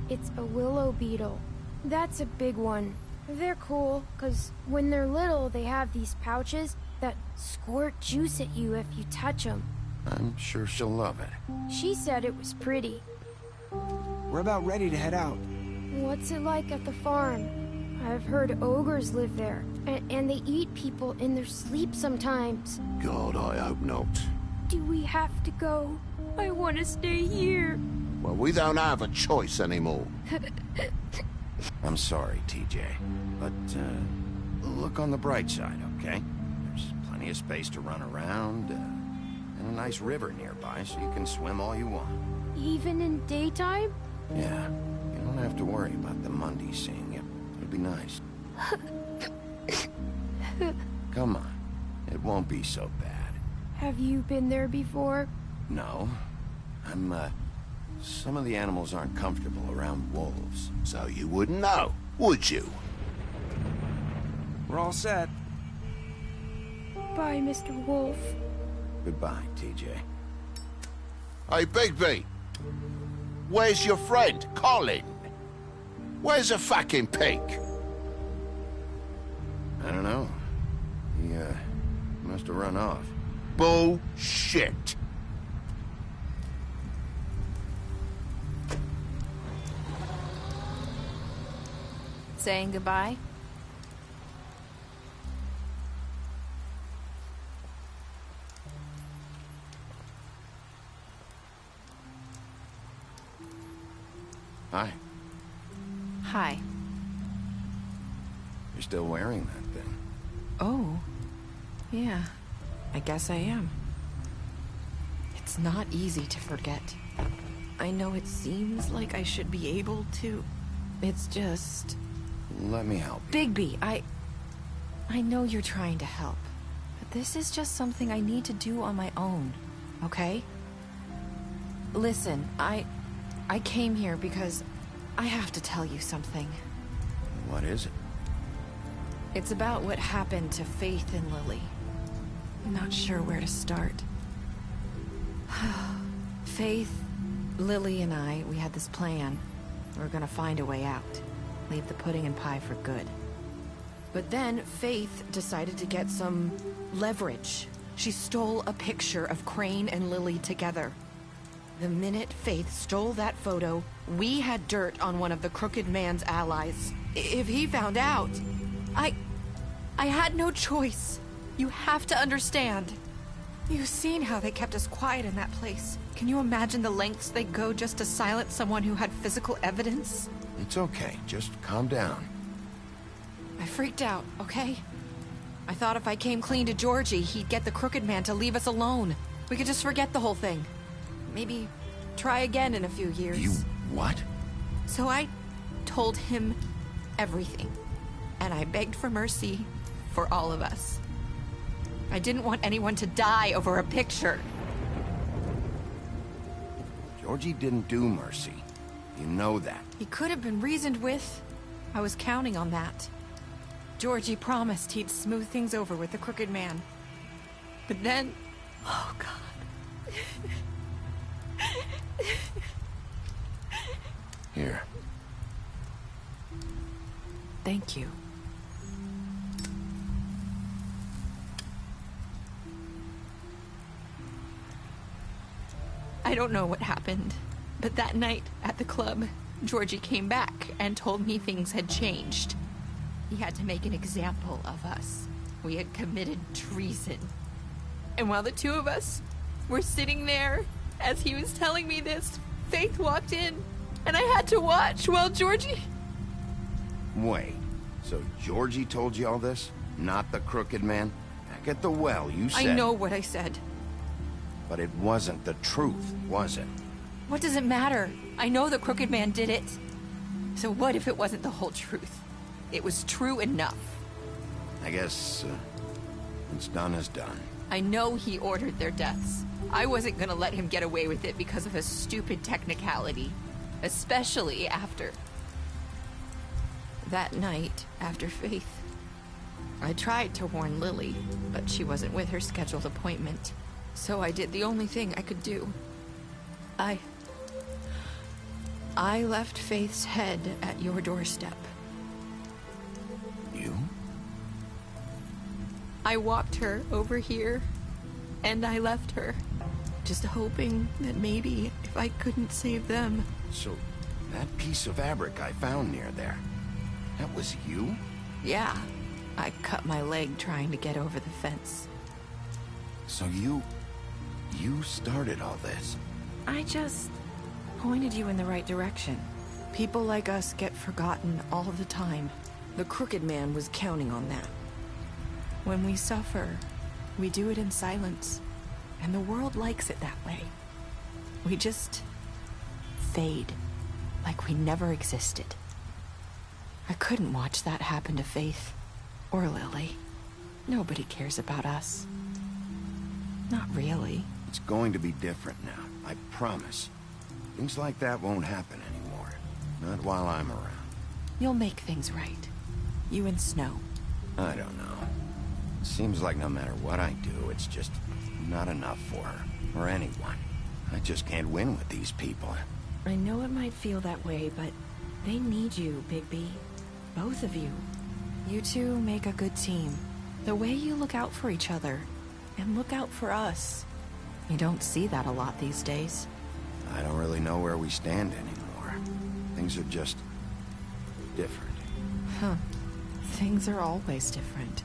It's a willow beetle. That's a big one. They're cool, 'cause when they're little, they have these pouches that squirt juice at you if you touch them. I'm sure she'll love it. She said it was pretty. We're about ready to head out. What's it like at the farm? I've heard ogres live there, and they eat people in their sleep sometimes. God, I hope not. Do we have to go? I want to stay here. Well, we don't have a choice anymore. I'm sorry, TJ, but look on the bright side, okay? There's plenty of space to run around, and a nice river nearby, so you can swim all you want. Even in daytime? Yeah, you don't have to worry about the Mundies seeing you. It'll be nice. Come on, it won't be so bad. Have you been there before? No, some of the animals aren't comfortable around wolves. So you wouldn't know, would you? We're all set. Bye, Mr. Wolf. Goodbye, TJ. Hey, Bigby. Where's your friend, Colin? Where's the fucking pig? I don't know. He, must have run off. Bullshit. Saying goodbye? Hi. Hi. You're still wearing that thing. Oh. Yeah. I guess I am. It's not easy to forget. I know it seems like I should be able to. It's just... Let me help you. Bigby, I know you're trying to help. But this is just something I need to do on my own. Okay? Listen, I came here because I have to tell you something. What is it? It's about what happened to Faith and Lily. I'm not sure where to start. Faith, Lily, and we had this plan. We were gonna find a way out. Leave the pudding and pie for good. But then Faith decided to get some leverage. She stole a picture of Crane and Lily together. The minute Faith stole that photo, we had dirt on one of the Crooked Man's allies. If he found out, I had no choice. You have to understand. You've seen how they kept us quiet in that place. Can you imagine the lengths they go just to silence someone who had physical evidence? It's okay. Just calm down. I freaked out, okay? I thought if I came clean to Georgie, he'd get the Crooked Man to leave us alone. We could just forget the whole thing. Maybe try again in a few years. You what? So I told him everything. And I begged for mercy for all of us. I didn't want anyone to die over a picture. Georgie didn't do mercy. You know that. He could have been reasoned with. I was counting on that. Georgie promised he'd smooth things over with the Crooked Man. But then... Oh, God. Here. Thank you. I don't know what happened, but that night at the club, Georgie came back and told me things had changed. He had to make an example of us. We had committed treason. And while the two of us were sitting there, as he was telling me this, Faith walked in, and I had to watch while Georgie... Wait, so Georgie told you all this? Not the Crooked Man? Back at the well, you said... I know what I said. But it wasn't the truth, was it? What does it matter? I know the Crooked Man did it. So what if it wasn't the whole truth? It was true enough. I guess, what's done is done. I know he ordered their deaths. I wasn't gonna let him get away with it because of a stupid technicality. Especially after... that night, after Faith. I tried to warn Lily, but she wasn't with her scheduled appointment. So I did the only thing I could do. I left Faith's head at your doorstep. You? I walked her over here, and I left her. Just hoping that maybe if I couldn't save them... So, that piece of fabric I found near there, that was you? Yeah. I cut my leg trying to get over the fence. So you started all this? I just pointed you in the right direction. People like us get forgotten all the time. The Crooked Man was counting on that. When we suffer, we do it in silence, and the world likes it that way. We just fade, like we never existed. I couldn't watch that happen to Faith, or Lily. Nobody cares about us. Not really. It's going to be different now, I promise. Things like that won't happen anymore. Not while I'm around. You'll make things right. You and Snow. I don't know. It seems like no matter what I do, it's just not enough for her, or anyone. I just can't win with these people. I know it might feel that way, but they need you, Bigby. Both of you. You two make a good team. The way you look out for each other, and look out for us. You don't see that a lot these days. I don't really know where we stand anymore. Things are just... different. Huh. Things are always different.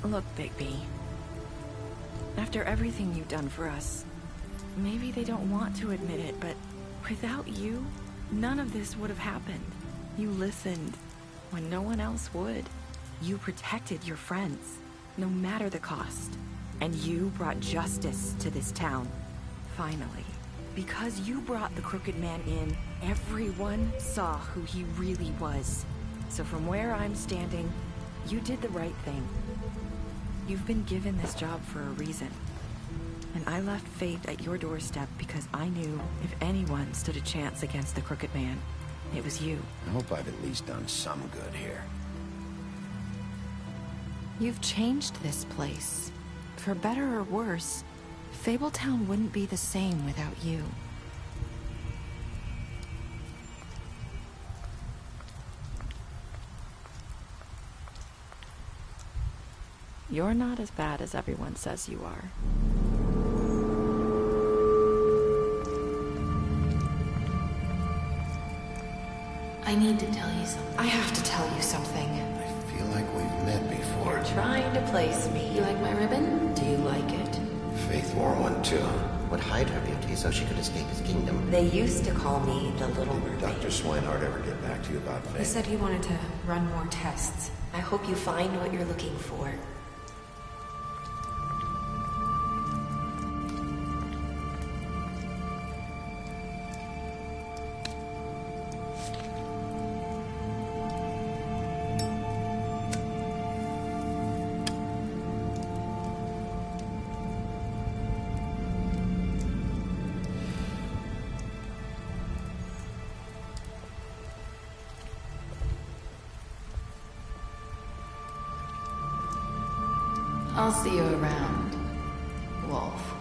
Look, Bigby. After everything you've done for us, maybe they don't want to admit it, but without you, none of this would have happened. You listened when no one else would. You protected your friends, no matter the cost. And you brought justice to this town. Finally. Because you brought the Crooked Man in, everyone saw who he really was. So from where I'm standing, you did the right thing. You've been given this job for a reason. And I left Faith at your doorstep because I knew if anyone stood a chance against the Crooked Man, it was you. I hope I've at least done some good here. You've changed this place. For better or worse, Fabletown wouldn't be the same without you. You're not as bad as everyone says you are. I need to tell you something. I have to tell you something. I feel like we've met before. You're trying to place me. You like my ribbon? Do you like it? Faith wore one too. Would hide her beauty so she could escape his kingdom. They used to call me the Little Mermaid. Dr. Swinehart ever get back to you about Faith? He said he wanted to run more tests. I hope you find what you're looking for. I'll see you around, Wolf.